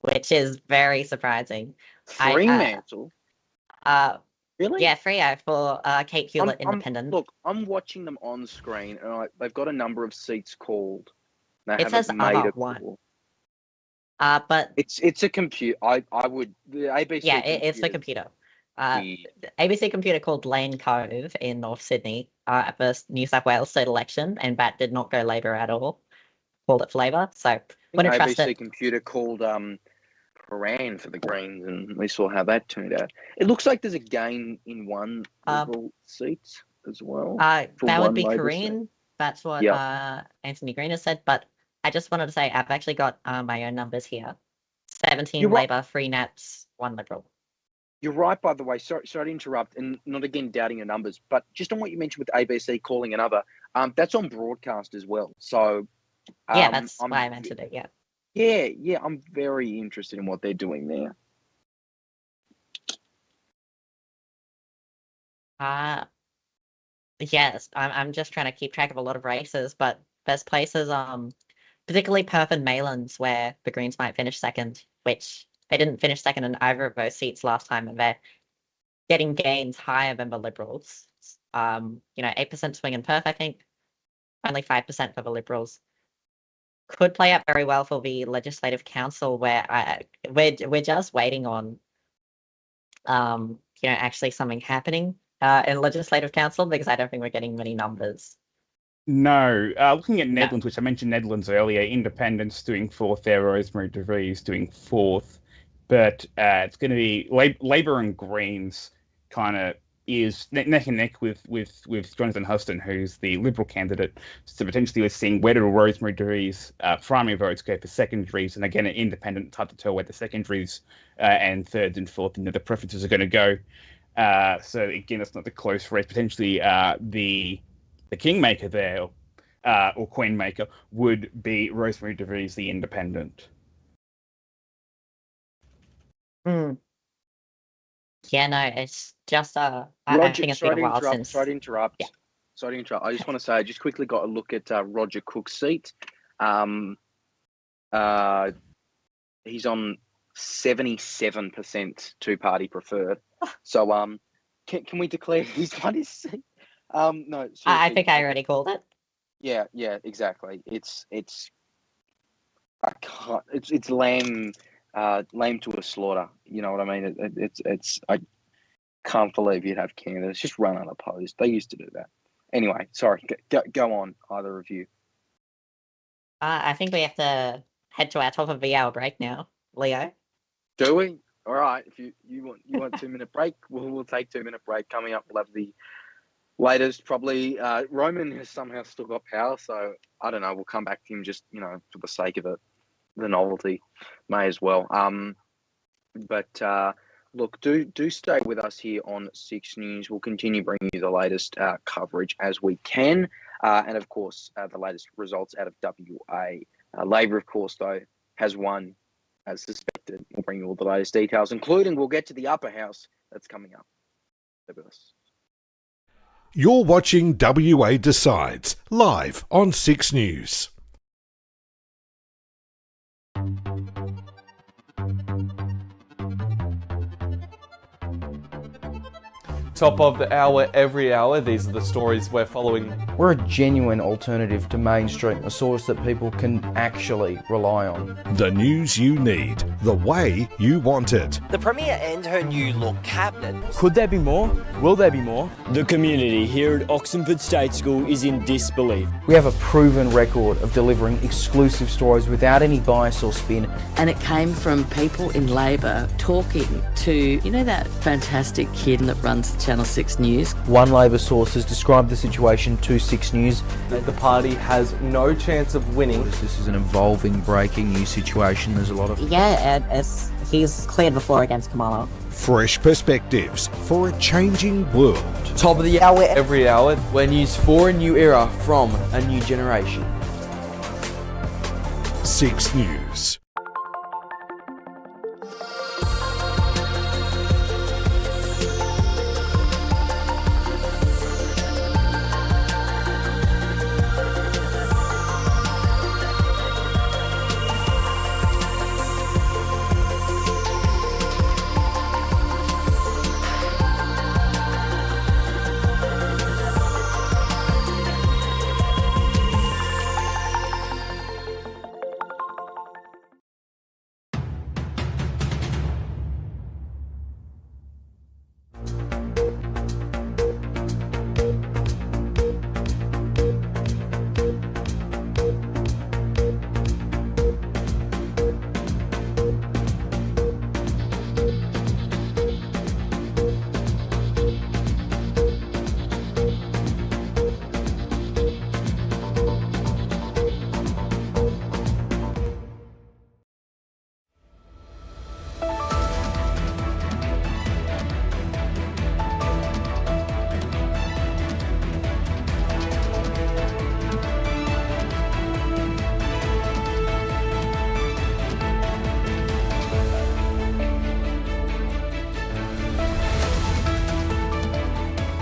[SPEAKER 5] which is very surprising.
[SPEAKER 2] Fremantle? Really?
[SPEAKER 5] Yeah, Freo for Kate Hewlett Independent.
[SPEAKER 2] Look, I'm watching them on screen, and they've got a number of seats called.
[SPEAKER 5] It says one. But
[SPEAKER 2] it's a computer. I would the ABC.
[SPEAKER 5] Yeah, it's the computer. ABC Computer called Lane Cove in North Sydney at the New South Wales state election, and that did not go Labor at all. Called it Labor, so wouldn't trust it.
[SPEAKER 2] ABC Computer called Paran for the Greens, and we saw how that turned out. It looks like there's a gain in one Liberal seat as well.
[SPEAKER 5] That would be Corinne. That's what Anthony Green has said. But I just wanted to say I've actually got my own numbers here. 17
[SPEAKER 2] You're right.
[SPEAKER 5] Labor, 3 Nats, 1 Liberal.
[SPEAKER 2] You're right, by the way. Sorry to interrupt, and not again doubting your numbers, but just on what you mentioned with ABC calling another, that's on broadcast as well. So
[SPEAKER 5] Yeah, that's why I mentioned it. Yeah.
[SPEAKER 2] Yeah, I'm very interested in what they're doing there.
[SPEAKER 5] Yes, I'm just trying to keep track of a lot of races, but there's places, particularly Perth and Maylands, where the Greens might finish second, which they didn't finish second in either of those seats last time, and they're getting gains higher than the Liberals. 8% swing in Perth, I think, only 5% for the Liberals. Could play out very well for the Legislative Council, where we're just waiting on, actually something happening in Legislative Council, because I don't think we're getting many numbers.
[SPEAKER 4] No. Looking at Netherlands, which I mentioned Netherlands earlier, Independents doing fourth there, Rosemary de Vries doing fourth. But it's going to be Labour and Greens kind of is neck and neck with Jonathan Huston, who's the Liberal candidate. So potentially we're seeing where do Rosemary de Vries' primary votes go for secondaries, and again, an Independent, it's hard to tell where the secondaries and thirds and fourth, the preferences are going to go. So again, that's not the close race. Potentially the kingmaker there, or queenmaker, would be Rosemary de Vries, the Independent.
[SPEAKER 5] Yeah, no, it's just
[SPEAKER 2] Roger,
[SPEAKER 5] I think it's been a while since.
[SPEAKER 2] Sorry to interrupt. I just want to say I just quickly got a look at Roger Cook's seat. He's on 77% two-party preferred. So can we declare he's won his seat? No,
[SPEAKER 5] I think I already called it.
[SPEAKER 2] Yeah, exactly. It's lame to a slaughter. You know what I mean? It's I can't believe you'd have candidates just run unopposed. They used to do that. Anyway, sorry. Go on, either of you.
[SPEAKER 5] I think we have to head to our top of the hour break now, Leo.
[SPEAKER 2] Do we? All right. If you want 2-minute break, we'll take 2-minute break. Coming up, we'll have the latest. Probably Roman has somehow still got power, so I don't know. We'll come back to him just for the sake of it, the novelty, may as well. But look, do stay with us here on Six News. We'll continue bringing you the latest coverage as we can, and of course the latest results out of WA. Labor, of course, though, has won as suspected. We'll bring you all the latest details, including we'll get to the upper house that's coming up. Stay with us.
[SPEAKER 1] You're watching WA Decides live on 6 News.
[SPEAKER 6] Top of the hour, every hour. These are the stories we're following.
[SPEAKER 10] We're a genuine alternative to mainstream, a source that people can actually rely on.
[SPEAKER 1] The news you need, the way you want it.
[SPEAKER 11] The Premier and her new look cabinet.
[SPEAKER 13] Could there be more? Will there be more? The community here at Oxenford State School is in disbelief.
[SPEAKER 10] We have a proven record of delivering exclusive stories without any bias or spin.
[SPEAKER 14] And it came from people in Labor talking to, that fantastic kid that runs Channel 6 News.
[SPEAKER 10] One Labor source has described the situation to 6 News.
[SPEAKER 6] The party has no chance of winning.
[SPEAKER 10] This is an evolving, breaking news situation. There's a lot of...
[SPEAKER 5] Yeah, he's cleared the floor against Kamala.
[SPEAKER 1] Fresh perspectives for a changing world.
[SPEAKER 12] Top of the hour,
[SPEAKER 6] every hour.
[SPEAKER 12] Where news for a new era from a new generation.
[SPEAKER 1] 6 News.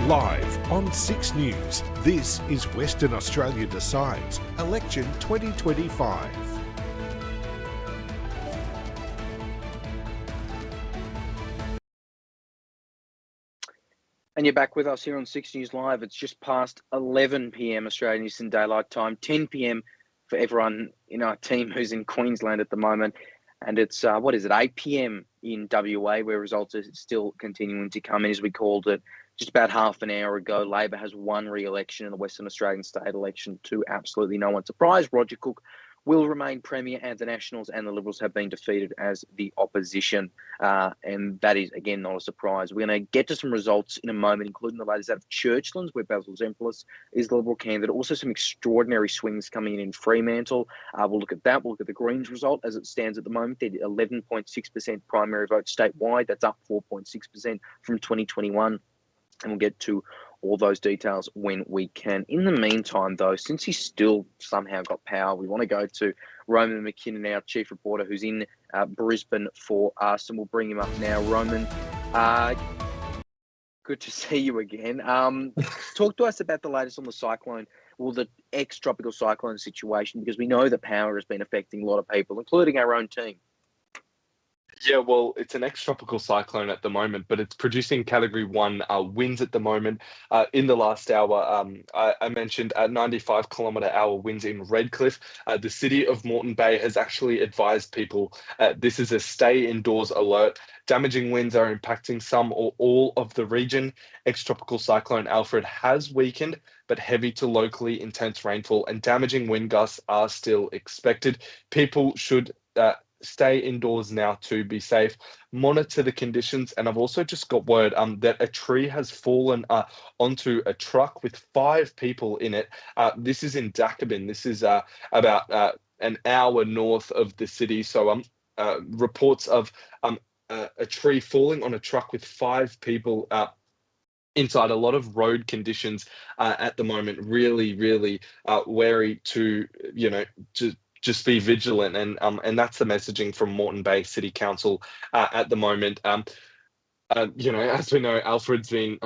[SPEAKER 1] Live on 6 News, this is Western Australia Decides, Election 2025.
[SPEAKER 2] And you're back with us here on 6 News Live. It's just past 11 p.m. Australian Eastern Daylight Time, 10 p.m. for everyone in our team who's in Queensland at the moment. And it's, 8 p.m. in WA, where results are still continuing to come in. As we called it just about half an hour ago, Labor has won re-election in the Western Australian state election to absolutely no one's surprise. Roger Cook will remain Premier, and the Nationals and the Liberals have been defeated as the opposition. And that is, again, not a surprise. We're going to get to some results in a moment, including the latest out of Churchlands, where Basil Zempilas is the Liberal candidate. Also some extraordinary swings coming in Fremantle. We'll look at that. We'll look at the Greens result as it stands at the moment. They're 11.6% primary vote statewide. That's up 4.6% from 2021. And we'll get to all those details when we can. In the meantime, though, since he's still somehow got power, we want to go to Roman McKinnon, our chief reporter, who's in Brisbane for us, and we'll bring him up now. Roman, good to see you again. Talk to us about the latest on the cyclone, well, the ex-tropical cyclone situation, because we know that power has been affecting a lot of people, including our own team.
[SPEAKER 3] Yeah, well, it's an ex-tropical cyclone at the moment, but it's producing Category 1 winds at the moment. In the last hour, I mentioned 95-kilometre-hour winds in Redcliffe. The city of Moreton Bay has actually advised people this is a stay-indoors alert. Damaging winds are impacting some or all of the region. Ex-tropical cyclone Alfred has weakened, but heavy to locally intense rainfall and damaging wind gusts are still expected. People should stay indoors now to be safe. Monitor the conditions, and I've also just got word that a tree has fallen onto a truck with 5 people in it. This is in Dakabin. This is about an hour north of the city. So reports of a tree falling on a truck with 5 people inside. A lot of road conditions at the moment. Really wary to just be vigilant, and that's the messaging from Moreton Bay City Council at the moment. As we know, Alfred's been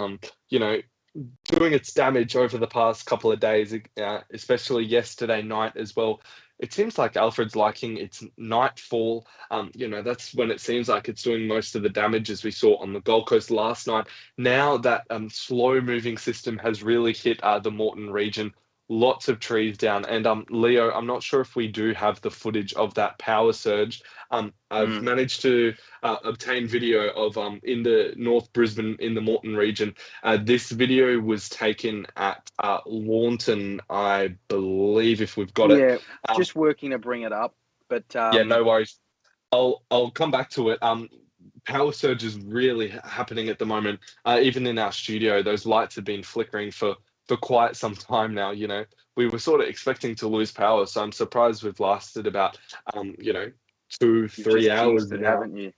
[SPEAKER 3] doing its damage over the past couple of days, especially yesterday night as well. It seems like Alfred's liking its nightfall. That's when it seems like it's doing most of the damage, as we saw on the Gold Coast last night. Now that slow-moving system has really hit the Moreton region. Lots of trees down. And Leo, I'm not sure if we do have the footage of that power surge. I've managed to obtain video of in the North Brisbane, in the Moreton region. This video was taken at Launton, I believe, if we've got it.
[SPEAKER 2] Yeah, just working to bring it up. But
[SPEAKER 3] yeah, no worries. I'll come back to it. Power surge is really happening at the moment. Even in our studio, those lights have been flickering for quite some time now. We were sort of expecting to lose power, so I'm surprised we've lasted about 2-3 hours now.
[SPEAKER 2] Haven't you?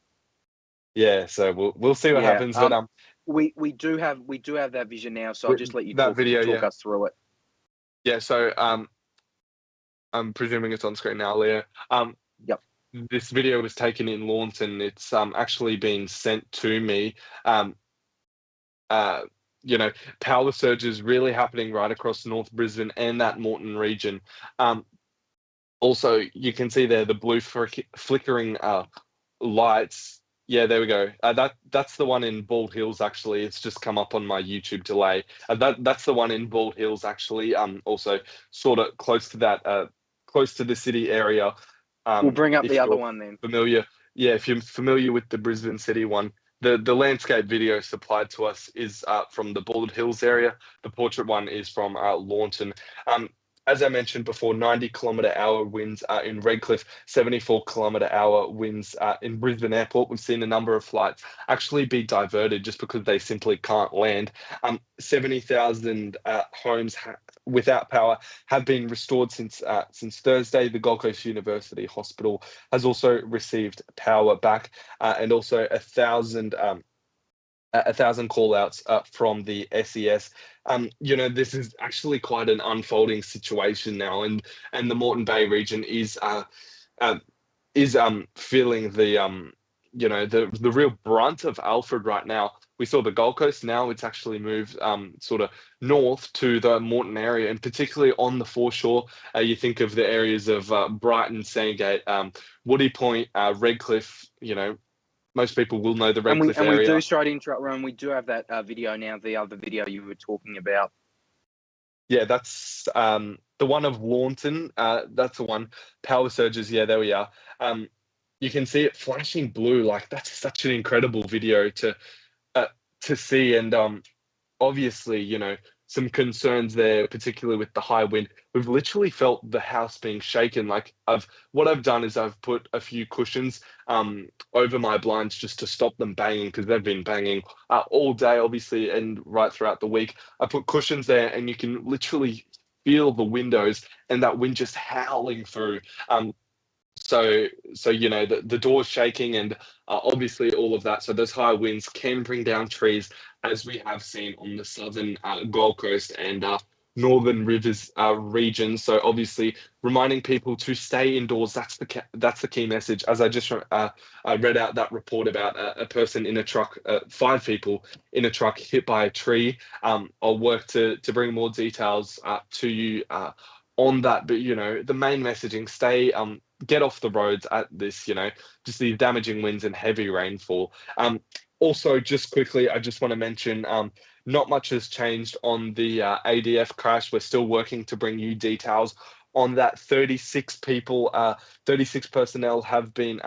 [SPEAKER 3] Yeah, so we'll see what happens. But
[SPEAKER 2] we do have that vision now, so I'll just let you talk us through it.
[SPEAKER 3] Yeah, so I'm presuming it's on screen now, Leo.
[SPEAKER 2] Yep.
[SPEAKER 3] This video was taken in Launton. It's actually been sent to me. Power surges really happening right across North Brisbane and that Moreton region. Also, you can see there the blue flickering lights. Yeah, there we go. That's the one in Bald Hills, actually. It's just come up on my YouTube delay. That's the one in Bald Hills, actually. Also, sort of close to that, close to the city area.
[SPEAKER 2] We'll bring up the other one then.
[SPEAKER 3] If you're familiar with the Brisbane City one. The landscape video supplied to us is from the Bald Hills area. The portrait one is from Launton. As I mentioned before, 90-kilometre-hour winds in Redcliffe, 74-kilometre-hour winds in Brisbane Airport. We've seen a number of flights actually be diverted just because they simply can't land. 70,000 homes without power have been restored since Thursday. The Gold Coast University Hospital has also received power back, and also 1,000 call-outs from the SES. This is actually quite an unfolding situation now, and the Moreton Bay region is feeling the real brunt of Alfred right now. we saw the Gold Coast. Now it's actually moved sort of north to the Moreton area, and particularly on the foreshore. You think of the areas of Brighton, Sandgate, Woody Point, Redcliffe. Most people will know the Redcliffe area.
[SPEAKER 2] And we do, sorry to interrupt, Ron, we do have that video now, the other video you were talking about.
[SPEAKER 3] Yeah, that's the one of Launton. That's the one. Power surges. Yeah, there we are. You can see it flashing blue. Like, that's such an incredible video to see. And obviously, some concerns there, particularly with the high wind. We've literally felt the house being shaken. Like, what I've done is I've put a few cushions over my blinds just to stop them banging, because they've been banging all day, obviously, and right throughout the week. I put cushions there, and you can literally feel the windows and that wind just howling through. So the door's shaking, and obviously all of that. So those high winds can bring down trees, as we have seen on the southern Gold Coast and northern rivers region. So obviously reminding people to stay indoors. That's the key message. As I just read out that report about a person in a truck, 5 people in a truck hit by a tree. I'll work to bring more details to you on that. But the main messaging: stay get off the roads at this, just the damaging winds and heavy rainfall. Also, just quickly, I just want to mention, not much has changed on the ADF crash. We're still working to bring you details on that. 36 personnel have been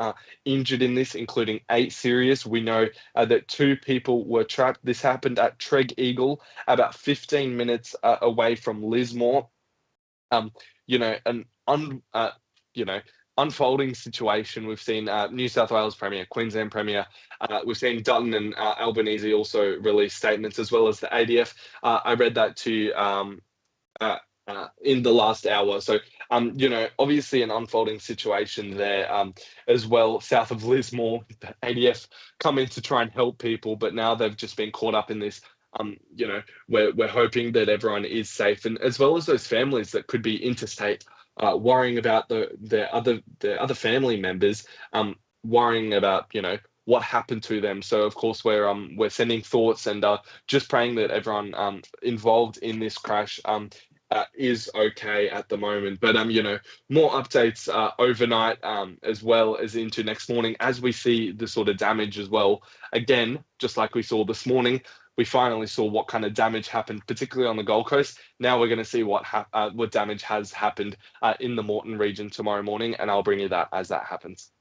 [SPEAKER 3] injured in this, including 8 serious. We know that 2 people were trapped. This happened at Treg Eagle, about 15 minutes away from Lismore. Unfolding situation. We've seen New South Wales Premier, Queensland Premier. We've seen Dutton and Albanese also release statements, as well as the ADF. I read that to you in the last hour. So, obviously an unfolding situation there as well. South of Lismore, the ADF come in to try and help people, but now they've just been caught up in this. We're hoping that everyone is safe, and as well as those families that could be interstate, worrying about their other family members, worrying about what happened to them. So of course we're sending thoughts and just praying that everyone involved in this crash is okay at the moment. But more updates overnight as well as into next morning, as we see the sort of damage as well. Again, just like we saw this morning, we finally saw what kind of damage happened, particularly on the Gold Coast. Now we're going to see what damage has happened in the Moreton region tomorrow morning, and I'll bring you that as that happens.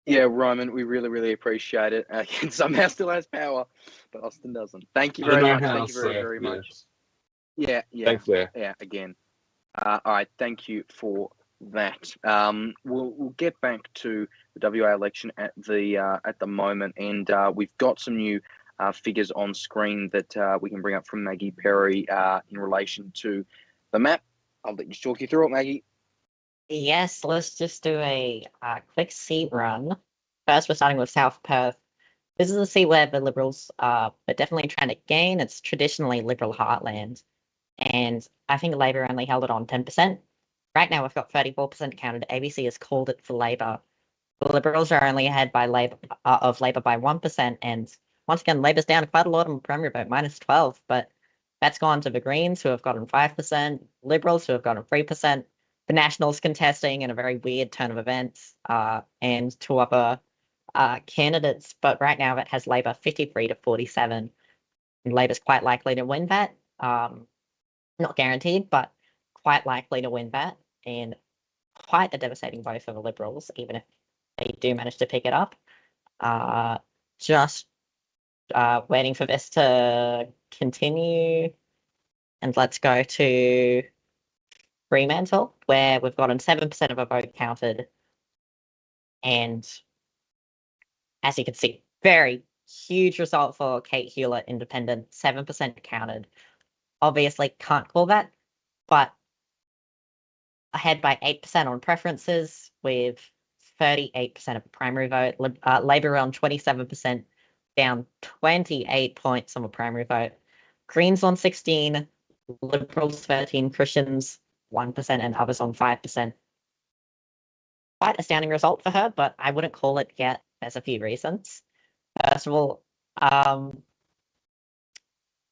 [SPEAKER 2] Yeah, Roman, we really, really appreciate it. Kent somehow still has power, but Austin doesn't. Thank you very much. Thank you very much. Yeah.
[SPEAKER 3] Thanks, Blair.
[SPEAKER 2] Yeah, again. All right, thank you for that. We'll get back to the WA election at the moment, and we've got some new figures on screen that we can bring up from Maggie Perry in relation to the map. I'll let you talk you through it, Maggie.
[SPEAKER 5] Yes, let's just do a quick seat run. First, we're starting with South Perth. This is a seat where the Liberals are definitely trying to gain. It's traditionally Liberal heartland, and I think Labor only held it on 10%. Right now, we've got 34% counted. ABC has called it for Labor. The Liberals are only ahead by Labor by 1%, and once again, Labor's down quite a lot on the primary vote, -12, but that's gone to the Greens, who have gotten 5%, Liberals, who have gotten 3%, the Nationals contesting in a very weird turn of events, and 2 other candidates. But right now it has Labor 53 to 47, and Labor's quite likely to win that. Not guaranteed, but quite likely to win that, and quite a devastating vote for the Liberals, even if they do manage to pick it up. Just waiting for this to continue, and let's go to Fremantle, where we've gotten 7% of a vote counted, and as you can see, very huge result for Kate Hewlett, Independent, 7% counted. Obviously can't call that, but ahead by 8% on preferences, with 38% of the primary vote. Labor on 27%, down 28 points on the primary vote. Greens on 16, Liberals 13, Christians 1%, and others on 5%. Quite astounding result for her, but I wouldn't call it yet. There's a few reasons. First of all,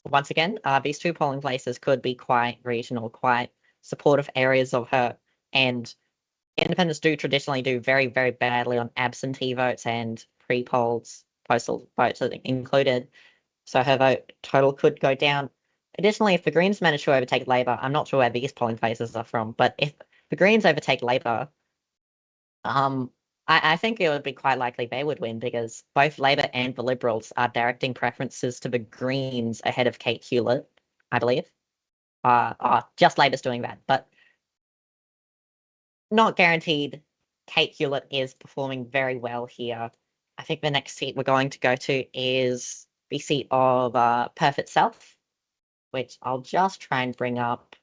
[SPEAKER 5] once again, these two polling places could be quite regional, quite supportive areas of her. And independents do traditionally do very, very badly on absentee votes and pre-polls, postal votes included. So her vote total could go down. Additionally, if the Greens manage to overtake Labor, I'm not sure where these polling places are from, but if the Greens overtake Labor, I think it would be quite likely they would win because both Labor and the Liberals are directing preferences to the Greens ahead of Kate Hewlett, I believe. Just Labor's doing that, but not guaranteed. Kate Hewlett is performing very well here. I think the next seat we're going to go to is the seat of Perth itself, which I'll just try and bring up.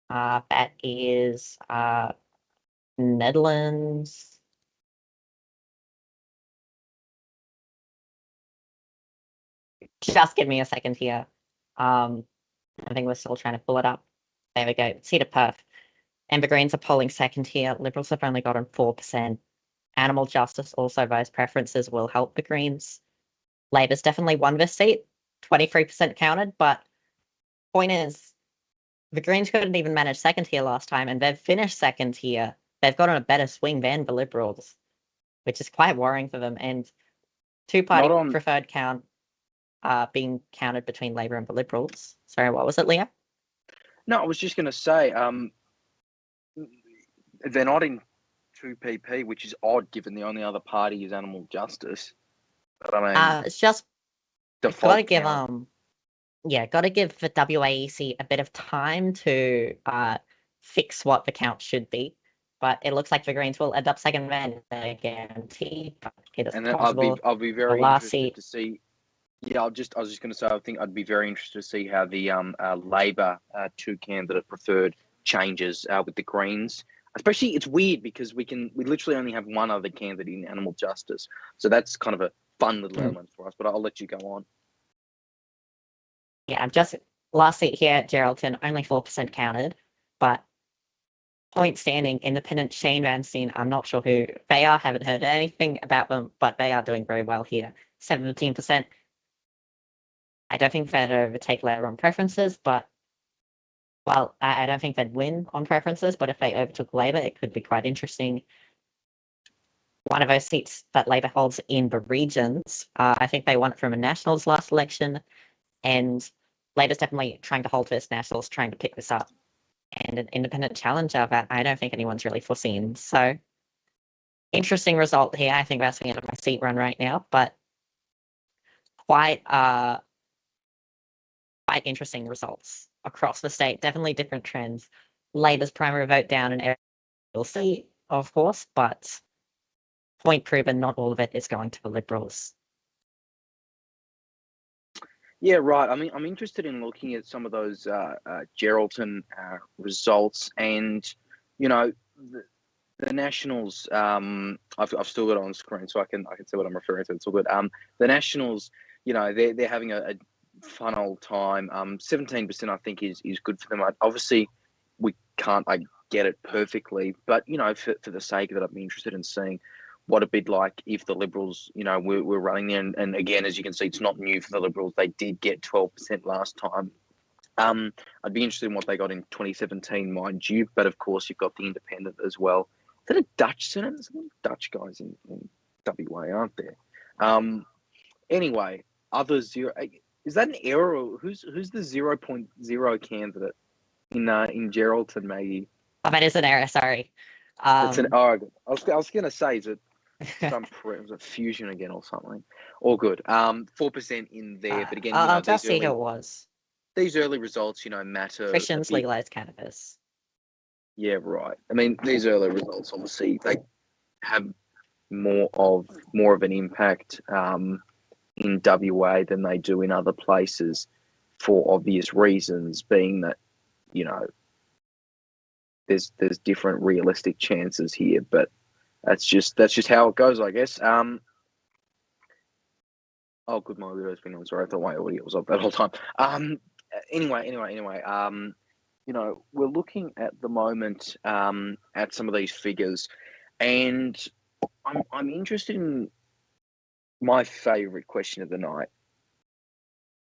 [SPEAKER 5] That is Netherlands. Just give me a second here. I think we're still trying to pull it up. There we go. Seat of Perth. And the Greens are polling second here. Liberals have only gotten 4%. Animal justice also, those preferences will help the Greens. Labor's definitely won this seat. 23% counted, but point is, the Greens couldn't even manage second here last time, and they've finished second here. They've gotten a better swing than the Liberals, which is quite worrying for them. And two-party preferred count being counted between Labor and the Liberals. Sorry, what was it, Leo?
[SPEAKER 2] No, I was just going to say, they're not in 2PP, which is odd given the only other party is Animal Justice. But I mean,
[SPEAKER 5] it's just
[SPEAKER 2] got
[SPEAKER 5] to give got to give the WAEC a bit of time to fix what the count should be. But it looks like the Greens will end up second then, guaranteed.
[SPEAKER 2] And then I'll be very interested to see. Yeah, I was just going to say, I think I'd be very interested to see how the Labor two-candidate preferred changes with the Greens. Especially, it's weird because we literally only have one other candidate in Animal Justice, so that's kind of a fun little element for us. But I'll let you go on.
[SPEAKER 5] Yeah, just last seat here, Geraldton, only 4% counted, but point standing, independent Shane Van Steen, I'm not sure who they are, haven't heard anything about them, but they are doing very well here. 17%. I don't think they'd overtake Labor on preferences, but, well, I don't think they'd win on preferences, but if they overtook Labor, it could be quite interesting. One of those seats that Labor holds in the regions, I think they won it from a Nationals last election, and Labor's definitely trying to hold this, Nationals trying to pick this up. And an independent challenger that I don't think anyone's really foreseen. So, interesting result here. I think that's the end of my seat run right now, but quite interesting results across the state. Definitely different trends. Labor's primary vote down, and we'll see, of course, but point proven, not all of it is going to the Liberals.
[SPEAKER 2] Yeah, right. I mean, I'm interested in looking at some of those Geraldton results, and you know, the Nationals. I've still got it on screen, so I can see what I'm referring to. It's all good. The Nationals, you know, they're having a fun old time. 17%, I think, is good for them. Obviously, we can't get it perfectly, but you know, for the sake of it, I'd be interested in seeing what it'd be like if the Liberals, you know, were running there. And again, as you can see, it's not new for the Liberals. They did get 12% last time. I'd be interested in what they got in 2017, mind you. But of course, you've got the Independent as well. Is that a Dutch Senate? There's a lot of Dutch guys in WA, aren't there? Anyway, other zero. Is that an error? Or who's the 0.0 candidate in Geraldton, Maggie?
[SPEAKER 5] Oh, that is an error. Sorry.
[SPEAKER 2] It's an I was going to say, is it was it Fusion again or something? All good. 4% in there, but again,
[SPEAKER 5] I'll just see who it was.
[SPEAKER 2] These early results, you know, matter.
[SPEAKER 5] Christians legalized cannabis.
[SPEAKER 2] Yeah, right. I mean, these early results, obviously, they have more of an impact in WA than they do in other places, for obvious reasons, being that, you know, there's different realistic chances here, but that's just how it goes, I guess. Oh, good, my audio's been on. Sorry, I thought my audio was off that whole time. Anyway. You know, we're looking at the moment at some of these figures, and I'm interested in my favourite question of the night,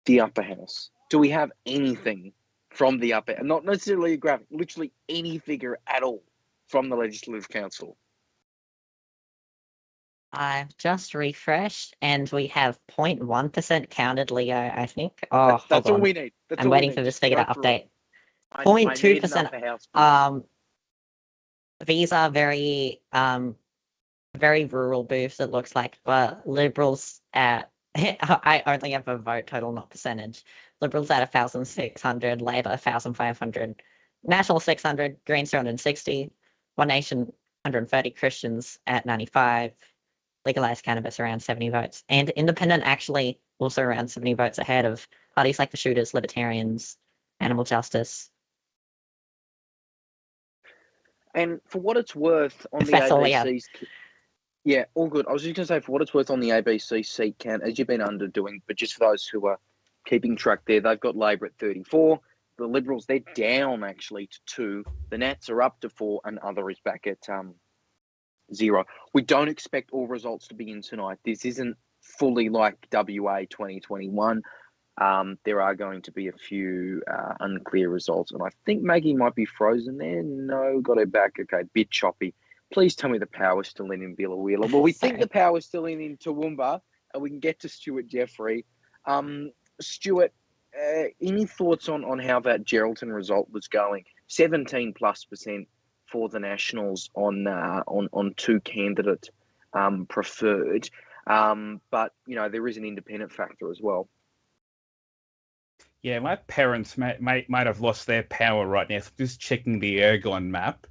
[SPEAKER 2] the upper house? Do we have anything from the upper, and not necessarily a graphic, literally any figure at all from the Legislative Council?
[SPEAKER 5] I've just refreshed, and we have 0.1% counted, Leo, I think. Oh,
[SPEAKER 2] That's
[SPEAKER 5] hold
[SPEAKER 2] all
[SPEAKER 5] on.
[SPEAKER 2] we need.
[SPEAKER 5] I'm waiting for this figure to update. 0.2%. These are very rural booths, it looks like, but Liberals at I only have a vote total, not percentage. Liberals at 1,600, Labor 1,500, National 600, Greens 260, One Nation 130, Christians at 95, legalized cannabis around 70 votes, and Independent actually also around 70 votes ahead of parties like the Shooters, Libertarians, Animal Justice.
[SPEAKER 2] And for what it's worth, on the
[SPEAKER 5] That's all we have.
[SPEAKER 2] ABC's... Yeah, all good. I was just going to say, for what it's worth, on the ABC seat count, as you've been underdoing, but just for those who are keeping track there, they've got Labor at 34. The Liberals, they're down, actually, to 2. The Nats are up to 4, and other is back at 0. We don't expect all results to be in tonight. This isn't fully like WA 2021. There are going to be a few unclear results, and I think Maggie might be frozen there. No, got her back. Okay, bit choppy. Please tell me the power's still in Billa. Well, we think the power's still in Toowoomba, and we can get to Stuart Jeffrey. Stuart, any thoughts on how that Geraldton result was going? 17+% for the Nationals on 2 candidate preferred, but there is an independent factor as well.
[SPEAKER 4] Yeah, my parents might have lost their power right now. So just checking the Ergon map.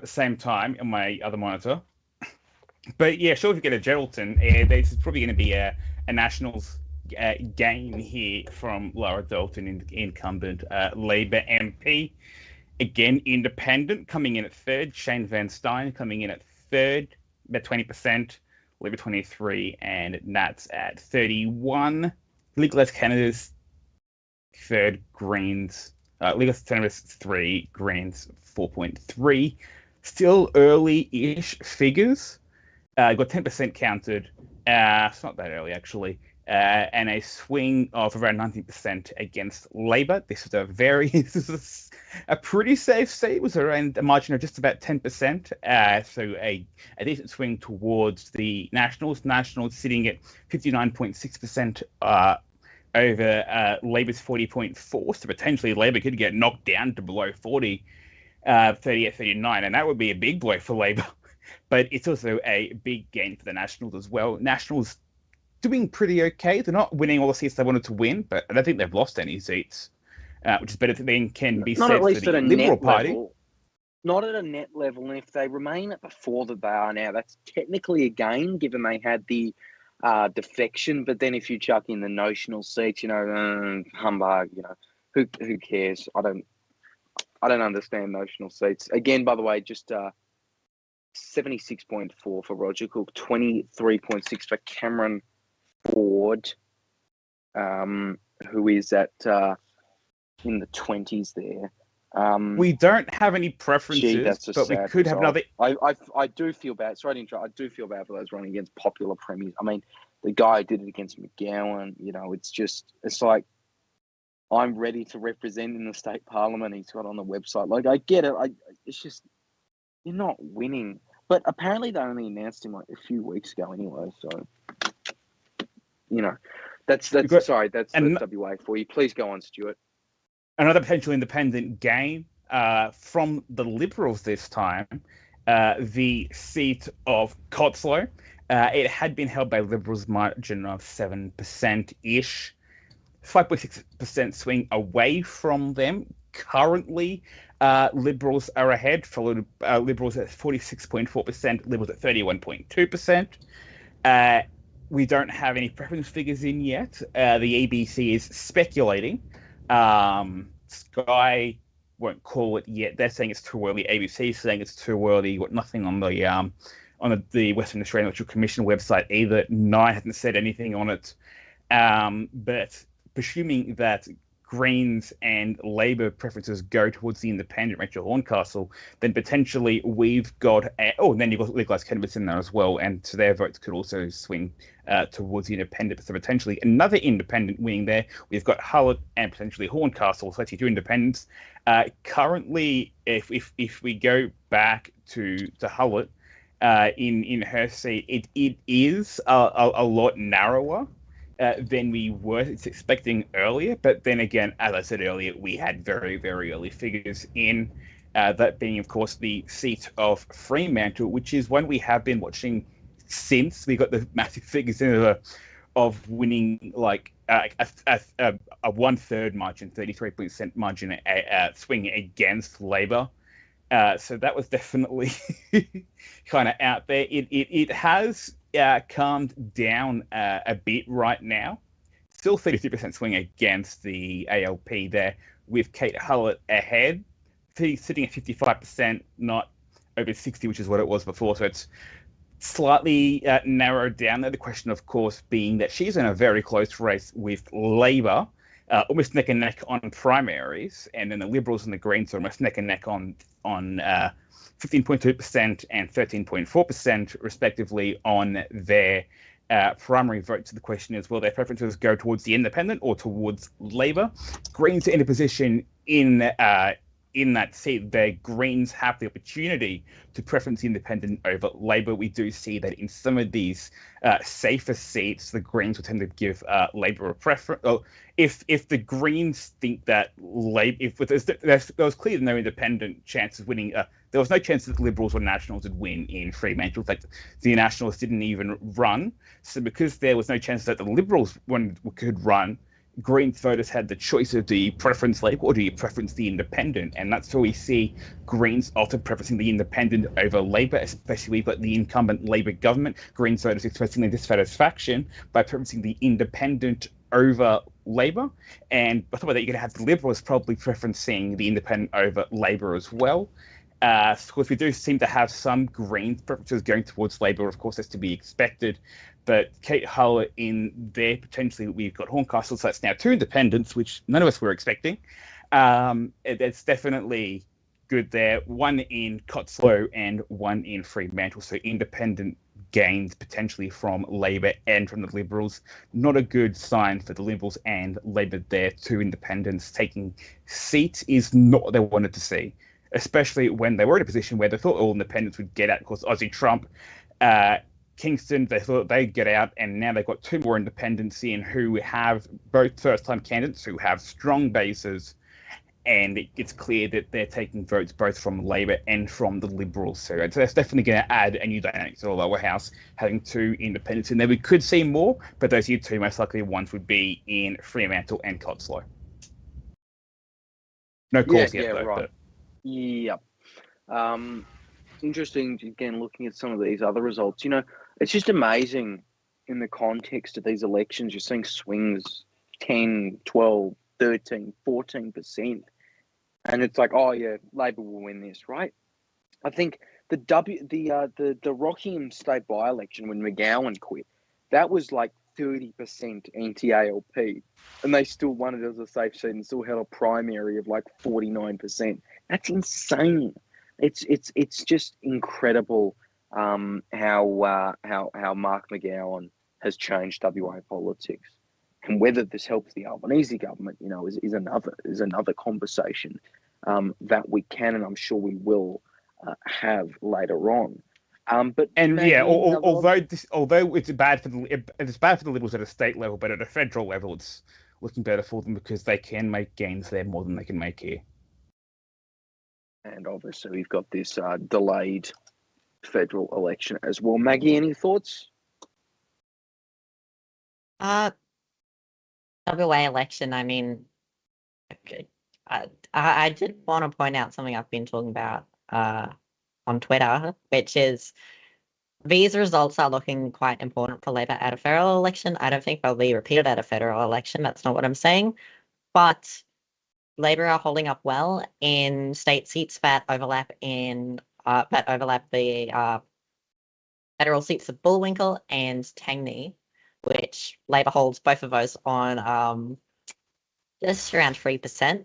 [SPEAKER 4] Same time on my other monitor. But yeah, sure, if you get a Geraldton, there's probably going to be a Nationals gain here from Laura Dalton, incumbent Labor MP. Again, Independent coming in at 3rd. Shane Van Stein coming in at 3rd, about 20%. Labor 23, and Nats at 31. Legalized Canada's 3rd, Greens. Legalized Canada's 3, Greens 4.3. Still early-ish figures. Got 10% counted. It's not that early, actually. And a swing of around 19% against Labor. This is a pretty safe seat. It was around a margin of just about 10%. So a decent swing towards the Nationals. Nationals sitting at 59.6% over Labor's 40.4%. So potentially Labor could get knocked down to below 40, 38-39, and that would be a big blow for Labor. But it's also a big gain for the Nationals as well. Nationals doing pretty okay. They're not winning all the seats they wanted to win, but I don't think they've lost any seats, which is better than can be said for the Liberal Party.
[SPEAKER 2] Level. Not at a net level, and if they remain at the 4 that they are now, that's technically a gain, given they had the defection. But then if you chuck in the notional seats, humbug, who cares? I don't understand notional seats. Again, by the way, just 76.4 for Roger Cook, 23.6 for Cameron Ford, who is at in the 20s there.
[SPEAKER 4] We don't have any preferences, but we could have another.
[SPEAKER 2] I do feel bad. Sorry to interrupt. I do feel bad for those running against popular premiers. I mean, the guy did it against McGowan. It's like, I'm ready to represent in the state parliament. He's got on the website. Like, I get it. It's just, you're not winning. But apparently they only announced him like a few weeks ago anyway. So, that's WA for you. Please go on, Stuart.
[SPEAKER 4] Another potential independent gain from the Liberals this time, the seat of Cotslow. It had been held by Liberals' margin of 7%-ish. 5.6% swing away from them. Currently, Liberals are ahead, followed Liberals at 46.4%, Liberals at 31.2%. We don't have any preference figures in yet. The ABC is speculating. Sky won't call it yet. They're saying it's too early. ABC is saying it's too early. Got nothing on the Western Australian Electoral Commission website either. Nine hasn't said anything on it. But presuming that Greens and Labor preferences go towards the independent Rachel Horncastle, then potentially we've got and then you've got legalised cannabis in there as well, and so their votes could also swing towards the independent. So potentially another independent winning there. We've got Hullett and potentially Horncastle, so actually two independents. Currently, if we go back to Hullett in her seat, it is a lot narrower than we were expecting earlier. But then again, as I said earlier, we had very, very early figures in that being, of course, the seat of Fremantle, which is one we have been watching since we got the massive figures in of winning like a 1/3 margin, 33% margin swing against Labor. So that was definitely kind of out there. It has calmed down a bit right now. Still 32% swing against the ALP there, with Kate Hullett ahead, sitting at 55%, not over 60, which is what it was before. So it's slightly narrowed down there. The question, of course, being that she's in a very close race with Labor, almost neck and neck on primaries, and then the Liberals and the Greens are almost neck and neck on 15.2% and 13.4% respectively on their primary votes. So the question is, will their preferences go towards the independent or towards Labor? Greens are in a position in that seat. The Greens have the opportunity to preference the independent over Labor. We do see that in some of these safer seats, the Greens will tend to give Labor a preference. Well, if the Greens think that Labor, if there was clearly no independent chance of winning, there was no chance that the Liberals or Nationals would win in Fremantle. In fact, the Nationals didn't even run. So because there was no chance that the Liberals could run, Greens voters had the choice of, do you preference Labor or do you preference the independent? And that's where we see Greens often preferencing the independent over Labor, especially we've got the incumbent Labor government. Greens voters expressing their dissatisfaction by preferencing the independent over Labor. And on top of that, you're going to have the Liberals probably preferencing the independent over Labor as well. Of course, we do seem to have some Greens preferences going towards Labor. Of course, that's to be expected. But Kate Hullett in there, potentially we've got Horncastle, so that's now two independents, which none of us were expecting. It's definitely good there. One in Cotswold and one in Fremantle, so independent gains potentially from Labor and from the Liberals. Not a good sign for the Liberals and Labor there. Two independents taking seats is not what they wanted to see, especially when they were in a position where they thought all independents would get out. Of course, Aussie Trump, Kingston, they thought they'd get out, and now they've got two more independents in who have both first-time candidates who have strong bases, and it's clear that they're taking votes both from Labor and from the Liberals. So that's definitely going to add a new dynamic to the lower house, having two independents in there. We could see more, but those are two most likely ones would be in Fremantle and Cotswold. No calls yet, though.
[SPEAKER 2] Right. Yep. Interesting, again, looking at some of these other results. You know, it's just amazing in the context of these elections. You're seeing swings 10, 12, 13, 14%. And it's like, oh, yeah, Labor will win this, right? I think the Rockingham state by-election when McGowan quit, that was like 30% anti-ALP. And they still won it as a safe seat and still had a primary of like 49%. That's insane. It's just incredible how Mark McGowan has changed WA politics, and whether this helps the Albanese government, you know, is another conversation that we can, and I'm sure we will have later on. Although it's bad for the Liberals at a state level, but at a federal level, it's looking better for them because they can make gains there more than they can make here. And obviously, we've got this delayed federal election as well. Maggie, any thoughts?
[SPEAKER 5] WA election, I mean, I did want to point out something I've been talking about on Twitter, which is these results are looking quite important for Labor at a federal election. I don't think they'll be repeated at a federal election. That's not what I'm saying. But Labor are holding up well in state seats that overlap the federal seats of Bullwinkle and Tangney, which Labor holds both of those on Just around 3%.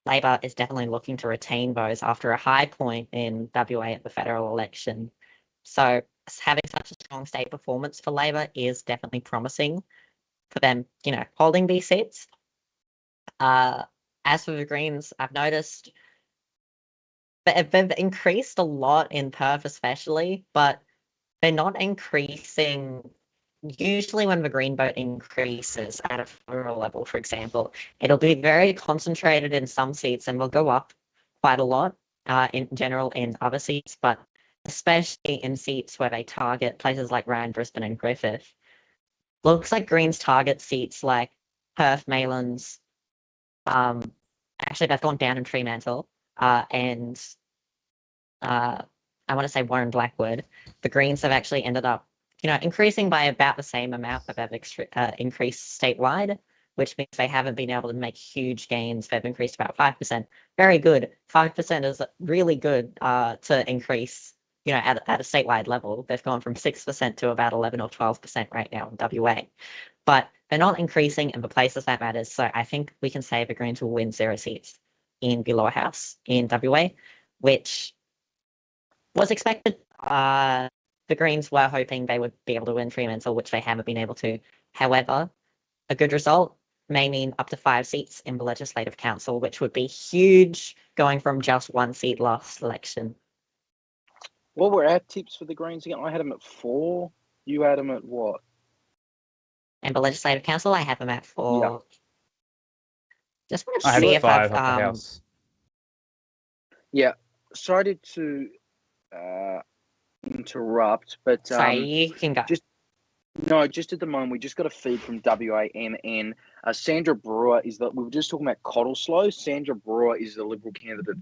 [SPEAKER 5] Labor is definitely looking to retain those after a high point in WA at the federal election. So having such a strong state performance for Labor is definitely promising for them, holding these seats. As for the Greens, I've noticed that they've increased a lot in Perth especially, but they're not increasing. Usually when the Green vote increases at a federal level, for example, it'll be very concentrated in some seats and will go up quite a lot in general in other seats, but especially in seats where they target places like Ryan, Brisbane and Griffith. Looks like Greens target seats like Perth, Maylands, actually they've gone down in Fremantle, and I want to say Warren Blackwood. The Greens have actually ended up increasing by about the same amount that they've increased statewide, which means they haven't been able to make huge gains. They've increased about 5%. Very good. 5% is really good to increase, at a statewide level. They've gone from 6% to about 11 or 12% right now in WA. But they're not increasing in the places that matters. So I think we can say the Greens will win 0 seats in the lower house in WA, which was expected. The Greens were hoping they would be able to win Fremantle, which they haven't been able to. However, a good result may mean up to 5 seats in the Legislative Council, which would be huge, going from just 1 seat last election.
[SPEAKER 2] What were our tips for the Greens again? I had them at 4. You had them at what?
[SPEAKER 5] And the Legislative Council, I have them at 4.
[SPEAKER 2] Yeah.
[SPEAKER 5] Just want to see if I've...
[SPEAKER 2] Yeah, sorry to interrupt, but
[SPEAKER 5] sorry, you can go.
[SPEAKER 2] Just at the moment, we just got a feed from WAMN. Sandra Brewer we were just talking about Cottesloe. Sandra Brewer is the Liberal candidate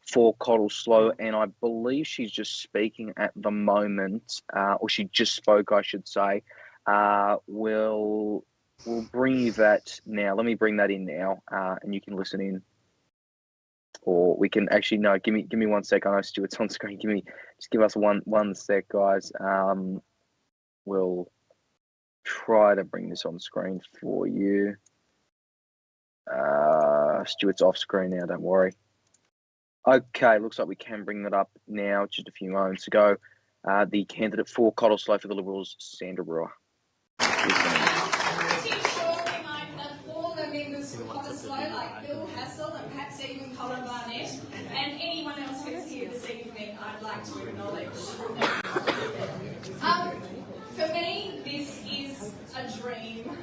[SPEAKER 2] for Cottesloe, and I believe she's just speaking at the moment, or she just spoke, I should say. We'll bring you that now. Let me bring that in now, and you can listen in. Or we can actually give me 1 sec. I know Stuart's on screen. Give us one sec, guys. We'll try to bring this on screen for you. Stuart's off screen now, don't worry. Okay, looks like we can bring that up now, just a few moments ago. The candidate for Cottesloe for the Liberals, Sandra Brewer.
[SPEAKER 16] And anyone else who's here this evening, I'd like to acknowledge. For me, this is a dream.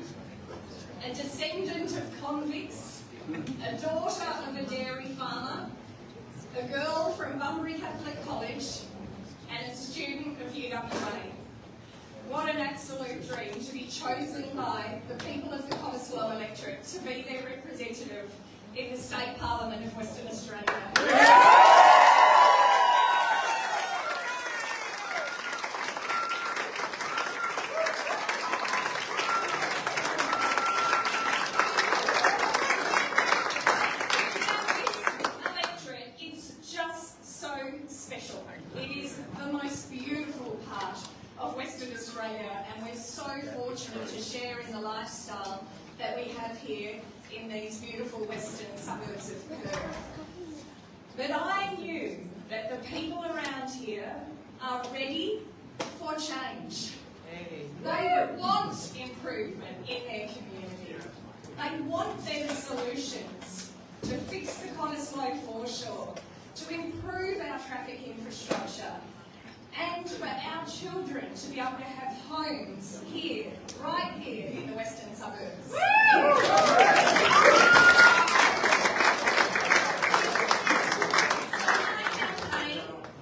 [SPEAKER 16] A descendant of convicts, a daughter of a dairy farmer, a girl from Bunbury Catholic College, and a student of UWA. What an absolute dream to be chosen by the people of the Cottesloe electorate to be their representative in the State Parliament of Western Australia. That we have here in these beautiful western suburbs of Perth. But I knew that the people around here are ready for change. They want improvement in their community. They want better solutions to fix the Cottesloe foreshore, to improve our traffic infrastructure, and for our children to be able to have homes here, right here in the western suburbs.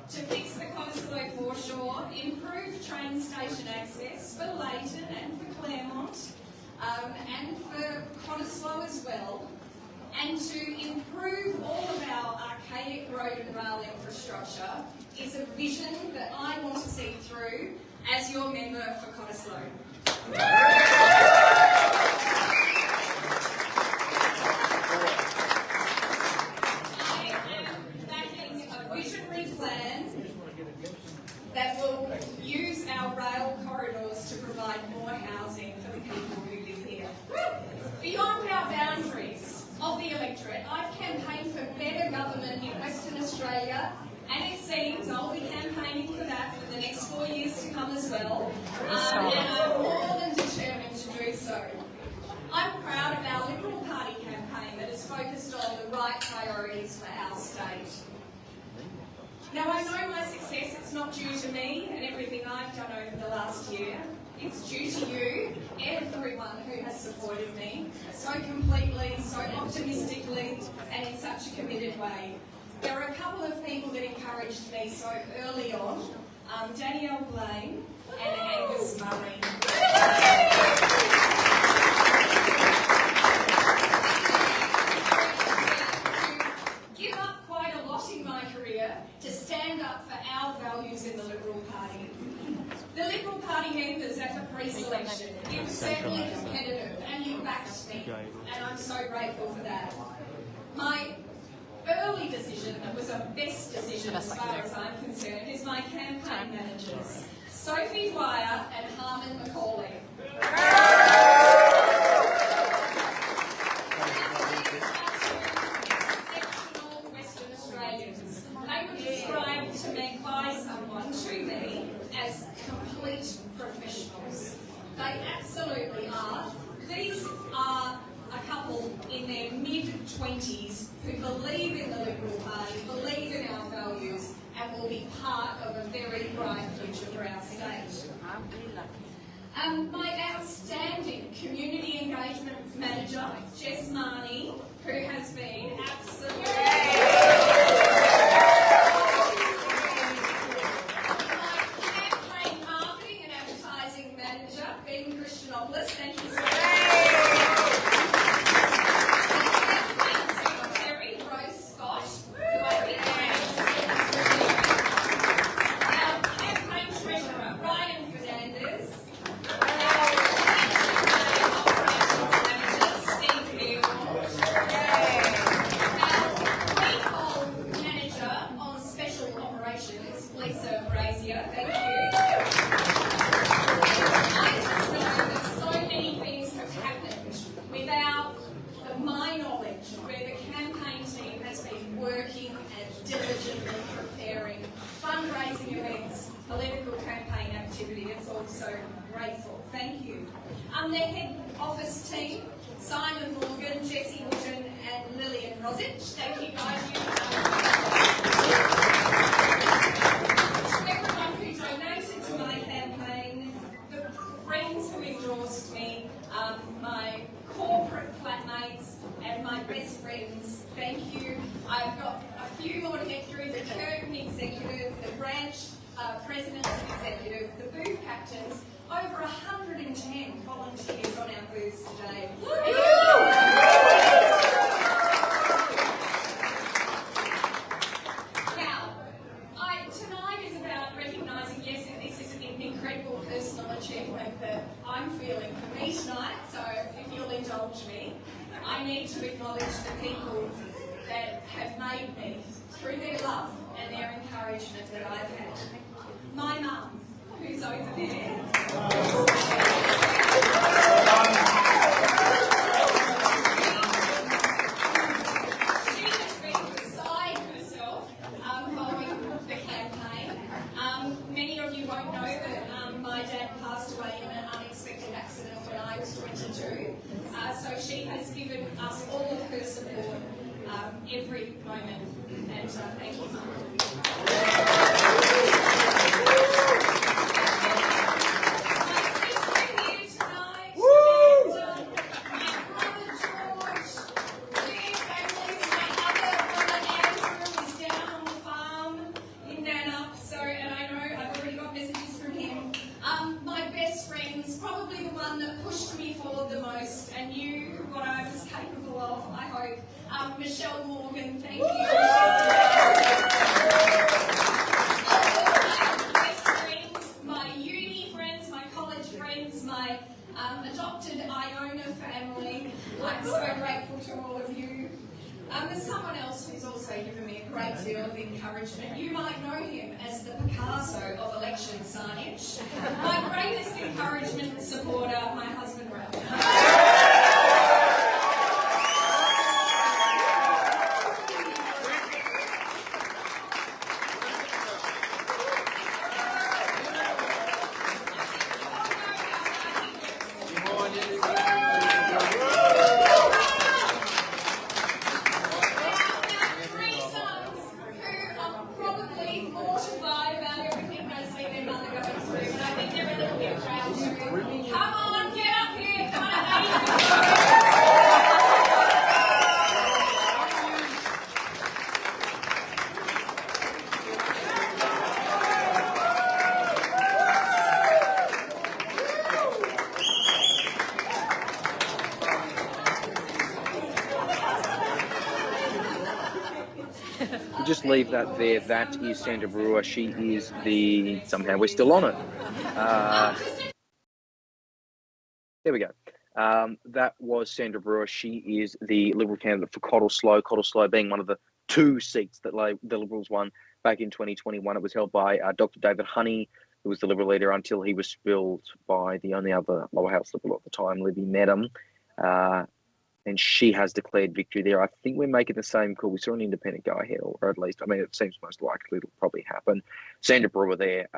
[SPEAKER 16] To fix the Cottesloe foreshore, improve train station access for Leighton and for Claremont, and for Cottesloe as well, and to improve all of our archaic road and rail infrastructure is a vision that I want to see through as your member for Cottesloe. I am backing a visionary plan that will use our rail corridors to provide more housing for the people who live here. Beyond our boundaries, Australia, and it seems I'll be campaigning for that for the next 4 years to come as well, and I'm more than determined to do so. I'm proud of our Liberal Party campaign that is focused on the right priorities for our state. Now, I know my success is not due to me and everything I've done over the last year. It's due to you, everyone who has supported me so completely, so optimistically, and in such a committed way. There are a couple of people that encouraged me so early on, Danielle Blaine and Angus Murray. Give up quite a lot in my career to stand up for our values in the Liberal Party. The Liberal Party members at the pre-selection, you were certainly competitive and you backed me, and I'm so grateful for that. My early decision, that was a best decision as far as I'm concerned, is my campaign managers, Sophie Dwyer and Harmon Macaulay. Exceptional Western Australians. They were described to me by someone to me as complete professionals. They absolutely are. These are a couple in their mid-20s who believe in the Liberal Party, believe in our values, and will be part of a very bright future for our state. My outstanding community engagement manager, Jess Marnie, who has been absolutely... Thank you so much. Secretary Rose Scott, who I think our campaign treasurer Ryan Fernandez, our operations manager Steve Hill, our recall manager on special operations Lisa Brazier. Thank you. Without my knowledge, where the campaign team has been working and diligently preparing fundraising events, political campaign activity, it's also grateful. Thank you. Their head office team, Simon Morgan, Jessie Wootton and Lillian Rosic. Thank you guys. To everyone who donated to my campaign, the friends who endorsed me, my corporate flatmates and my best friends, thank you. I've got a few more to get through: the Curtin executive, the branch president's executive, the booth captains, over 110 volunteers on our booths today. Now, tonight is about recognising, yes, this is an incredible personal achievement that I'm feeling for me tonight, so if you'll indulge me, I need to acknowledge the people that have made me, through their love and their encouragement that I've had. My mum, who's over there. She has been beside herself following the campaign. Many of you won't know that my dad passed away in an unexpected accident when I was 22. So she has given us all of her support every moment. And thank you, Mum. Michelle Morgan, thank you. All my best friends, my uni friends, my college friends, my adopted Iona family, I'm so grateful to all of you. There's someone else who's also given me a great deal of encouragement. You might know him as the Picasso of election signage. My greatest encouragement and supporter, my husband Ralph.
[SPEAKER 2] just leave that there. That is Sandra Brewer. She is the... Somehow we're still on it. There we go. That was Sandra Brewer. She is the Liberal candidate for Cottesloe being one of the 2 seats that the Liberals won back in 2021. It was held by Dr. David Honey, who was the Liberal leader until he was spilled by the only other lower house Liberal at the time, Libby Medham. And she has declared victory there. I think we're making the same call. We saw an independent go ahead, or at least, I mean, it seems most likely it'll probably happen. Sandra Brewer there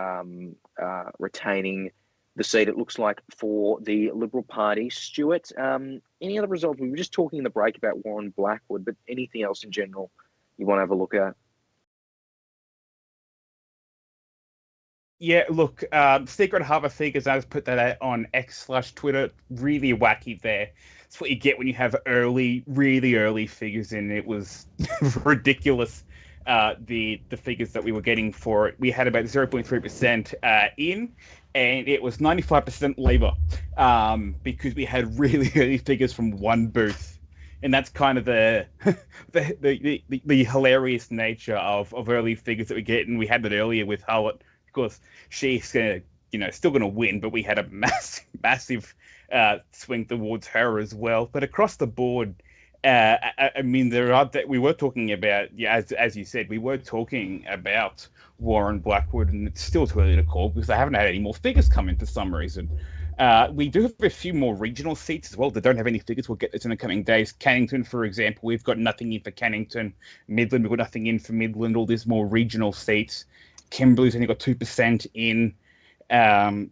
[SPEAKER 2] retaining the seat, it looks like, for the Liberal Party. Stuart, any other results? We were just talking in the break about Warren Blackwood, but anything else in general you want to have a look at?
[SPEAKER 4] Yeah, look, Secret Harbour figures, I just put that out on X/Twitter. Really wacky there. It's what you get when you have really early figures in. It was ridiculous, the figures that we were getting for it. We had about 0.3% in, and it was 95% Labour, because we had really early figures from one booth. And that's kind of the hilarious nature of early figures that we get. And we had that earlier with Howard. Of course, she's gonna, still gonna win, but we had a massive swing towards her as well. But across the board, I mean, we were talking about, as you said, we were talking about Warren Blackwood, and it's still too early to call because they haven't had any more figures come in for some reason. We do have a few more regional seats as well that don't have any figures. We'll get this in the coming days. Cannington, for example, we've got nothing in for Cannington. Midland, we've got nothing in for Midland. All these more regional seats. Kimberley's only got 2% in.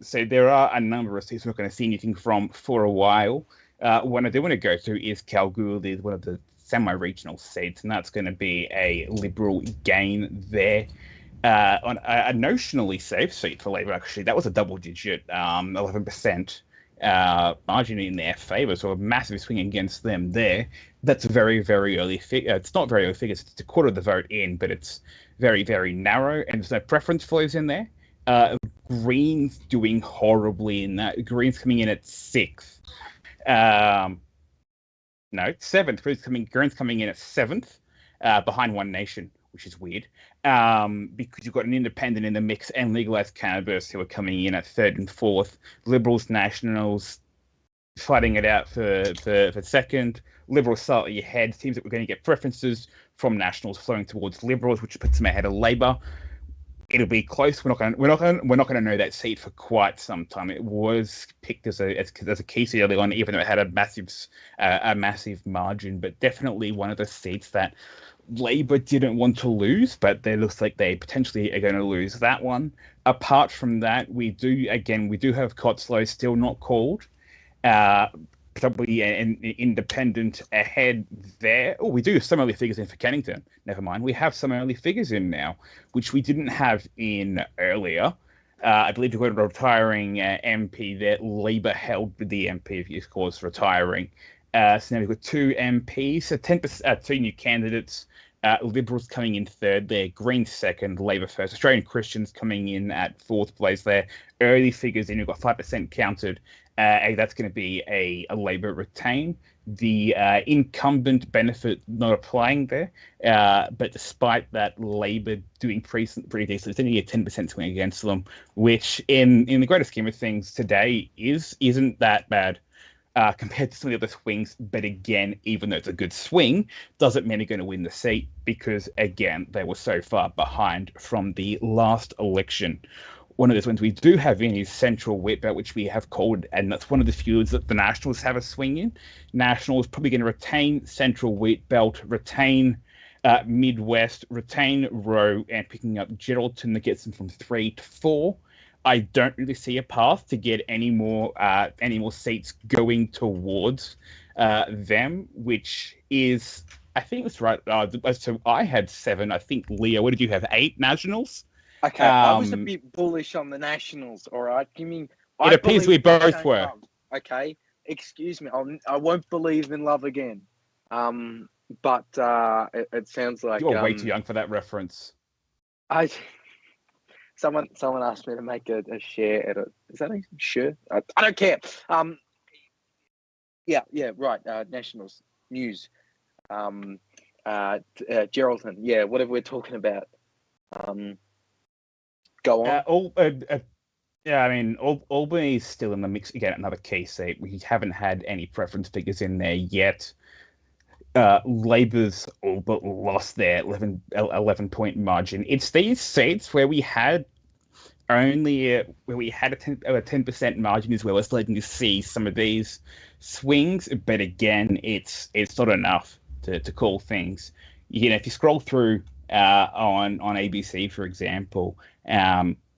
[SPEAKER 4] So there are a number of seats we're not going to see anything from for a while. One I do want to go to is Kalgoorlie, one of the semi-regional seats, and that's going to be a Liberal gain there. On a notionally safe seat for Labor, actually, that was a double-digit 11% margin in their favour, so a massive swing against them there. That's a very, very early figure. It's not very early figures, it's a quarter of the vote in, but it's very, very narrow, and there's no preference flows in there. Greens doing horribly in that. Greens coming in at 6th. No, 7th. Greens coming in at 7th, behind One Nation, which is weird, because you've got an independent in the mix and legalised cannabis who are coming in at 3rd and 4th. Liberals, Nationals fighting it out for 2nd. Liberals slightly ahead. Seems that we're going to get preferences from Nationals flowing towards Liberals, which puts them ahead of Labor. It'll be close. We're not going to know that seat for quite some time. It was picked as a key seat early on, even though it had a massive margin. But definitely one of the seats that Labor didn't want to lose, but it looks like they potentially are going to lose that one. Apart from that, we do have Cottesloe still not called. Probably an independent ahead there. Oh, we do have some early figures in for Cannington. Never mind. We have some early figures in now, which we didn't have in earlier. I believe we've got a retiring MP there. Labor held with the MP of Youth Cause retiring. So now we've got 2 MPs, so 10%, 2 new candidates. Liberals coming in 3rd there, Greens 2nd, Labor 1st. Australian Christians coming in at 4th place there. Early figures in, we've got 5% counted. That's going to be a Labor retain. The incumbent benefit not applying there, but despite that, Labor doing pretty decent. It's only a 10% swing against them, which in the greater scheme of things today isn't that bad compared to some of the other swings. But again, even though it's a good swing, doesn't mean they're going to win the seat because, again, they were so far behind from the last election. One of those ones we do have in is Central Whitbelt, which we have called, and that's one of the few that the Nationals have a swing in. Nationals probably going to retain Central Whitbelt, retain Midwest, retain Roe, and picking up Geraldton that gets them from 3 to 4. I don't really see a path to get any more seats going towards them, which is, I think it's right. So I had 7. I think, Leo, what did you have? 8 Nationals?
[SPEAKER 2] Okay, I was a bit bullish on the Nationals, all right? It
[SPEAKER 4] appears we both were.
[SPEAKER 2] Love, okay? Excuse me, I won't believe in love again. But it sounds like...
[SPEAKER 4] You're way too young for that reference.
[SPEAKER 2] Someone asked me to make a share edit. Is that a share? I don't care. Yeah, right, Nationals News. Geraldton. Yeah, whatever we're talking about. Go on.
[SPEAKER 4] Yeah, I mean, Albany is still in the mix. Again, another key seat. We haven't had any preference figures in there yet. Labor's all but lost their 11-point margin. It's these seats where we had only a 10% margin is where we're starting to see some of these swings. But again, it's not enough to call things. You know, if you scroll through on ABC, for example,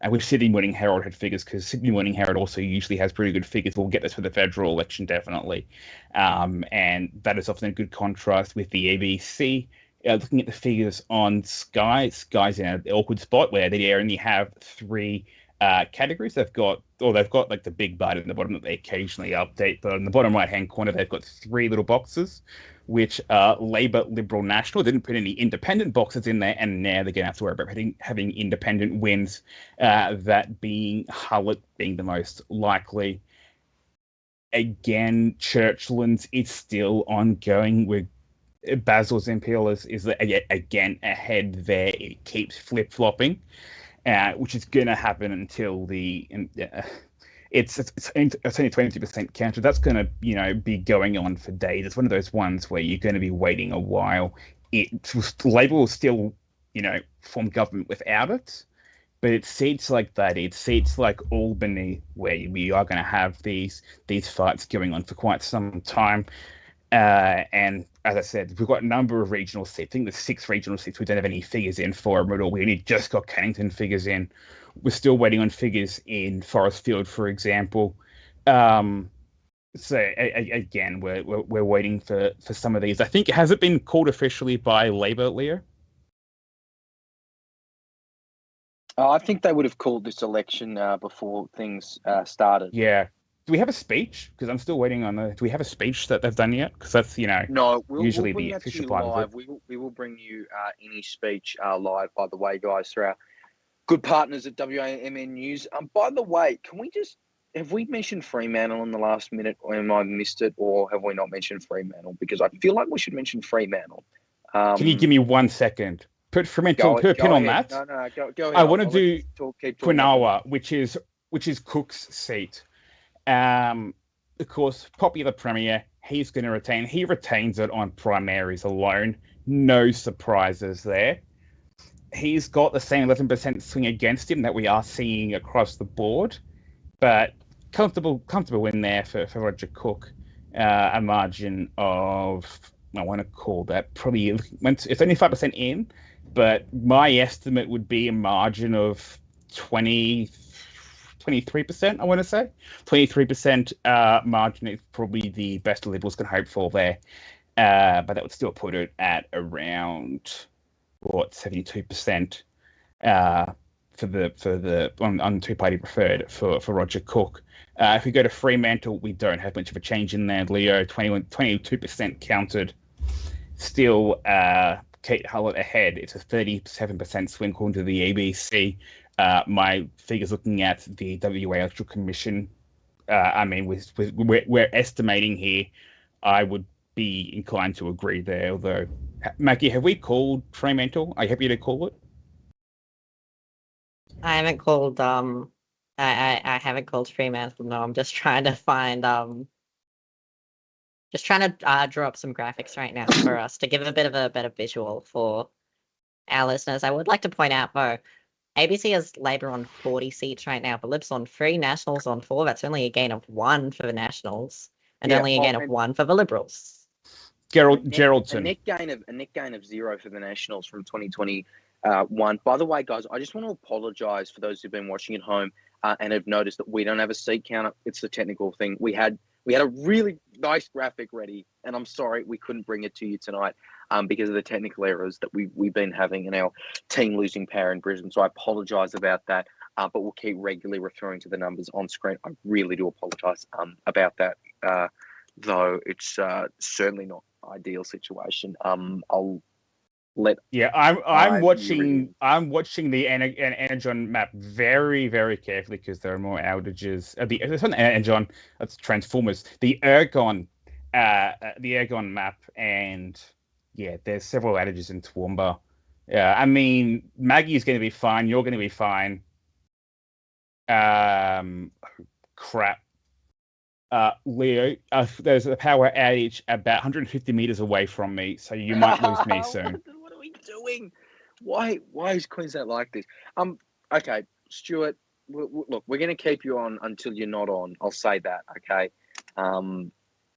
[SPEAKER 4] I wish Sydney Morning Herald had figures, because Sydney Morning Herald also usually has pretty good figures. We'll get this for the federal election, definitely. And that is often a good contrast with the ABC. Looking at the figures on Sky's in an awkward spot where they only have 3 categories. They've got like the big bar at the bottom that they occasionally update, but on the bottom right-hand corner, they've got 3 little boxes, which are Labor, Liberal, National. They didn't put any independent boxes in there, and now they're going to have to worry about having independent wins, that being Hullett being the most likely. Again, Churchland's is still ongoing with Basil's MPL is again ahead there. It keeps flip-flopping, which is going to happen until it's only 20% counted. That's going to be going on for days. It's one of those ones where you're going to be waiting a while. Labor will still form government without it, but it's seats like that. It's seats like Albany where we are going to have these fights going on for quite some time. And as I said, we've got a number of regional seats. I think there's 6 regional seats we don't have any figures in for them at all. We only just got Cannington figures in. We're still waiting on figures in Forestfield, for example. So again, we're waiting for some of these. I think, has it been called officially by Labor, Leo?
[SPEAKER 2] I think they would have called this election before things started.
[SPEAKER 4] Yeah. Do we have a speech? Because I'm still waiting on do we have a speech that they've done yet? Because that's,
[SPEAKER 2] no,
[SPEAKER 4] usually
[SPEAKER 2] we'll
[SPEAKER 4] the official
[SPEAKER 2] part
[SPEAKER 4] part
[SPEAKER 2] live.
[SPEAKER 4] of it.
[SPEAKER 2] We will bring you any speech live, by the way, guys, through our good partners at WAMN News. By the way, have we mentioned Fremantle in the last minute, or have I missed it, or have we not mentioned Fremantle? Because I feel like we should mention Fremantle.
[SPEAKER 4] Can you give me 1 second? Put Fremantle, put a pin on that.
[SPEAKER 2] No, go ahead.
[SPEAKER 4] I want to do Quinawa, which is Cook's seat. Of course, popular premier, he's going to retain. He retains it on primaries alone. No surprises there. He's got the same 11% swing against him that we are seeing across the board, but comfortable win there for Roger Cook. A margin of, I want to call that probably, it's only 5% in, but my estimate would be a margin of 23%, I want to say. 23% margin is probably the best the Liberals can hope for there. But that would still put it at around 72% for the on two-party preferred for Roger Cook. If we go to Fremantle, we don't have much of a change in there. Leo, 22% counted. Still, Kate Hullett ahead. It's a 37% swing according to the ABC. My figures looking at the WA Electoral Commission, we're estimating here. I would be inclined to agree there, although, Mackie, have we called Fremantle? Are you happy to call it?
[SPEAKER 5] I haven't called I haven't called Fremantle. No, I'm just trying to find draw up some graphics right now for us to give a bit of a better visual for our listeners. I would like to point out though, ABC has Labor on 40 seats right now, but Libs on 3, Nationals on 4. That's only a gain of 1 for the Nationals, and only a gain of 1 for the Liberals.
[SPEAKER 4] Geraldton.
[SPEAKER 2] A net gain of 0 for the Nationals from 2021. By the way, guys, I just want to apologise for those who've been watching at home and have noticed that we don't have a seat counter. It's the technical thing. We had a really nice graphic ready, and I'm sorry we couldn't bring it to you tonight because of the technical errors that we've been having in our team losing power in Brisbane. So I apologise about that, but we'll keep regularly referring to the numbers on screen. I really do apologise about that, though it's certainly not ideal situation. I'll let.
[SPEAKER 4] Yeah, I'm watching the Energon map very, very carefully because there are more outages. It's not Energon, it's Transformers. The Ergon map and yeah, there's several outages in Toowoomba. Yeah, I mean, Maggie's going to be fine. You're going to be fine. Crap. Leo, there's a power outage about 150 meters away from me, so you might lose me soon.
[SPEAKER 2] What are we doing? Why is Queensland like this? Okay, Stuart. Look, we're going to keep you on until you're not on. I'll say that. Okay.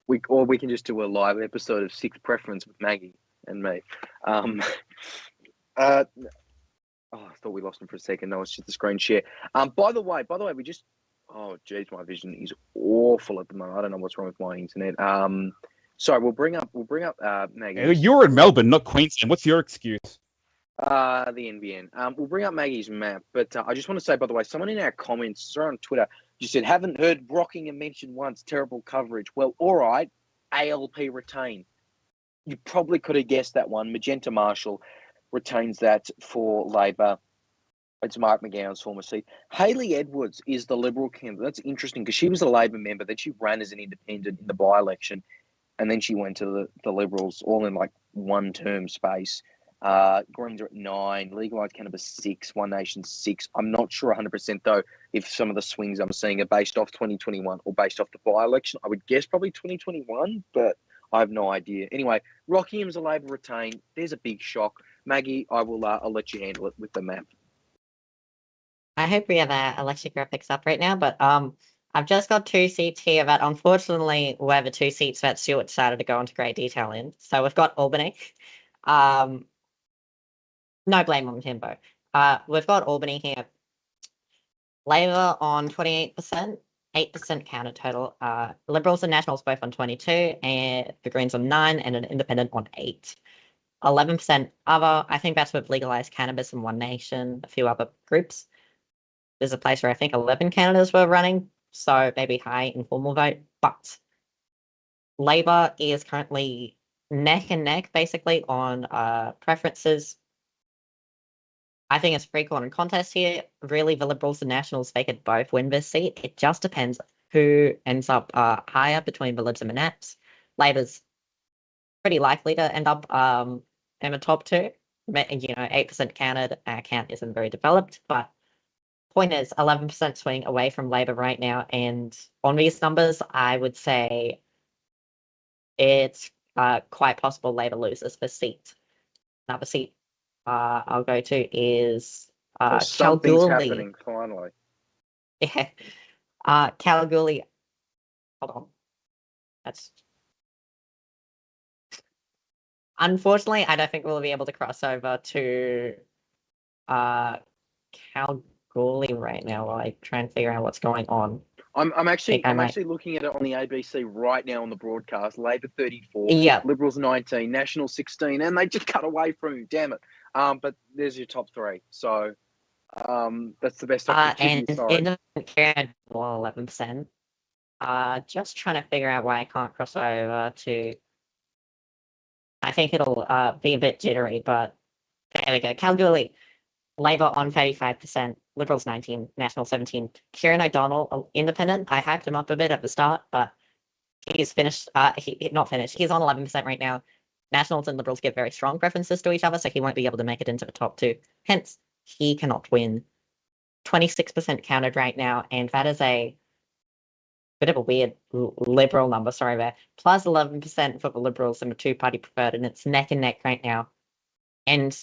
[SPEAKER 2] We can just do a live episode of Sixth Preference with Maggie and me. I thought we lost him for a second. No, it's just the screen share. By the way, we just. Oh, geez, my vision is awful at the moment. I don't know what's wrong with my internet. Sorry, we'll bring up Maggie.
[SPEAKER 4] You're in Melbourne, not Queensland. What's your excuse?
[SPEAKER 2] The NBN. We'll bring up Maggie's map, but I just want to say, by the way, someone in our comments on Twitter just said, haven't heard Rockingham mentioned once, terrible coverage. Well, all right, ALP retain. You probably could have guessed that one. Magenta Marshall retains that for Labor. It's Mark McGowan's former seat. Hayley Edwards is the Liberal candidate. That's interesting because she was a Labor member. Then she ran as an independent in the by-election, and then she went to the Liberals all in like one-term space. Greens are at 9, legalised cannabis 6, One Nation 6. I'm not sure 100% though if some of the swings I'm seeing are based off 2021 or based off the by-election. I would guess probably 2021, but I have no idea. Anyway, Rockingham's a Labor retain. There's a big shock. Maggie, I'll let you handle it with the map.
[SPEAKER 5] I hope we have our election graphics up right now, but I've just got 2 seats here that unfortunately were the 2 seats that Stuart decided to go into great detail in. So we've got Albany. No blame on Timbo. We've got Albany here. Labor on 28%, 8% counted total. Liberals and Nationals both on 22, and the Greens on 9, and an Independent on 8. 11% other. I think that's with legalised cannabis and One Nation, a few other groups. There's a place where I think 11 candidates were running, so maybe high informal vote. But Labor is currently neck and neck, basically, on preferences. I think it's a free-corner contest here. Really, the Liberals and Nationals, they could both win this seat. It just depends who ends up higher between the Libs and the Naps. Labor's pretty likely to end up in the top 2. 8% counted. Our count isn't very developed, but point is 11% swing away from Labor right now, and on these numbers, I would say it's quite possible Labor loses the seat. Another seat I'll go to is
[SPEAKER 2] something's
[SPEAKER 5] Kalgoorlie.
[SPEAKER 2] happening finally.
[SPEAKER 5] Yeah, Kalgoorlie. Hold on, that's. Unfortunately, I don't think we'll be able to cross over to Kalgoorlie right now while I try and figure out what's going on.
[SPEAKER 2] I'm actually looking at it on the ABC right now on the broadcast. Labor 34, Liberals 19, National 16, and they just cut away from you. Damn it! But there's your top 3. So that's the best I can give you. Sorry.
[SPEAKER 5] And Independent 11%. Just trying to figure out why I can't cross over to. I think it'll be a bit jittery, but there we go. Kalgoorlie, Labor on 35%, Liberals 19, National 17. Kieran O'Donnell, Independent. I hyped him up a bit at the start, but he's finished. Not finished. He's on 11% right now. Nationals and Liberals give very strong preferences to each other, so he won't be able to make it into the top 2. Hence, he cannot win. 26% counted right now, and that is a bit of a weird Liberal number, sorry there. Plus 11% for the Liberals and the 2-party preferred, and it's neck and neck right now. And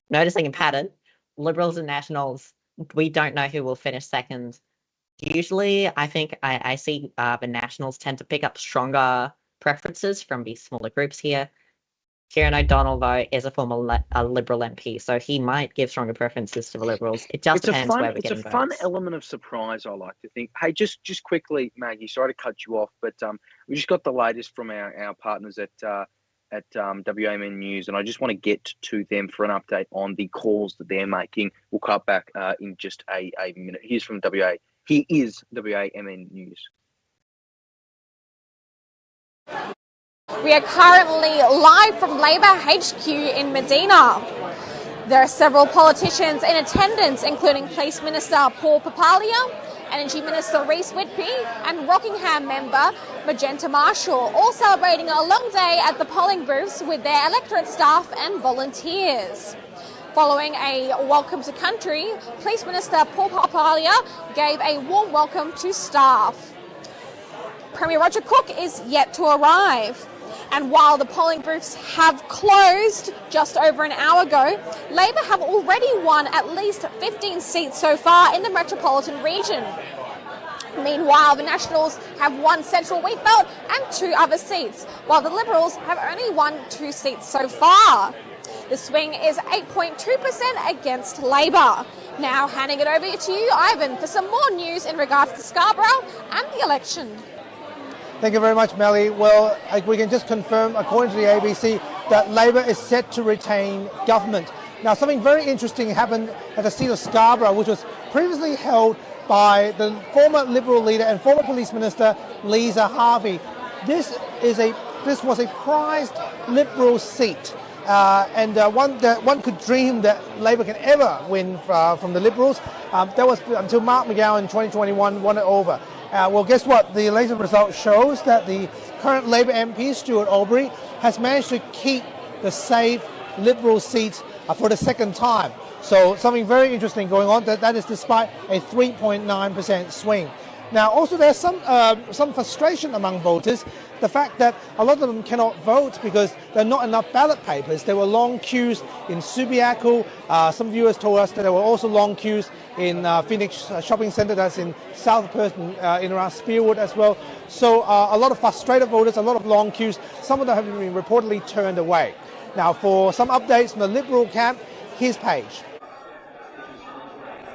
[SPEAKER 5] noticing a pattern, Liberals and Nationals, we don't know who will finish second. Usually, I think I see the Nationals tend to pick up stronger preferences from these smaller groups here. Kieran O'Donnell, though, is a former Liberal MP, so he might give stronger preferences to the Liberals. It just depends where we're getting votes.
[SPEAKER 2] It's a fun element of surprise, I like to think. Hey, just quickly, Maggie, sorry to cut you off, but we just got the latest from our partners at WAMN News, and I just want to get to them for an update on the calls that they're making. We'll cut back in just a minute. Here's from WA. He is WAMN News.
[SPEAKER 17] We are currently live from Labor HQ in Medina. There are several politicians in attendance, including Police Minister Paul Papalia Energy Minister Reece Whitby and Rockingham member Magenta Marshall, all celebrating a long day at the polling booths with their electorate staff and volunteers. Following a welcome to country, Police Minister Paul gave a warm welcome to staff. Premier Roger Cook is yet to arrive. And while the polling booths have closed just over an hour ago, Labor have already won at least 15 seats so far in the metropolitan region. Meanwhile, the Nationals have won Central Wheatbelt and 2 other seats, while the Liberals have only won 2 seats so far. The swing is 8.2% against Labor. Now handing it over to you, Ivan, for some more news in regards to Scarborough and the election.
[SPEAKER 18] Thank you very much, Melly. Well, we can just confirm, according to the ABC, that Labor is set to retain government. Now, something very interesting happened at the seat of Scarborough, which was previously held by the former Liberal leader and former Police Minister, Lisa Harvey. This was a prized Liberal seat, and one that one could dream that Labor can ever win from the Liberals. That was until Mark McGowan in 2021 won it over. Well, guess what? The latest result shows that the current Labor MP, Stuart Albury, has managed to keep the safe Liberal seat for the second time. So something very interesting going on. That is despite a 3.9% swing. Now, also there's some frustration among voters. The fact that a lot of them cannot vote because there are not enough ballot papers. There were long queues in Subiaco. Some viewers told us that there were also long queues in Phoenix Shopping Centre, that's in South Perth, in around Spearwood as well. So a lot of frustrated voters, a lot of long queues. Some of them have been reportedly turned away. Now, for some updates from the Liberal camp, here's Paige.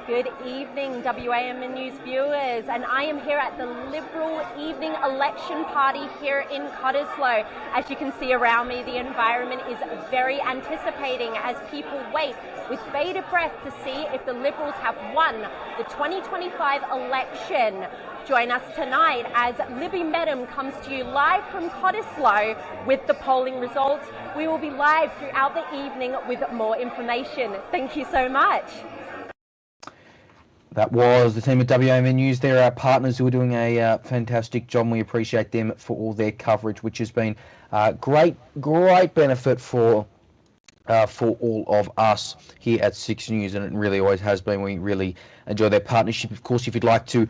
[SPEAKER 8] Good evening, WAMN News viewers, and I am here at the Liberal Evening Election Party here in Cottesloe. As you can see around me, the environment is very anticipating as people wait with bated breath to see if the Liberals have won the 2025 election. Join us tonight as Libby Medham comes to you live from Cottesloe with the polling results. We will be live throughout the evening with more information. Thank you so much.
[SPEAKER 10] That was the team at WAMN News. They're our partners who are doing a fantastic job, and we appreciate them for all their coverage, which has been great benefit for all of us here at Six News, and it really always has been. We really enjoy their partnership. Of course, if you'd like to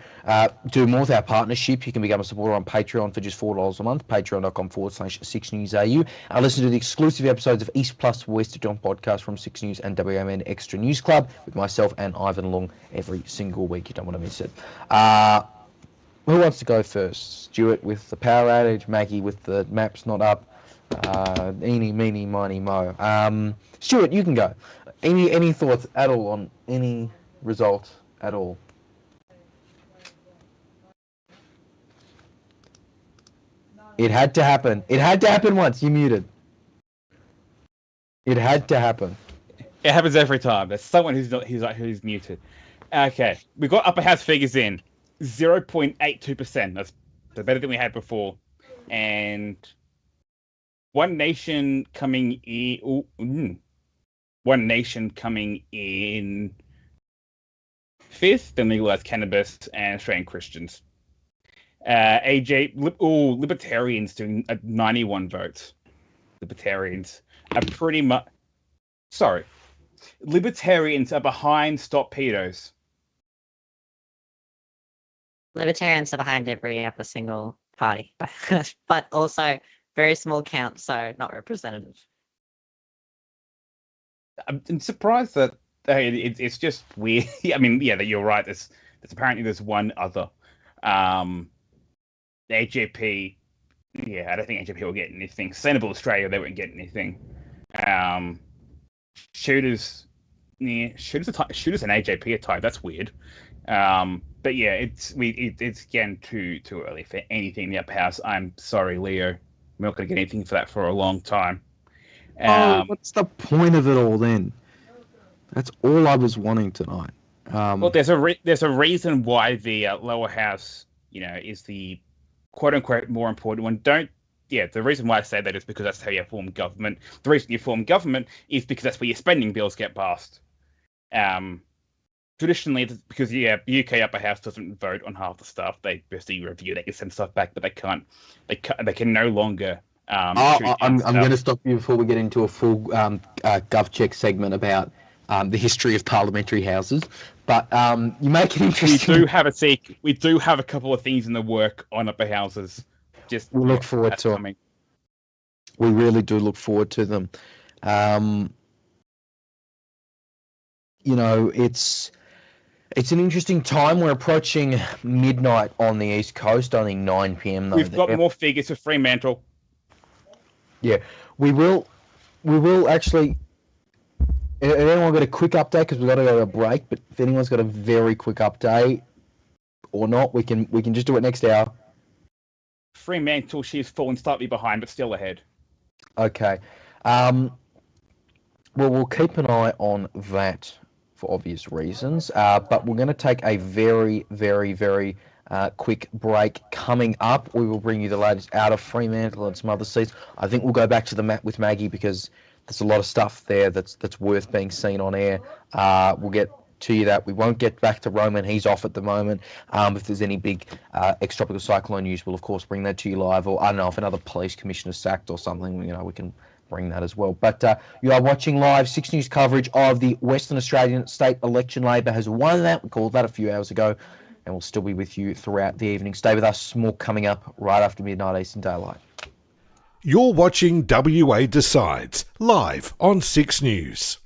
[SPEAKER 10] do more with our partnership, you can become a supporter on Patreon for just $4 a month, patreon.com/SIXNewsAU. Listen to the exclusive episodes of East Plus West John podcast from Six News and WAMN Extra News Club with myself and Ivan Long every single week. You don't want to miss it. Who wants to go first? Stuart with the power outage, Maggie with the maps not up. Eeny, meeny, miny, mo. Stuart, you can go. Any thoughts at all on any result at all? It had to happen. It had to happen once. You muted. It had to happen.
[SPEAKER 4] It happens every time. There's someone who's muted. Okay, we got upper house figures in 0.82%. That's better than we had before, and One Nation coming in. One Nation coming in fifth, then legalized cannabis and Australian Christians. Libertarians doing 91 votes. Libertarians are pretty much. Sorry. Libertarians are behind Stop Pedos.
[SPEAKER 5] Libertarians are behind every other single party, but also very small count, so not representative.
[SPEAKER 4] I'm surprised that it's just weird. I mean, yeah, that you're right. There's apparently one other. The AJP. Yeah, I don't think AJP will get anything. Sustainable Australia, they won't get anything. Shooters and AJP are tied. That's weird. But yeah, it's again too early for anything in the upper house. I'm sorry, Leo. We're not going to get anything for that for a long time.
[SPEAKER 10] What's the point of it all then? That's all I was wanting tonight.
[SPEAKER 4] Well, there's a reason why the lower house, is the quote unquote more important one. The reason why I say that is because that's how you form government. The reason you form government is because that's where your spending bills get passed. traditionally, it's because UK upper house doesn't vote on half the stuff. They basically review, they can send stuff back, but they can no longer.
[SPEAKER 10] I'm going to stop you before we get into a full GovCheck segment about the history of parliamentary houses. But you make it interesting.
[SPEAKER 4] We do have a couple of things in the work on upper houses.
[SPEAKER 10] We look forward to them. We really do look forward to them. It's an interesting time. We're approaching midnight on the East Coast, only 9 p.m. though.
[SPEAKER 4] We've got more figures for Fremantle.
[SPEAKER 10] Yeah, we will actually. If anyone got a quick update, because we've got to go to a break, but if anyone's got a very quick update or not, we can just do it next hour.
[SPEAKER 4] Fremantle, she's fallen slightly behind, but still ahead.
[SPEAKER 10] Okay. Well, we'll keep an eye on that for obvious reasons, but we're going to take a very, very, very quick break. Coming up, we will bring you the latest out of Fremantle and some other seats. I think we'll go back to the map with Maggie because there's a lot of stuff there that's worth being seen on air. We'll get to you that. We won't get back to Roman. He's off at the moment. If there's any big ex-tropical cyclone news, we'll of course bring that to you live. Or I don't know, if another police commissioner sacked or something, we can bring that as well. But you are watching live 6 News coverage of the Western Australian state election. Labor has won that. We called that a few hours ago, and we'll still be with you throughout the evening. Stay with us. More coming up right after midnight Eastern Daylight.
[SPEAKER 1] You're watching WA Decides, live on 6 News.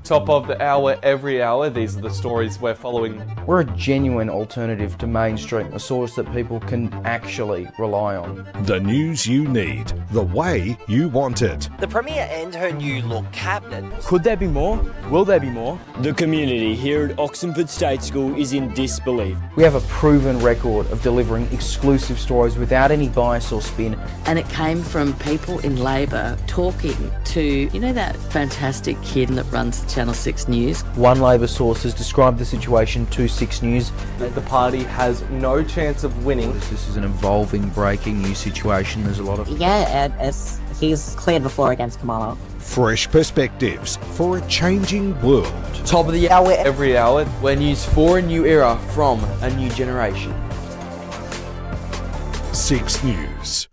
[SPEAKER 6] Top of the hour, every hour. These are the stories we're following.
[SPEAKER 12] We're a genuine alternative to mainstream, a source that people can actually rely on.
[SPEAKER 1] The news you need, the way you want it.
[SPEAKER 11] The Premier and her new look cabinet.
[SPEAKER 13] Could there be more? Will there be more? The community here at Oxenford State School is in disbelief.
[SPEAKER 12] We have a proven record of delivering exclusive stories without any bias or spin.
[SPEAKER 14] And it came from people in Labor talking to, that fantastic kid that runs Channel 6 News.
[SPEAKER 10] One Labor source has described the situation to 6 News.
[SPEAKER 6] The party has no chance of winning.
[SPEAKER 10] This is an evolving, breaking news situation. There's a lot of...
[SPEAKER 5] He's cleared the floor against Kamala.
[SPEAKER 1] Fresh perspectives for a changing world.
[SPEAKER 12] Top of the hour, every hour, where news for a new era from a new generation.
[SPEAKER 1] 6 News.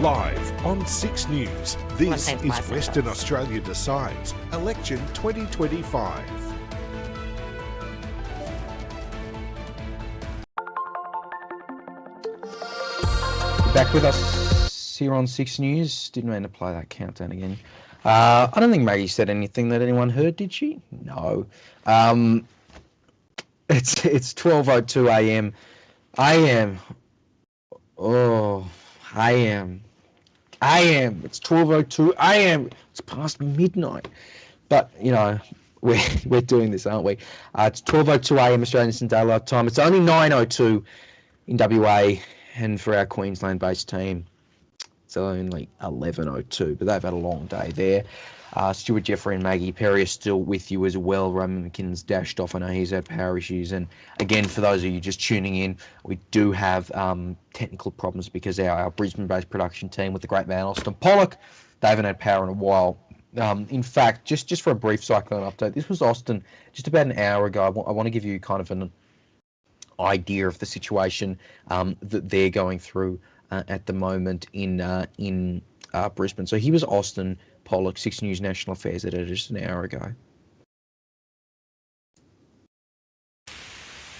[SPEAKER 1] Live on 6 News, this is Western Australia Decides, Election 2025.
[SPEAKER 10] Back with us here on 6 News. Didn't mean to play that countdown again. I don't think Maggie said anything that anyone heard, did she? No. It's 12:02 a.m. It's 12:02 a.m. It's past midnight. But, we're doing this, aren't we? It's 12:02 a.m. Australian Eastern Daylight Time. It's only 9:02 in WA, and for our Queensland-based team, It's only 11:02, but they've had a long day there. Stuart Jeffrey and Maggie Perry are still with you as well. Roman McKinnon's dashed off. I know he's had power issues. And again, for those of you just tuning in, we do have technical problems because our Brisbane-based production team with the great man Austin Pollock, they haven't had power in a while. In fact, just for a brief cyclone update, this was Austin just about an hour ago. I want to give you kind of an idea of the situation that they're going through at the moment in Brisbane. So he was Austin Pollock, 6 News National Affairs editor, just an hour ago.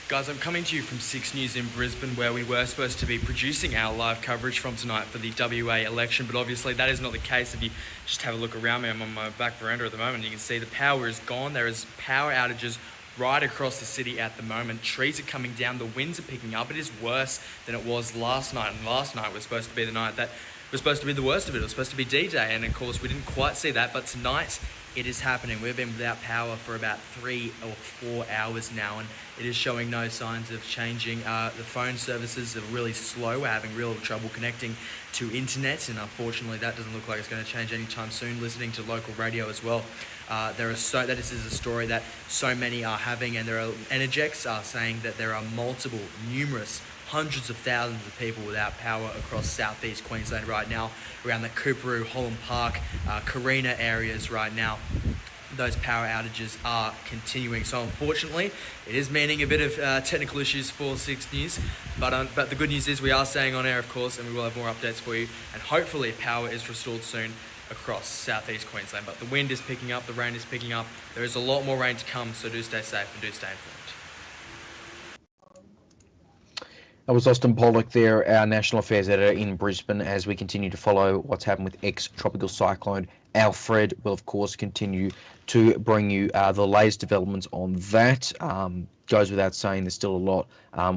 [SPEAKER 15] Guys, I'm coming to you from 6 News in Brisbane, where we were supposed to be producing our live coverage from tonight for the WA election, but obviously that is not the case. If you just have a look around me, I'm on my back veranda at the moment, and you can see the power is gone. There is power outages right across the city at the moment. Trees are coming down, the winds are picking up. It is worse than it was last night, and last night was supposed to be the night that was supposed to be the worst of it. It was supposed to be D-Day, and of course we didn't quite see that, but tonight it is happening. We've been without power for about 3 or 4 hours now, and it is showing no signs of changing. The phone services are really slow. We're having real trouble connecting to internet, and unfortunately that doesn't look like it's going to change anytime soon. Listening to local radio as well, this is a story that so many are having, and there are Energex are saying that there are numerous hundreds of thousands of people without power across southeast Queensland right now, around the Coorparoo, Holland Park, Carina areas right now. Those power outages are continuing. So unfortunately, it is meaning a bit of technical issues for 6 News. But the good news is we are staying on air, of course, and we will have more updates for you. And hopefully power is restored soon across southeast Queensland. But the wind is picking up, the rain is picking up. There is a lot more rain to come, so do stay safe and do stay informed.
[SPEAKER 10] That was Austin Pollock there, our National Affairs editor in Brisbane, as we continue to follow what's happened with ex-tropical cyclone Alfred. We'll, of course, continue to bring you the latest developments on that. Goes without saying, there's still a lot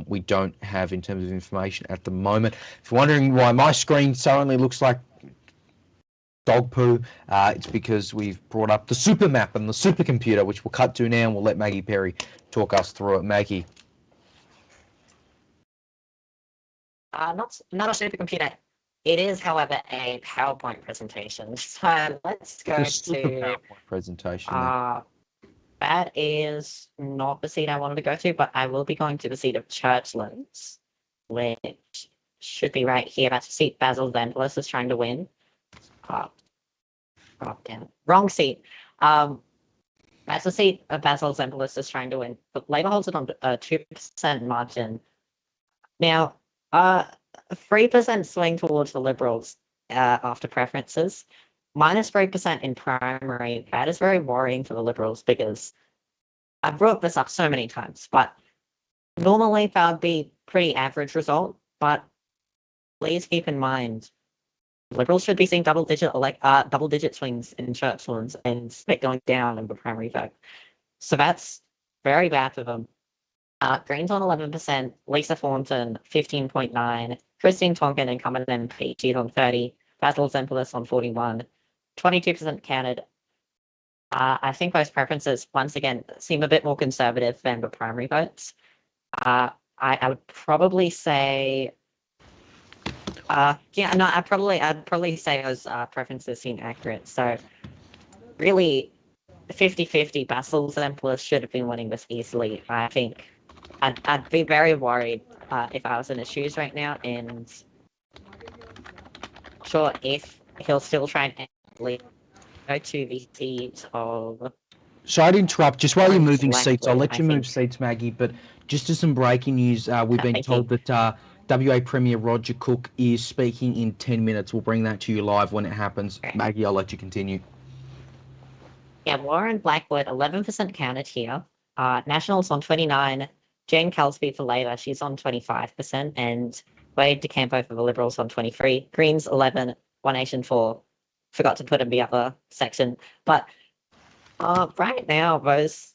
[SPEAKER 10] we don't have in terms of information at the moment. If you're wondering why my screen suddenly looks like dog poo, it's because we've brought up the super map and the supercomputer, which we'll cut to now, and we'll let Maggie Perry talk us through it. Maggie.
[SPEAKER 5] Not a supercomputer. It is, however, a PowerPoint presentation. So let's go to
[SPEAKER 10] PowerPoint presentation.
[SPEAKER 5] That is not the seat I wanted to go to, but I will be going to the seat of Churchlands, which should be right here. That's the seat Basil Zempilas is trying to win. Damn it. Wrong seat. That's the seat Basil Zempilas is trying to win. But Labor holds it on a 2% margin. Now, 3% swing towards the Liberals after preferences, minus 3% in primary. That is very worrying for the Liberals because I've brought this up so many times, but normally that would be pretty average result. But please keep in mind, Liberals should be seeing double-digit swings in Churchlands and it going down in the primary vote. So that's very bad for them. Greens on 11%, Lisa Thornton 15.9, Christine Tonkin, incumbent MP, she's on 30, Basil Zempilas on 41, 22% counted. I think those preferences, once again, seem a bit more conservative than the primary votes. I would probably say, I'd probably say those preferences seem accurate. So really, 50-50, Basil Zempilas should have been winning this easily. I think I'd be very worried if I was in his shoes right now, and sure, if he'll still try and go to the seat of...
[SPEAKER 10] Sorry to interrupt, just while you're moving seats, I'll let you move seats, Maggie, but just as some breaking news, we've been told that WA Premier Roger Cook is speaking in 10 minutes. We'll bring that to you live when it happens. Okay. Maggie, I'll let you continue.
[SPEAKER 5] Yeah, Warren Blackwood, 11% counted here. Nationals on 29, Jane Calsby for Labor, she's on 25%, and Wade DeCampo for the Liberals on 23. Greens 11, One Nation 4. Forgot to put in the other section. But right now, those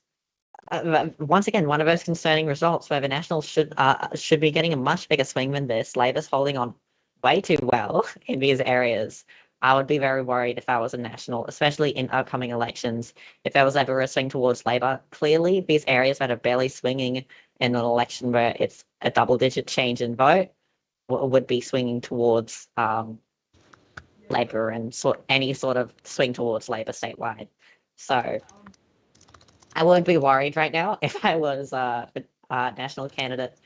[SPEAKER 5] once again, one of those concerning results where the Nationals should be getting a much bigger swing than this. Labor's holding on way too well in these areas. I would be very worried if I was a National, especially in upcoming elections, if there was ever a swing towards Labor. Clearly, these areas that are barely swinging in an election where it's a double-digit change in vote would be swinging towards Labor and any sort of swing towards Labor statewide. So I wouldn't be worried right now if I was a national candidate.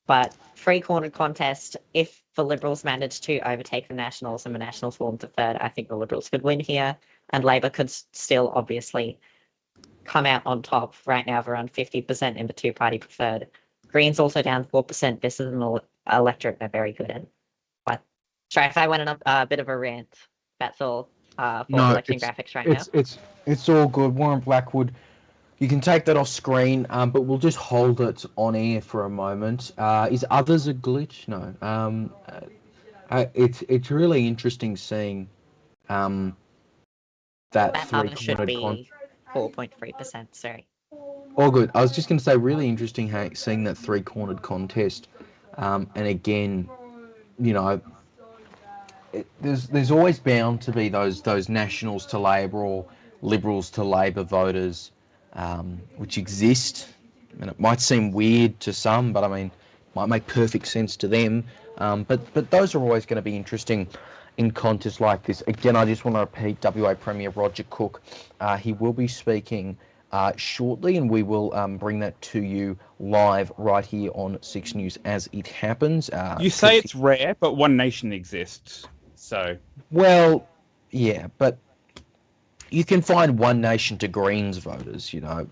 [SPEAKER 5] But three-cornered contest, if the Liberals manage to overtake the Nationals and the Nationals fall into third, I think the Liberals could win here, and Labor could still obviously come out on top. Right now, they're around 50% in the two-party preferred. Greens also down 4%. This is an electorate they're very good in. But sorry if I went on a bit of a rant. That's all for election graphics right now.
[SPEAKER 10] It's all good. Warren Blackwood, you can take that off screen, but we'll just hold it on air for a moment. Is others a glitch? No. It's really interesting seeing that
[SPEAKER 5] other should be 4.3%. Sorry.
[SPEAKER 10] All good. I was just going to say, really interesting seeing that three-cornered contest, and again, you know, there's always bound to be those Nationals to Labor or Liberals to Labor voters, which exist, and it might seem weird to some, but I mean, might make perfect sense to them. But those are always going to be interesting in contests like this. Again, I just want to repeat, WA Premier Roger Cook, he will be speaking shortly, and we will bring that to you live right here on Six News as it happens.
[SPEAKER 4] You say it's rare, but One Nation exists, so...
[SPEAKER 10] Well, yeah, but you can find One Nation to Greens voters, you know,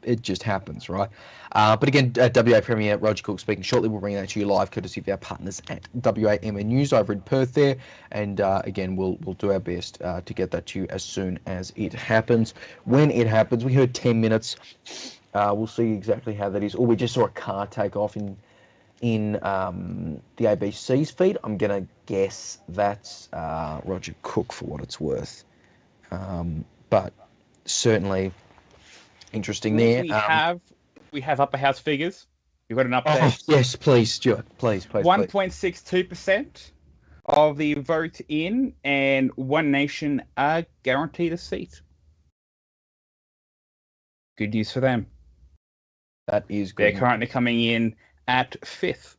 [SPEAKER 10] it just happens, right? But again, WA Premier Roger Cook speaking shortly. We'll bring that to you live, courtesy of our partners at WAMN News over in Perth there. And again, we'll do our best to get that to you as soon as it happens. When it happens, we heard 10 minutes. We'll see exactly how that is. Or we just saw a car take off in the ABC's feed. I'm going to guess that's Roger Cook for what it's worth. But certainly interesting there.
[SPEAKER 4] We have upper house figures. You've got an update.
[SPEAKER 10] Oh, yes, please, Stuart. Please.
[SPEAKER 4] 1.62% of the vote in, and One Nation are guaranteed a seat. Good news for them.
[SPEAKER 10] That is good.
[SPEAKER 4] They're currently coming in at 5th.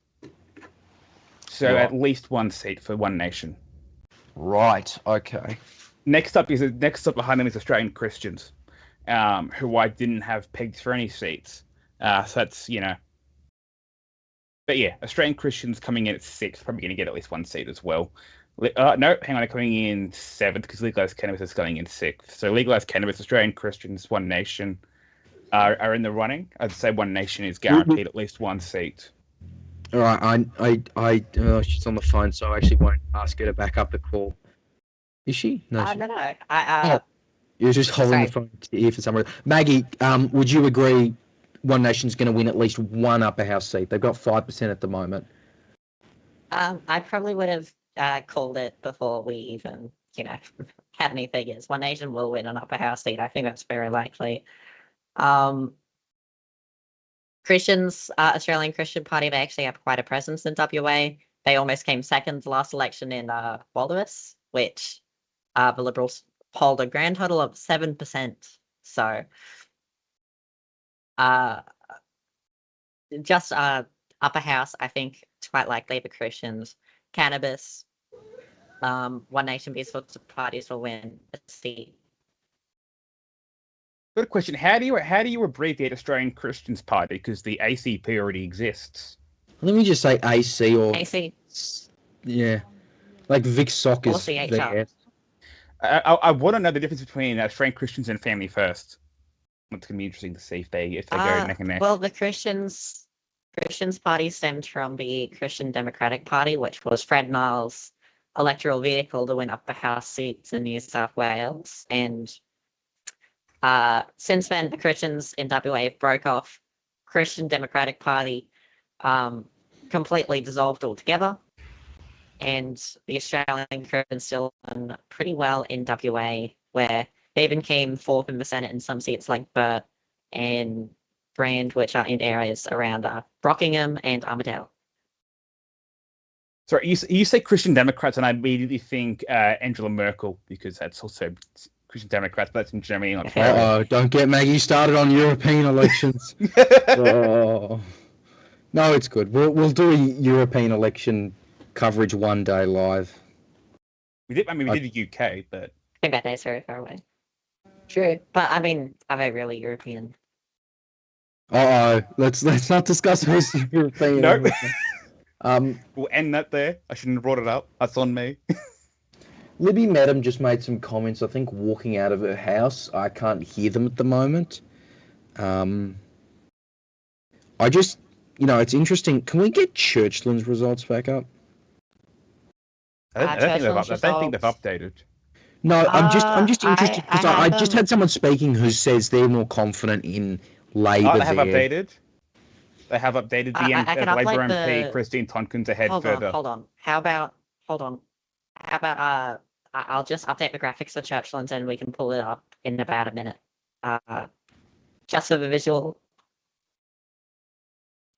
[SPEAKER 4] So
[SPEAKER 10] Right.
[SPEAKER 4] at least one seat for One Nation.
[SPEAKER 10] Right, okay.
[SPEAKER 4] Next up behind them is Australian Christians, who I didn't have pegged for any seats. So that's, you know. But yeah, Australian Christians coming in at 6th, probably going to get at least one seat as well. No, hang on, they're coming in 7th because legalised cannabis is going in 6th. So legalised cannabis, Australian Christians, One Nation are in the running. I'd say One Nation is guaranteed at least one seat.
[SPEAKER 10] All right, she's on the phone, so I actually won't ask her to back up the call. Is she? No.
[SPEAKER 5] No.
[SPEAKER 10] You're just holding the phone here for some reason. Maggie, would you agree One Nation's going to win at least one upper house seat? They've got 5% at the moment.
[SPEAKER 5] I probably would have called it before we even, had any figures. One Nation will win an upper house seat. I think that's very likely. Christians, Australian Christian Party, they actually have quite a presence in WA. They almost came second last election in Walvis, which the Liberals polled a grand total of 7%. So just upper house, I think it's quite likely the Christians. Cannabis, One Nation, these sorts of parties will win a seat.
[SPEAKER 4] Good question. How do you abbreviate Australian Christians Party? Because the ACP already exists.
[SPEAKER 10] Let me just say AC or...
[SPEAKER 5] AC.
[SPEAKER 10] Yeah. Like Vic Sock is
[SPEAKER 5] Or CHR.
[SPEAKER 10] there.
[SPEAKER 4] I want to know the difference between Australian Christians and Family First. It's going to be interesting to see if they go neck and neck.
[SPEAKER 5] Well, the Christians Party stemmed from the Christian Democratic Party, which was Fred Niles' electoral vehicle to win upper house seats in New South Wales. And since then, the Christians in WA broke off. Christian Democratic Party completely dissolved altogether. And the Australian Christians still done pretty well in WA, where they even came 4th in the Senate in some seats like Burt and Brand, which are in areas around Rockingham and Armidale.
[SPEAKER 4] Sorry, you say Christian Democrats, and I immediately think Angela Merkel, because that's also Christian Democrats, but that's in Germany, not France.
[SPEAKER 10] Oh, don't get Maggie started on European elections. Oh. No, it's good. We'll do a European election coverage one day live.
[SPEAKER 4] We did the UK, but
[SPEAKER 5] I think that is very far away. True, but I mean, are they really European?
[SPEAKER 10] Let's not discuss who's European.
[SPEAKER 4] No. We'll end that there. I shouldn't have brought it up. That's on me.
[SPEAKER 10] Libby Madam just made some comments, I think, walking out of her house. I can't hear them at the moment. I just, it's interesting. Can we get Churchland's results back up?
[SPEAKER 4] I don't think they've updated.
[SPEAKER 10] No, I'm just interested because I just had someone speaking who says they're more confident in Labor.
[SPEAKER 4] They have updated. They have updated the Labor MP Christine Tompkins ahead further.
[SPEAKER 5] Hold on. I'll just update the graphics for Churchland's and we can pull it up in about a minute. Just for the visual.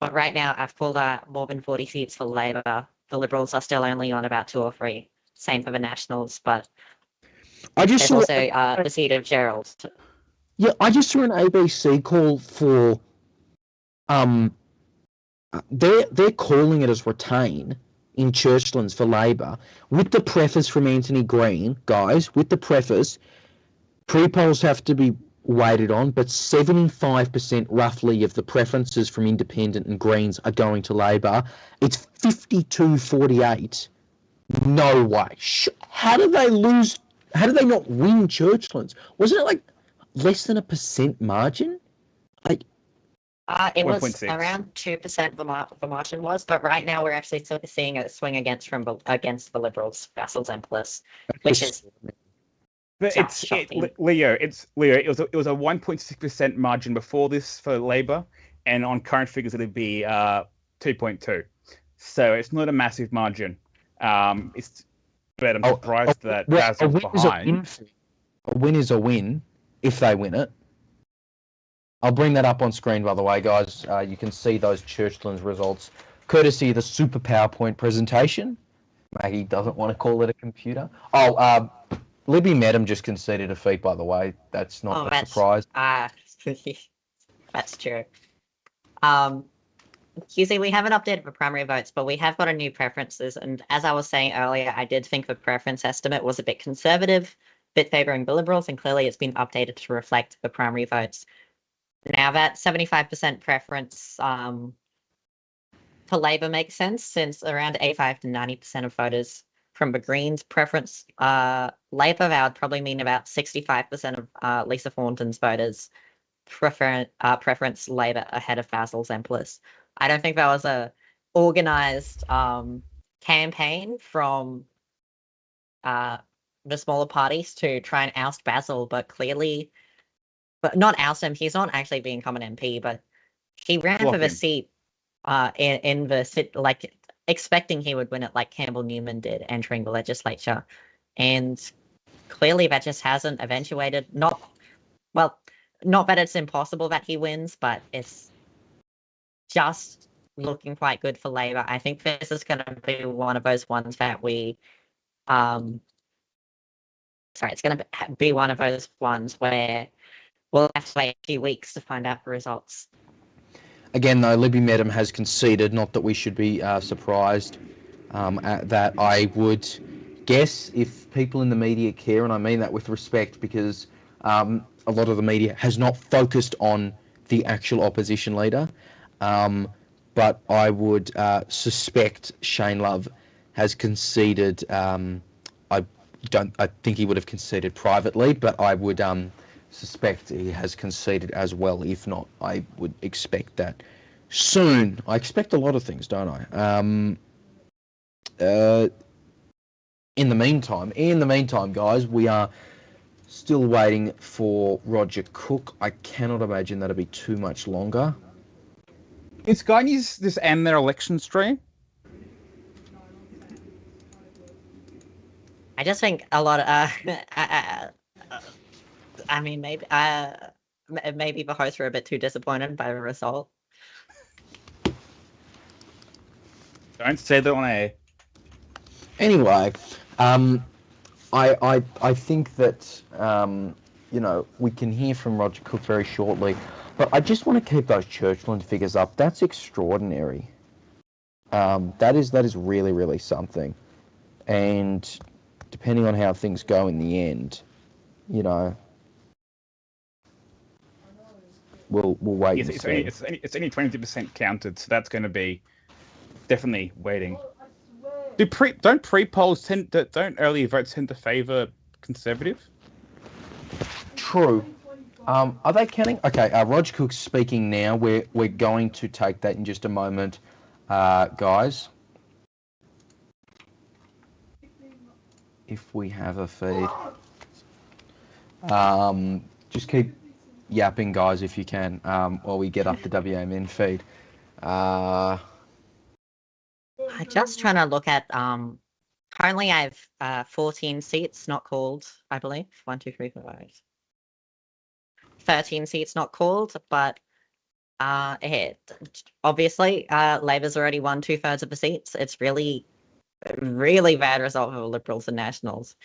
[SPEAKER 5] But right now, I've pulled out more than 40 seats for Labor. The Liberals are still only on about 2 or 3. Same for the Nationals, but there's also the seat of Gerald.
[SPEAKER 10] Yeah, I just saw an ABC call for they're calling it as retain in Churchland's for Labor, with the preface from Anthony Green, guys, with the preface, pre-polls have to be waited on, but 75% roughly of the preferences from Independent and Greens are going to Labor. It's 52-48. No way. How did they lose? How did they not win Churchland's? Wasn't it like less than a % margin?
[SPEAKER 5] It was
[SPEAKER 4] 1.6.
[SPEAKER 5] around 2% the margin was, but right now we're actually sort of seeing a swing against the Liberals, Basil Zemplis, which is.
[SPEAKER 4] But Leo. It was a 1.6% margin before this for Labor, and on current figures it'd be 2.2. So it's not a massive margin. But I'm surprised that Basil's behind.
[SPEAKER 10] A win is a win if they win it. I'll bring that up on screen, by the way, guys. You can see those Churchland's results, courtesy of the super PowerPoint presentation. Maggie doesn't want to call it a computer. Libby Madam just conceded a defeat, by the way. That's not a surprise.
[SPEAKER 5] That's true. QC, we haven't updated the primary votes, but we have got a new preferences. And as I was saying earlier, I did think the preference estimate was a bit conservative, a bit favouring the Liberals, and clearly it's been updated to reflect the primary votes. Now that 75% preference for Labor makes sense, since around 85 to 90% of voters from the Greens preference Labor, that would probably mean about 65% of Lisa Thornton's voters preference Labor ahead of Basil Zemplis. I don't think that was a organised campaign from the smaller parties to try and oust Basil, but not oust him. He's not actually being become an MP, but he ran for the seat in the like expecting he would win it, like Campbell Newman did entering the legislature, and clearly that just hasn't eventuated. Not that it's impossible that he wins, but it's just looking quite good for Labor. I think this is going to be one of those ones that it's going to be one of those ones where we'll have to wait a few weeks to find out the results.
[SPEAKER 10] Again, though, Libby Madam has conceded, not that we should be surprised at that. I would guess if people in the media care, and I mean that with respect because a lot of the media has not focused on the actual opposition leader, but I would suspect Shane Love has conceded. I think he would have conceded privately, but I would suspect he has conceded as well. If not, I would expect that soon. I expect a lot of things, don't I? In the meantime, guys, we are still waiting for Roger Cook. I cannot imagine that'll be too much longer.
[SPEAKER 4] Did Sky News just end their election stream?
[SPEAKER 5] I just think a lot of I mean, maybe the hosts were a bit too disappointed by the result.
[SPEAKER 4] Don't say that on air.
[SPEAKER 10] Anyway, I think that we can hear from Roger Cook very shortly, but I just want to keep those Churchland figures up. That's extraordinary. That is really, really something, and depending on how things go in the end, you know, we'll wait and see.
[SPEAKER 4] It's only 20% counted, so that's going to be definitely waiting. Don't early votes tend to favour Conservative?
[SPEAKER 10] True. Are they counting? Okay, Rog Cook's speaking now. We're going to take that in just a moment, guys. If we have a feed. Just keep yapping, guys, if you can, while we get up the WMN feed.
[SPEAKER 5] I'm just trying to look at, currently I have 14 seats not called, I believe. 1, 2, 3, 4, 5. 13 seats not called, but obviously Labor's already won 2/3 of the seats. It's really bad result for Liberals and Nationals.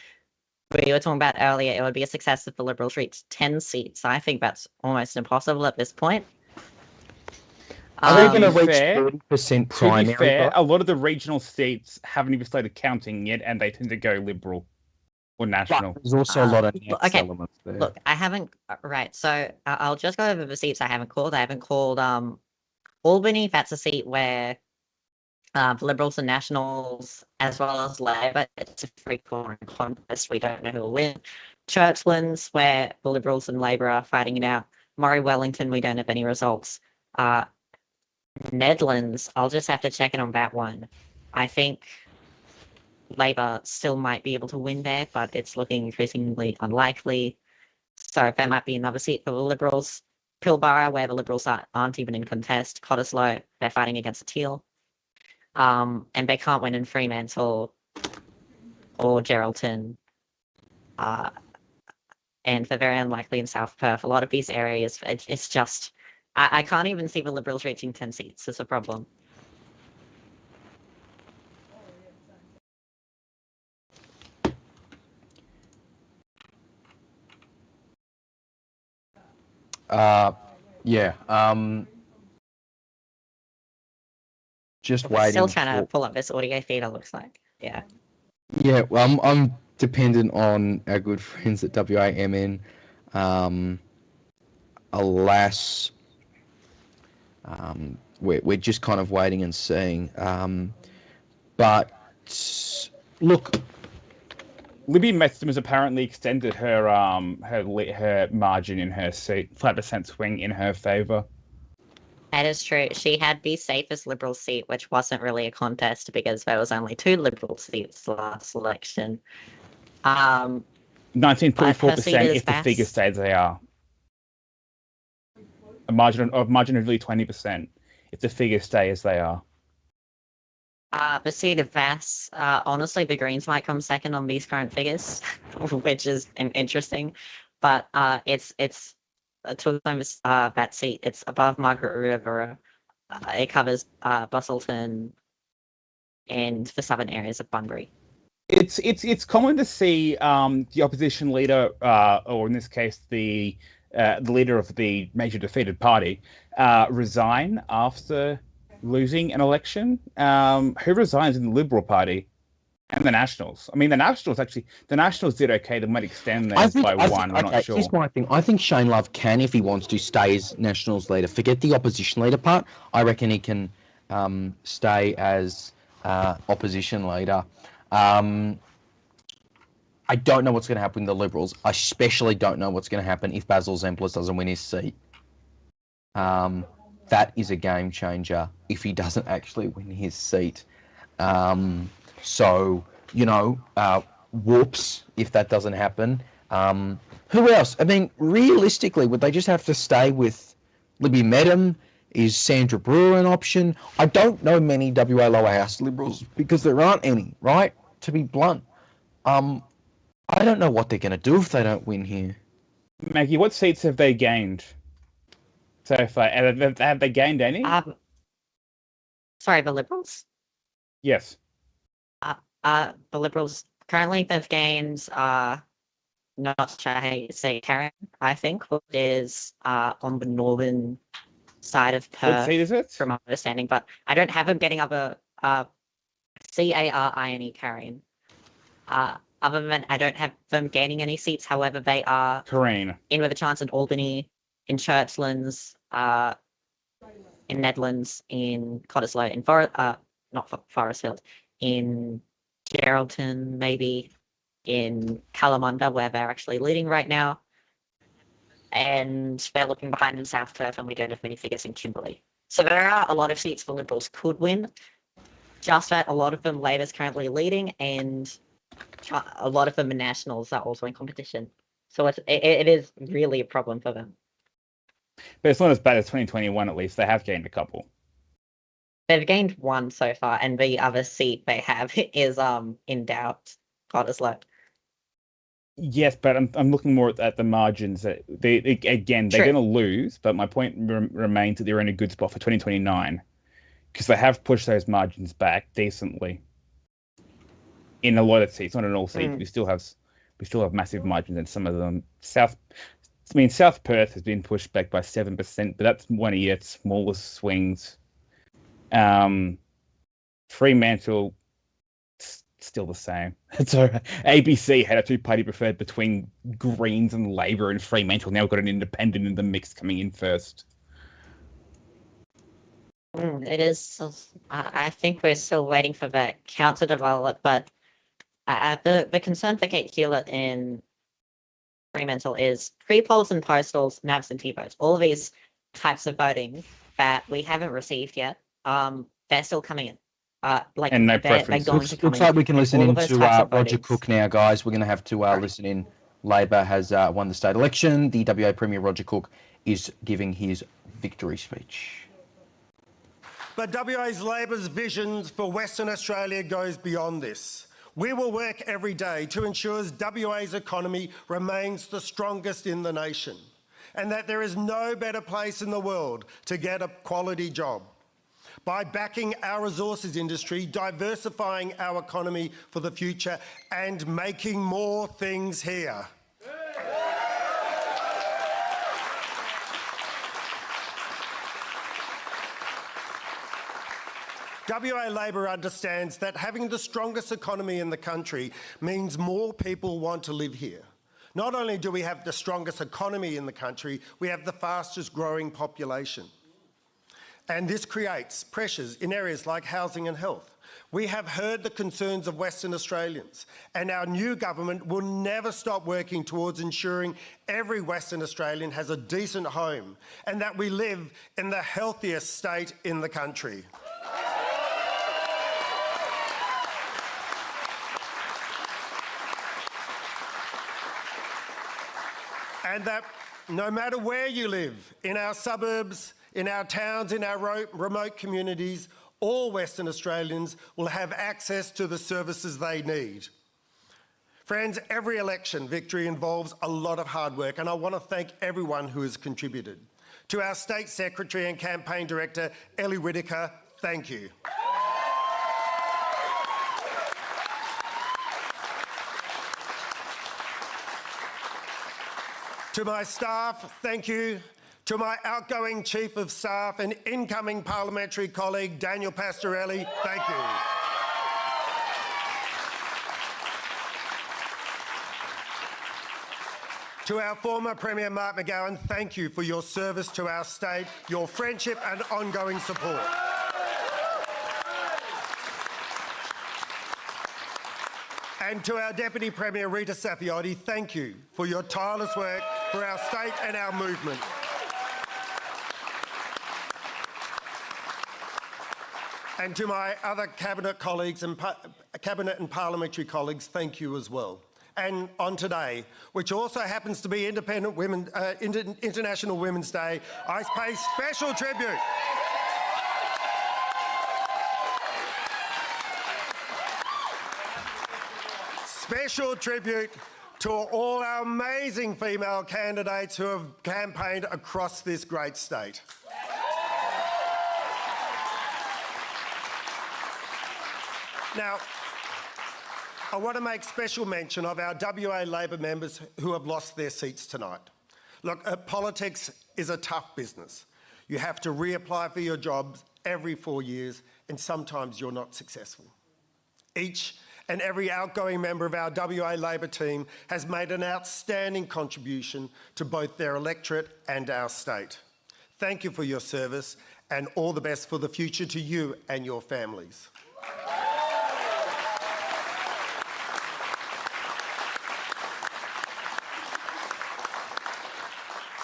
[SPEAKER 5] We were talking about earlier, it would be a success if the Liberals reached 10 seats. I think that's almost impossible at this point.
[SPEAKER 10] Are they going to reach 30% primary?
[SPEAKER 4] To be fair, a lot of the regional seats haven't even started counting yet, and they tend to go Liberal or National.
[SPEAKER 10] There's also a lot of elements there.
[SPEAKER 5] Look, I haven't... Right, so I'll just go over the seats I haven't called. I haven't called Albany. That's a seat where the Liberals and Nationals, as well as Labor, it's a three-corner contest. We don't know who will win. Churchlands, where the Liberals and Labor are fighting it out. Murray-Wellington, we don't have any results. Nedlands, I'll just have to check in on that one. I think Labor still might be able to win there, but it's looking increasingly unlikely. So that might be another seat for the Liberals. Pilbara, where the Liberals aren't even in contest. Cottesloe, they're fighting against the Teal. And they can't win in Fremantle or Geraldton. And they're very unlikely in South Perth. A lot of these areas, it's just... I can't even see the Liberals reaching 10 seats. It's a problem.
[SPEAKER 10] Yeah. Just
[SPEAKER 5] We're
[SPEAKER 10] waiting.
[SPEAKER 5] still trying to pull up this audio feed, it looks like. Yeah.
[SPEAKER 10] Yeah, well, I'm dependent on our good friends at WAMN. Alas, we're just kind of waiting and seeing. But look,
[SPEAKER 4] Libby Meston has apparently extended her her margin in her seat, 5% swing in her favour.
[SPEAKER 5] That is true. She had the safest Liberal seat, which wasn't really a contest because there was only 2 Liberal seats last election.
[SPEAKER 4] 19.4% if the figures stay as they are. A margin of really 20% if the figures stay as they are.
[SPEAKER 5] The seat of Vass, honestly, the Greens might come second on these current figures, which is interesting. But it's that seat. It's above Margaret River. It covers Busselton and the southern areas of Bunbury.
[SPEAKER 4] It's common to see the opposition leader, or in this case the leader of the major defeated party, resign after losing an election. Who resigns in the Liberal Party and the Nationals? I mean, the Nationals did okay. They might extend theirs by one. I'm not sure.
[SPEAKER 10] Here's my thing. I think Shane Love can, if he wants to, stay as Nationals leader. Forget the opposition leader part. I reckon he can stay as opposition leader. I don't know what's going to happen with the Liberals. I especially don't know what's going to happen if Basil Zemplis doesn't win his seat. That is a game changer if he doesn't actually win his seat. So, you know, whoops if that doesn't happen. Who else? I mean, realistically, would they just have to stay with Libby Medham? Is Sandra Brewer an option? I don't know many WA lower house Liberals because there aren't any, right? To be blunt. I don't know what they're going to do if they don't win here.
[SPEAKER 4] Maggie, what seats have they gained so far? Have they gained any?
[SPEAKER 5] Sorry, the Liberals?
[SPEAKER 4] Yes.
[SPEAKER 5] The Liberals, currently they've gained, not sure how you say Karen, I think, which is on the northern side of Perth.
[SPEAKER 4] What seat is it?
[SPEAKER 5] From my understanding, but I don't have them getting other CARINE Karen. Other than that, I don't have them gaining any seats. However, they are
[SPEAKER 4] Corrine.
[SPEAKER 5] in with a chance in Albany, in Churchlands, in Nedlands, in Cottesloe, in Forestfield, in Geraldton, maybe in Kalamunda, where they're actually leading right now. And they're looking behind in South Perth, and we don't have many figures in Kimberley. So there are a lot of seats the Liberals could win. Just that a lot of them Labor's currently leading, and a lot of them are Nationals are also in competition. So it is really a problem for them.
[SPEAKER 4] But it's not as bad as 2021, at least. They have gained a couple.
[SPEAKER 5] They've gained one so far, and the other seat they have is in doubt. Cottesloe.
[SPEAKER 4] Yes, but I'm looking more at the margins. That they're going to lose, but my point remains that they're in a good spot for 2029 because they have pushed those margins back decently in a lot of seats, not in all seats. We still have massive margins in some of them. South Perth has been pushed back by 7%, but that's one of your smallest swings. Fremantle, still the same. So ABC had a two-party preferred between Greens and Labor, and Fremantle now got an independent in the mix coming in first.
[SPEAKER 5] It is. I think we're still waiting for the count to develop, but the concern for Kate Hewlett in Fremantle is pre-polls and postals and absentee votes. All of these types of voting that we haven't received yet, they're still coming in.
[SPEAKER 4] And no preference.
[SPEAKER 10] Looks like we can listen in to Roger Cook now, guys. We're going to have to listen in. Labor has won the state election. The WA Premier Roger Cook is giving his victory speech.
[SPEAKER 19] But WA's Labor's vision for Western Australia goes beyond this. We will work every day to ensure WA's economy remains the strongest in the nation, and that there is no better place in the world to get a quality job. By backing our resources industry, diversifying our economy for the future, and making more things here. WA Labor understands that having the strongest economy in the country means more people want to live here. Not only do we have the strongest economy in the country, we have the fastest growing population. And this creates pressures in areas like housing and health. We have heard the concerns of Western Australians, and our new government will never stop working towards ensuring every Western Australian has a decent home and that we live in the healthiest state in the country. And that no matter where you live, in our suburbs, in our towns, in our remote communities, all Western Australians will have access to the services they need. Friends, every election victory involves a lot of hard work, and I want to thank everyone who has contributed. To our State Secretary and Campaign Director, Ellie Whittaker, thank you. To my staff, thank you. To my outgoing Chief of Staff and incoming parliamentary colleague, Daniel Pastorelli, thank you. To our former Premier Mark McGowan, thank you for your service to our state, your friendship and ongoing support. And to our Deputy Premier Rita Saffioti, thank you for your tireless work for our state and our movement. And to my other Cabinet colleagues and Cabinet and parliamentary colleagues, thank you as well. And on today, which also happens to be International Women's Day, I pay special tribute to all our amazing female candidates who have campaigned across this great state. Now, I want to make special mention of our WA Labor members who have lost their seats tonight. Look, politics is a tough business. You have to reapply for your jobs every 4 years, and sometimes you're not successful. Each and every outgoing member of our WA Labor team has made an outstanding contribution to both their electorate and our state. Thank you for your service, and all the best for the future to you and your families.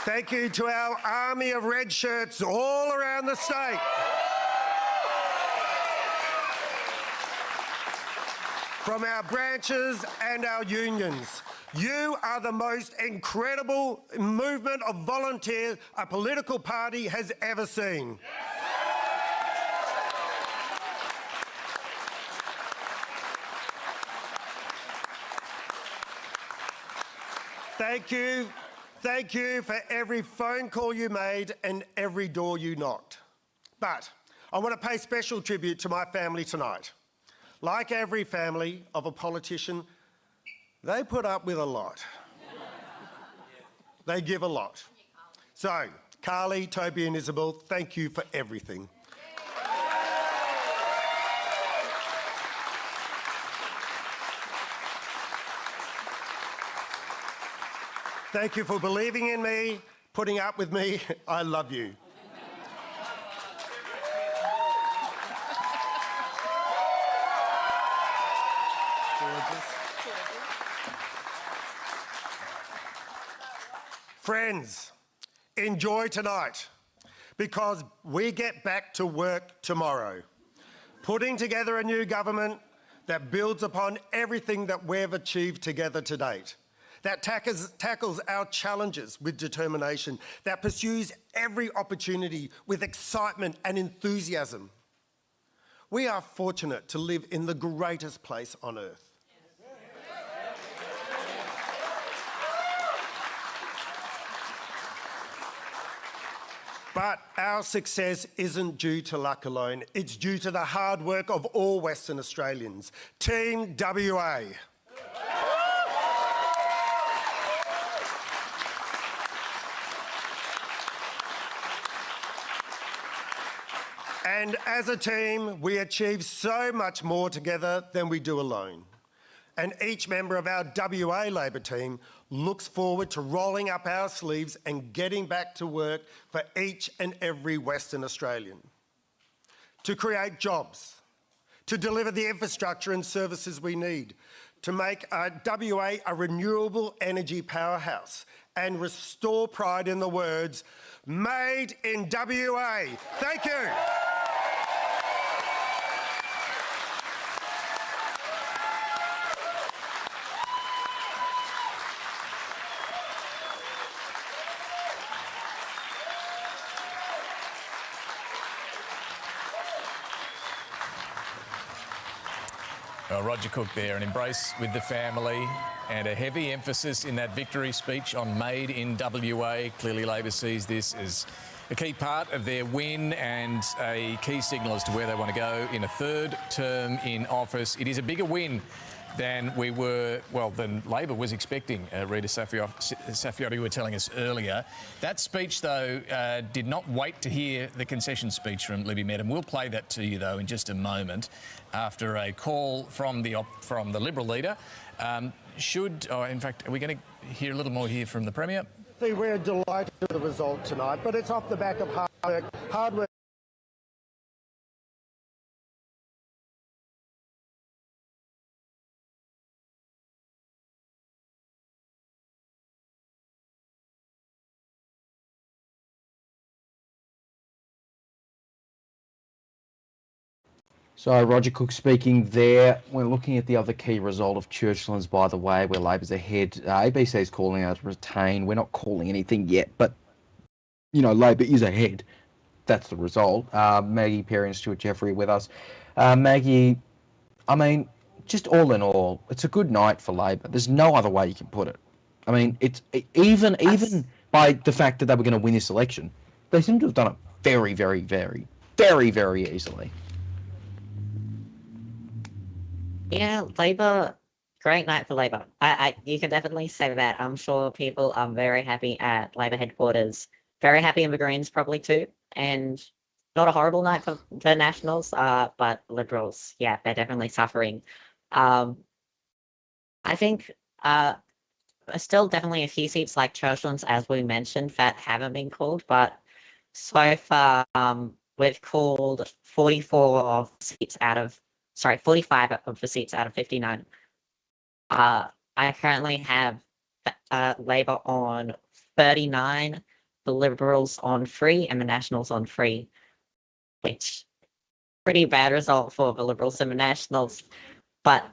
[SPEAKER 19] Thank you to our army of red shirts all around the state. From our branches and our unions. You are the most incredible movement of volunteers a political party has ever seen. Thank you. Thank you for every phone call you made and every door you knocked. But I want to pay special tribute to my family tonight. Like every family of a politician, they put up with a lot. They give a lot. So, Carly, Toby and Isabel, thank you for everything. Thank you for believing in me, putting up with me. I love you. Friends, enjoy tonight because we get back to work tomorrow, putting together a new government that builds upon everything that we've achieved together to date, that tackles our challenges with determination, that pursues every opportunity with excitement and enthusiasm. We are fortunate to live in the greatest place on earth. But our success isn't due to luck alone. It's due to the hard work of all Western Australians. Team WA. And as a team, we achieve so much more together than we do alone. And each member of our WA Labor team looks forward to rolling up our sleeves and getting back to work for each and every Western Australian. To create jobs, to deliver the infrastructure and services we need, to make WA a renewable energy powerhouse and restore pride in the words, made in WA. Thank you.
[SPEAKER 20] Well, Roger Cook there, an embrace with the family and a heavy emphasis in that victory speech on Made in WA. Clearly Labor sees this as a key part of their win and a key signal as to where they want to go in a third term in office. It is a bigger win than we were, well, than Labor was expecting. Rita Saffioti were telling us earlier. That speech, though, did not wait to hear the concession speech from Libby Medham. We'll play that to you, though, in just a moment after a call from the Liberal leader. In fact, are we going to hear a little more here from the Premier?
[SPEAKER 19] See, we're delighted with the result tonight, but it's off the back of hard work.
[SPEAKER 10] So Roger Cook speaking there. We're looking at the other key result of Churchlands, by the way, where Labor's ahead. ABC is calling out to retain. We're not calling anything yet, but, you know, Labor is ahead. That's the result. Maggie Perry and Stuart Jeffrey with us. Maggie, I mean, just all in all, it's a good night for Labor. There's no other way you can put it. I mean, it's even by the fact that they were going to win this election, they seem to have done it very, very, very, very, very easily.
[SPEAKER 5] Yeah, Labor, great night for Labor. You can definitely say that. I'm sure people are very happy at Labor headquarters. Very happy in the Greens probably too. And not a horrible night for Nationals, but Liberals, yeah, they're definitely suffering I think still definitely a few seats like Churchlands, as we mentioned, that haven't been called, but so far we've called 45 of the seats out of 59. I currently have Labor on 39, the Liberals on 3, and the Nationals on 3, which pretty bad result for the Liberals and the Nationals, but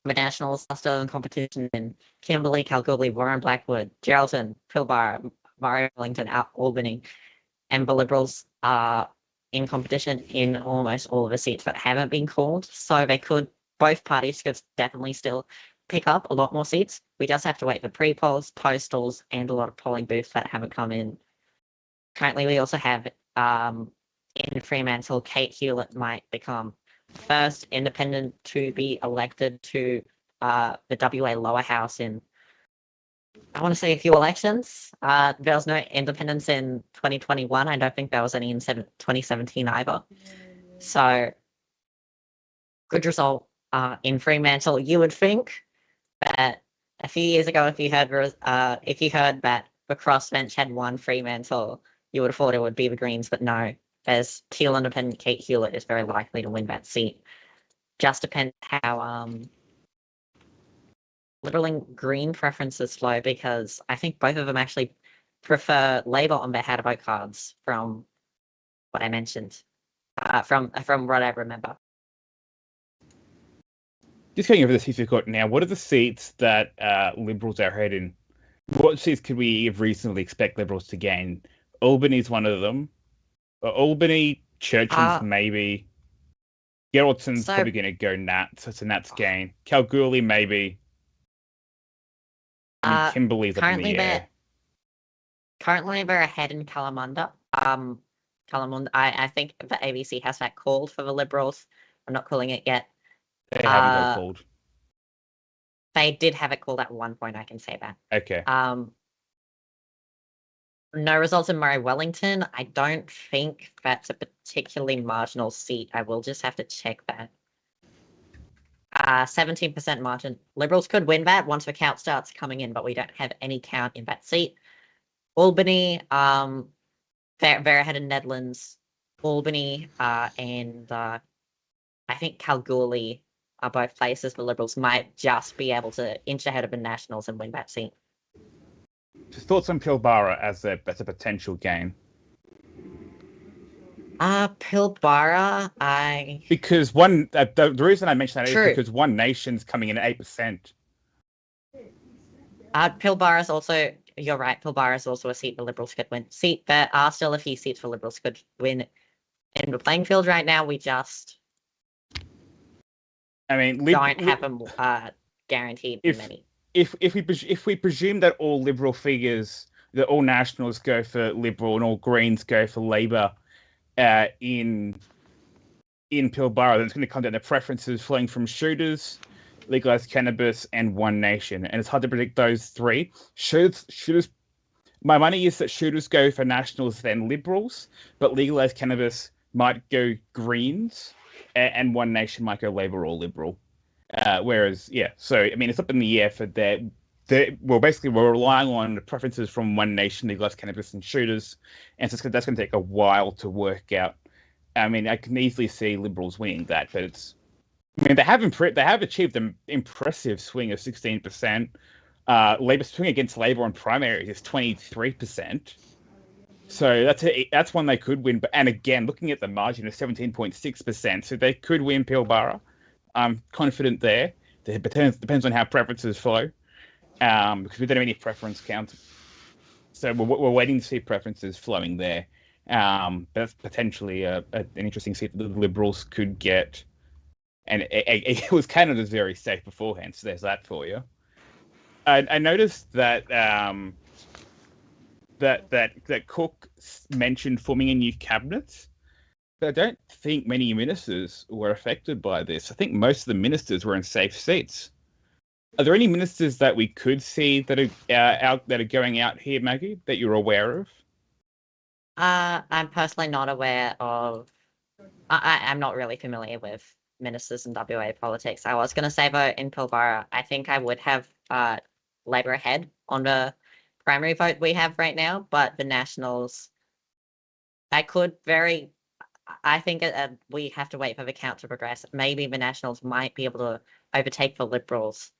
[SPEAKER 5] the Nationals are still in competition in Kimberley, Kalgoorlie, Warren, Blackwood, Geraldton, Pilbara, Murray, Wellington, Albany, and the Liberals are in competition in almost all of the seats that haven't been called. So both parties could definitely still pick up a lot more seats. We just have to wait for pre-polls, postals, and a lot of polling booths that haven't come in. Currently, we also have in Fremantle, Kate Hewlett might become first independent to be elected to the WA lower house in, I want to say, a few elections. There was no independence in 2021. I don't think there was any in 2017 either. So, good result in Fremantle. You would think that a few years ago, if you heard that the crossbench had won Fremantle, you would have thought it would be the Greens, but no. There's Teal independent Kate Hewlett is very likely to win that seat. Just depends how Liberal and Green preferences flow, because I think both of them actually prefer Labor on their how to vote cards from what I mentioned, from what I remember.
[SPEAKER 4] Just going over the seats we've got now, what are the seats that Liberals are ahead in? What seats could we reasonably expect Liberals to gain? Albany's one of them. Albany, Churchlands, maybe. Geraldton's probably going to go Nats. That's a Nats gain. Kalgoorlie, maybe. Kimberley's up in the air.
[SPEAKER 5] Currently, they're ahead in Kalamunda. Kalamunda, I think the ABC has that called for the Liberals. I'm not calling it yet.
[SPEAKER 4] They haven't got called.
[SPEAKER 5] They did have it called at one point, I can say that.
[SPEAKER 4] Okay.
[SPEAKER 5] No results in Murray Wellington. I don't think that's a particularly marginal seat. I will just have to check that. 17% margin. Liberals could win that once the count starts coming in, but we don't have any count in that seat. Albany, they're ahead in Nedlands. Albany and I think Kalgoorlie are both places the Liberals might just be able to inch ahead of the Nationals and win that seat.
[SPEAKER 4] Just thoughts on Pilbara as a potential gain?
[SPEAKER 5] Pilbara,
[SPEAKER 4] because the reason I mention that is because One Nation's coming in at 8%.
[SPEAKER 5] Pilbara is also, you're right, Pilbara is also a seat the Liberals could win. There are still a few seats for Liberals could win in the playing field right now. We just don't have them guaranteed many.
[SPEAKER 4] If we presume that all Liberal figures, that all Nationals go for Liberal and all Greens go for Labor in Pilbara, then it's going to come down to preferences flowing from shooters, legalised cannabis, and One Nation. And it's hard to predict those three. Shooters. My money is that shooters go for Nationals, then Liberals, but legalised cannabis might go Greens, and One Nation might go Labor or Liberal. Whereas, so it's up in the air for that. Well, basically, we're relying on the preferences from One Nation, legalised cannabis, and shooters, and so that's going to take a while to work out. I can easily see Liberals winning that, but they have achieved an impressive swing of 16%. Labor swing against Labor on primaries is 23%. So that's one they could win. And again, looking at the margin of 17.6%, so they could win Pilbara. I'm confident there. It depends on how preferences flow, because we don't have any preference counts. So we're waiting to see preferences flowing there. That's potentially an interesting seat that the Liberals could get. And it was Canada's very safe beforehand, so there's that for you. I noticed that that Cook mentioned forming a new cabinet, but I don't think many ministers were affected by this. I think most of the ministers were in safe seats. Are there any ministers that we could see that are going out here, Maggie, that you're aware of?
[SPEAKER 5] I'm personally not aware of. I'm not really familiar with ministers in WA politics. I was going to say vote in Pilbara. I think I would have Labor ahead on the primary vote we have right now, but the Nationals, I think we have to wait for the count to progress. Maybe the Nationals might be able to overtake the Liberals,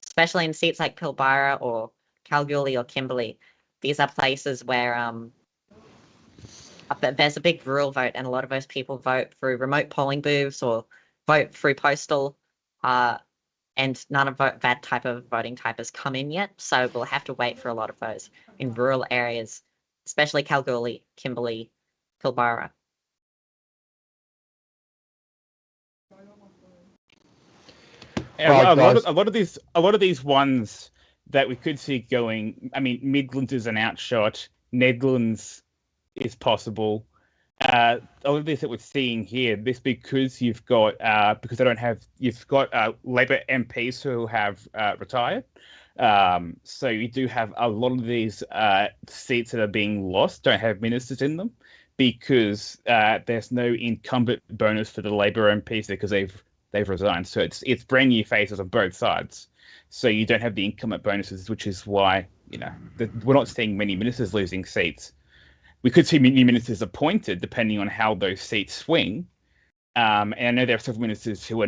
[SPEAKER 5] especially in seats like Pilbara or Kalgoorlie or Kimberley. These are places where there's a big rural vote, and a lot of those people vote through remote polling booths or vote through postal, and none of that type of voting type has come in yet. So we'll have to wait for a lot of those in rural areas, especially Kalgoorlie, Kimberley, Pilbara.
[SPEAKER 4] A lot of these ones that we could see going. I mean, Midlands is an outshot. Nedlands is possible. A lot of this that we're seeing here, this because you've got Labor MPs who have retired. So you do have a lot of these seats that are being lost don't have ministers in them because there's no incumbent bonus for the Labor MPs because they've resigned. So it's brand new faces on both sides. So you don't have the incumbent bonuses, which is why we're not seeing many ministers losing seats. We could see new ministers appointed depending on how those seats swing. And I know there are several ministers who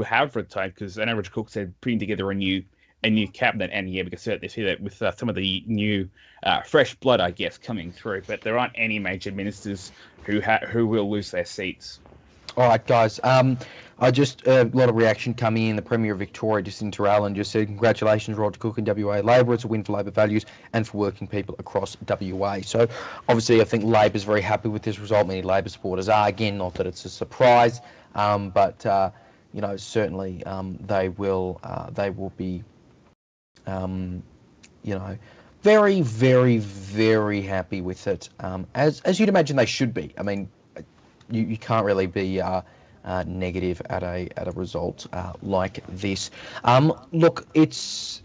[SPEAKER 4] have retired because I know Roger Cook said putting together a new cabinet, and we can certainly see that with some of the new fresh blood, I guess, coming through. But there aren't any major ministers who will lose their seats.
[SPEAKER 10] All right, guys. I just a lot of reaction coming in. The Premier of Victoria, Jacinta Allan, just said, "Congratulations, Roger Cook and WA Labor. It's a win for Labor values and for working people across WA." So, obviously, I think Labor's very happy with this result. Many Labor supporters are. Again, not that it's a surprise, but certainly they will be, very, very, very happy with it. As you'd imagine, they should be. I mean, you can't really be negative at a result like this. Look, it's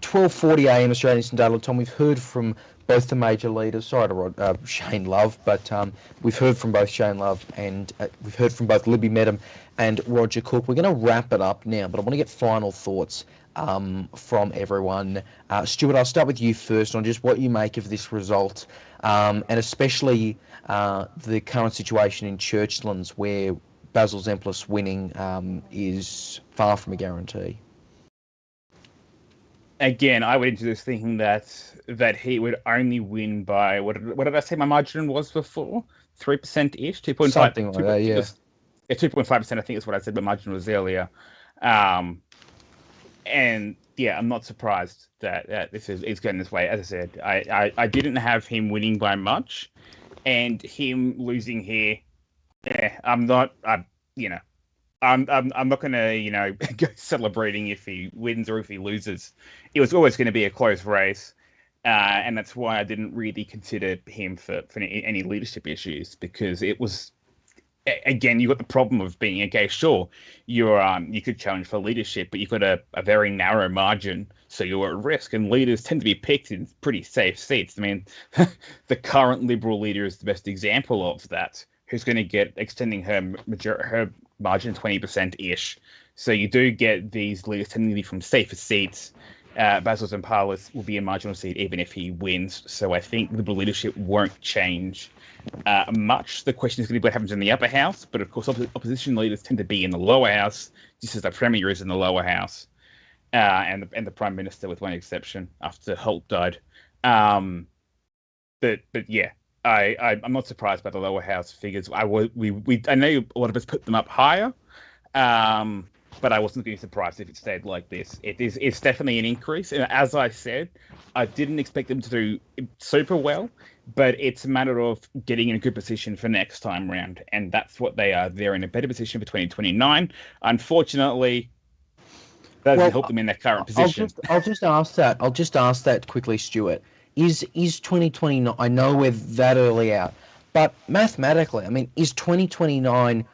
[SPEAKER 10] 12:40 a.m. Australian Standard Time. We've heard from both the major leaders. Sorry to Shane Love, but we've heard from both Shane Love and we've heard from both Libby Medham and Roger Cook. We're going to wrap it up now, but I want to get final thoughts from everyone. Stuart, I'll start with you first on just what you make of this result, and especially the current situation in Churchlands where Basil Zempilas winning is far from a guarantee.
[SPEAKER 4] Again, I went into this thinking that he would only win by what did I say my margin was before? 3% ish, 2.5.
[SPEAKER 10] Something like that, yeah.
[SPEAKER 4] 2.5%. I think is what I said. My margin was earlier. And yeah, I'm not surprised that this is going this way. As I said, I didn't have him winning by much, and him losing here. I'm not going to go celebrating if he wins or if he loses. It was always going to be a close race, and that's why I didn't really consider him for any leadership issues, because it was, again, you got the problem of being, okay, sure, you could challenge for leadership, but you've got a very narrow margin, so you're at risk, and leaders tend to be picked in pretty safe seats. I mean, the current Liberal leader is the best example of that, who's going to get extending her margin 20%-ish. So you do get these leaders tending to be from safer seats. Basil Zempilas will be a marginal seat even if he wins. So I think Liberal leadership won't change much. The question is going to be what happens in the upper house. But of course, opposition leaders tend to be in the lower house, just as the Premier is in the lower house, and the Prime Minister, with one exception, after Holt died. But yeah. I'm not surprised by the lower house figures. I know a lot of us put them up higher, but I wasn't going to be surprised if it stayed like this. It's definitely an increase, and as I said, I didn't expect them to do super well, but it's a matter of getting in a good position for next time round, and that's what they are. They're in a better position for 2029. Unfortunately, that doesn't help them in their current position.
[SPEAKER 10] I'll just ask that quickly, Stuart. Is 2029, I know we're that early out, but mathematically, I mean, is 2029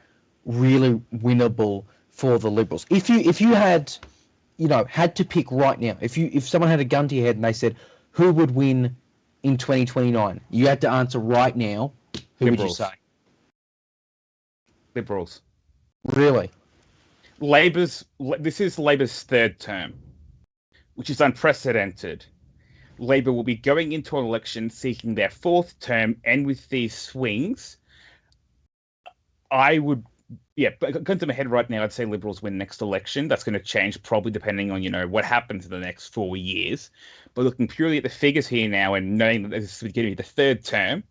[SPEAKER 10] really winnable for the Liberals? If you had to pick right now, if someone had a gun to your head and they said, who would win in 2029? You had to answer right now, who
[SPEAKER 4] Liberals.
[SPEAKER 10] would you say?
[SPEAKER 4] Liberals.
[SPEAKER 10] Really?
[SPEAKER 4] This is Labor's third term, which is unprecedented. Labor will be going into an election seeking their fourth term, and with these swings, I would, going to my head right now, I'd say Liberals win next election. That's going to change probably depending on, what happens in the next 4 years. But looking purely at the figures here now and knowing that this is going to be the third term,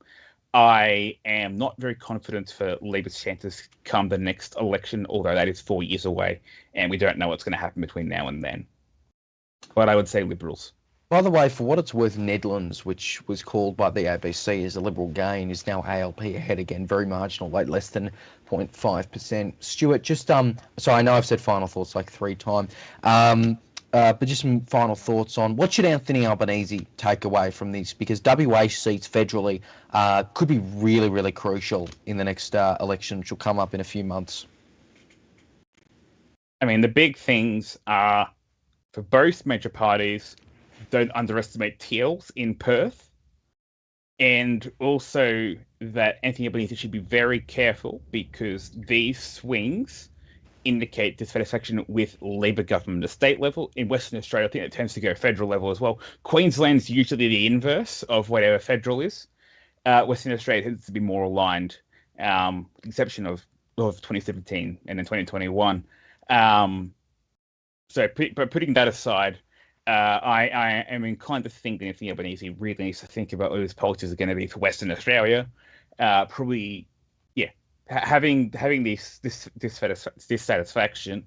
[SPEAKER 4] I am not very confident for Labor's chances come the next election, although that is 4 years away, and we don't know what's going to happen between now and then. But I would say Liberals.
[SPEAKER 10] By the way, for what it's worth, Nedlands, which was called by the ABC as a Liberal gain, is now ALP ahead again, very marginal, like less than 0.5%. Stuart, just sorry, I know I've said final thoughts like 3 times, but just some final thoughts on what should Anthony Albanese take away from this, because WA seats federally could be really, really crucial in the next election, which will come up in a few months.
[SPEAKER 4] I mean, the big things are, for both major parties, don't underestimate TLs in Perth, and also that Anthony Albanese should be very careful because these swings indicate dissatisfaction with Labor government at state level. In Western Australia, I think it tends to go federal level as well. Queensland's usually the inverse of whatever federal is. Western Australia tends to be more aligned, exception of 2017 and then 2021. So putting that aside, I am inclined to think that Anthony Albanese really needs to think about what his policies are going to be for Western Australia. Probably, having this dissatisfaction,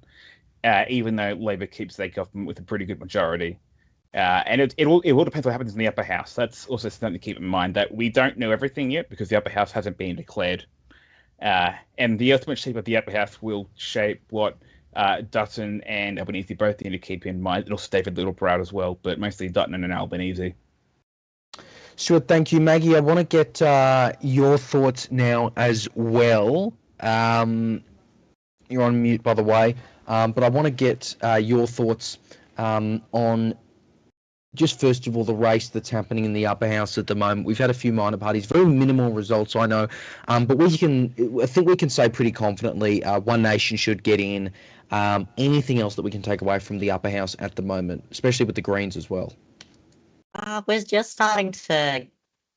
[SPEAKER 4] even though Labor keeps their government with a pretty good majority. And it all depends what happens in the upper house. That's also something to keep in mind, that we don't know everything yet because the upper house hasn't been declared. And the ultimate shape of the upper house will shape what Dutton and Albanese both need to keep in mind, and also David Littleproud as well, but mostly Dutton and Albanese.
[SPEAKER 10] Stuart, thank you. Maggie, I want to get your thoughts now as well. You're on mute, by the way, but I want to get your thoughts on just first of all the race that's happening in the upper house at the moment. We've had a few minor parties, very minimal results, I know, but I think we can say pretty confidently One Nation should get in. Anything else that we can take away from the upper house at the moment, especially with the Greens as well?
[SPEAKER 5] We're just starting to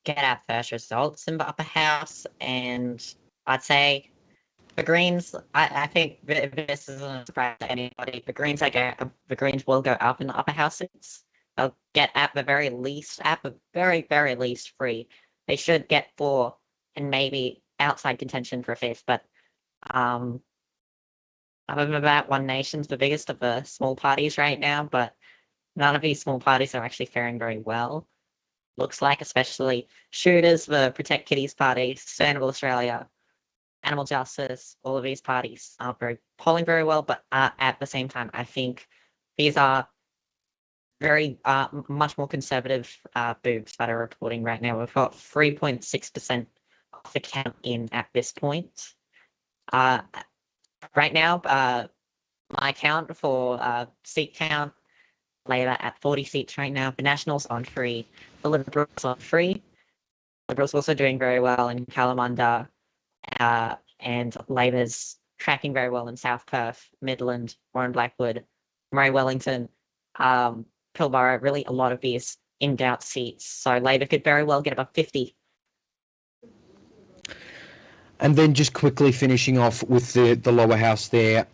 [SPEAKER 5] get our first results in the upper house, and I'd say the Greens, I think this isn't a surprise to anybody. The Greens will go up in the upper house seats. They'll get at the very very least 3. They should get 4 and maybe outside contention for a 5th, but other than that, One Nation's the biggest of the small parties right now, but none of these small parties are actually faring very well. Looks like, especially Shooters, the Protect Kitties Party, Sustainable Australia, Animal Justice, all of these parties aren't polling very well, but at the same time, I think these are very much more conservative boobs that are reporting right now. We've got 3.6% of the count in at this point. Right now, my count for seat count, Labor at 40 seats right now. The Nationals on 3, the Liberals on 3. Liberals also doing very well in Kalamunda, and Labor's tracking very well in South Perth, Midland, Warren Blackwood, Murray Wellington, Pilbara, really a lot of these in doubt seats. So Labor could very well get above 50.
[SPEAKER 10] And then just quickly finishing off with the lower house there,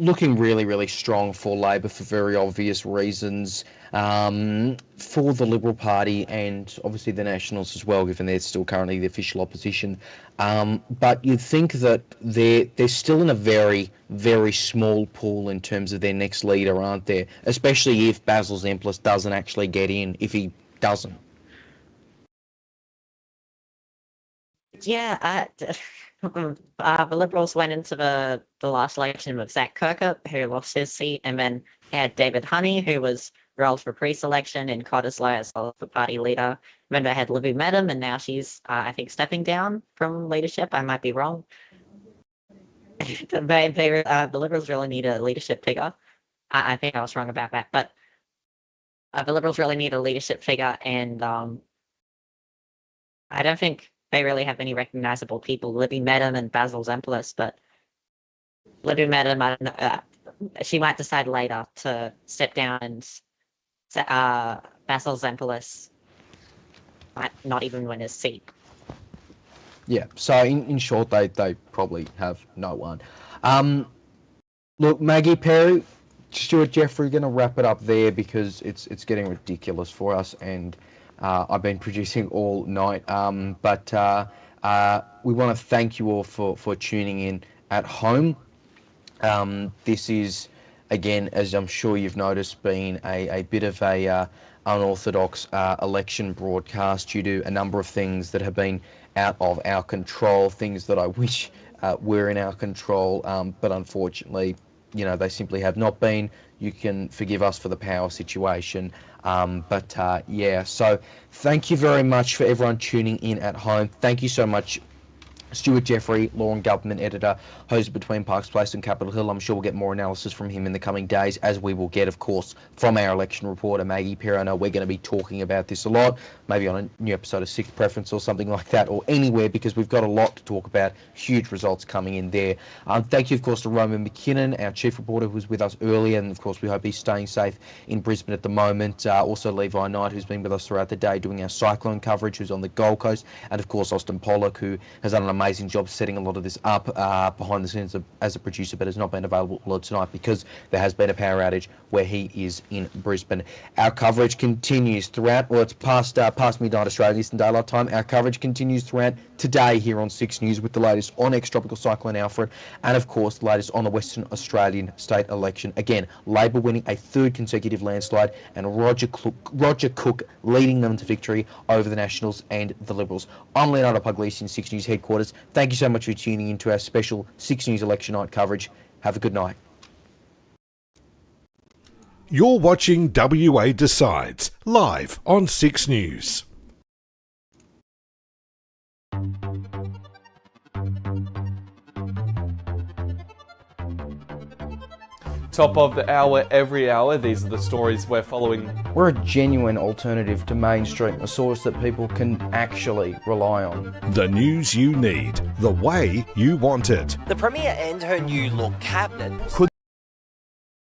[SPEAKER 10] looking really, really strong for Labor for very obvious reasons, for the Liberal Party and obviously the Nationals as well, given they're still currently the official opposition. But you'd think that they're still in a very, very small pool in terms of their next leader, aren't they? Especially if Basil Zemplis doesn't actually get in, if he doesn't.
[SPEAKER 5] Yeah, the Liberals went into the last election with Zach Kirkup, who lost his seat, and then they had David Honey, who was rolled for pre-selection in Cottesloe as the party leader. Then they had Libby Medham, and now she's, I think, stepping down from leadership. I might be wrong. The Liberals really need a leadership figure. I think I was wrong about that, but the Liberals really need a leadership figure, and I don't think they really have any recognisable people. Libby Medham and Basil Zemplis, but Libby Madam, she might decide later to step down, and Basil Zempilis might not even win his seat.
[SPEAKER 10] Yeah, so in short, they probably have no one. Look, Maggie Perry, Stuart Jeffrey, going to wrap it up there because it's getting ridiculous for us, and I've been producing all night. But we want to thank you all for tuning in at home. This is, again, as I'm sure you've noticed, been a bit of a unorthodox election broadcast due to a number of things that have been out of our control, things that I wish were in our control, but unfortunately, you know, they simply have not been. You can forgive us for the power situation. Yeah, so thank you very much for everyone tuning in at home. Thank you so much, Stuart Jeffrey, Law and Government Editor, host between Parks Place and Capitol Hill. I'm sure we'll get more analysis from him in the coming days, as we will get, of course, from our election reporter, Maggie Perry. I know we're going to be talking about this a lot, maybe on a new episode of Sixth Preference or something like that, or anywhere, because we've got a lot to talk about. Huge results coming in there. Thank you, of course, to Roman McKinnon, our chief reporter, who was with us earlier, and of course we hope he's staying safe in Brisbane at the moment. Also Levi Knight, who's been with us throughout the day doing our cyclone coverage, who's on the Gold Coast, and of course Austin Pollock, who has done an amazing job setting a lot of this up behind the scenes as a producer, but has not been available tonight because there has been a power outage where he is in Brisbane. Our coverage continues throughout, well, it's past midnight Australian Eastern Daylight Time. Our coverage continues throughout today here on 6 News with the latest on ex-tropical cyclone Alfred, and of course the latest on the Western Australian state election. Again, Labor winning a third consecutive landslide, and Roger Cook leading them to victory over the Nationals and the Liberals. I'm Leonardo Puglisi in 6 News headquarters. Thank you so much for tuning into our special 6 News election night coverage. Have a good night.
[SPEAKER 1] You're watching WA Decides, live on 6 News.
[SPEAKER 6] Top of the hour, every hour. These are the stories we're following.
[SPEAKER 12] We're a genuine alternative to mainstream, a source that people can actually rely on.
[SPEAKER 1] The news you need, the way you want it.
[SPEAKER 11] The Premier and her new look cabinet.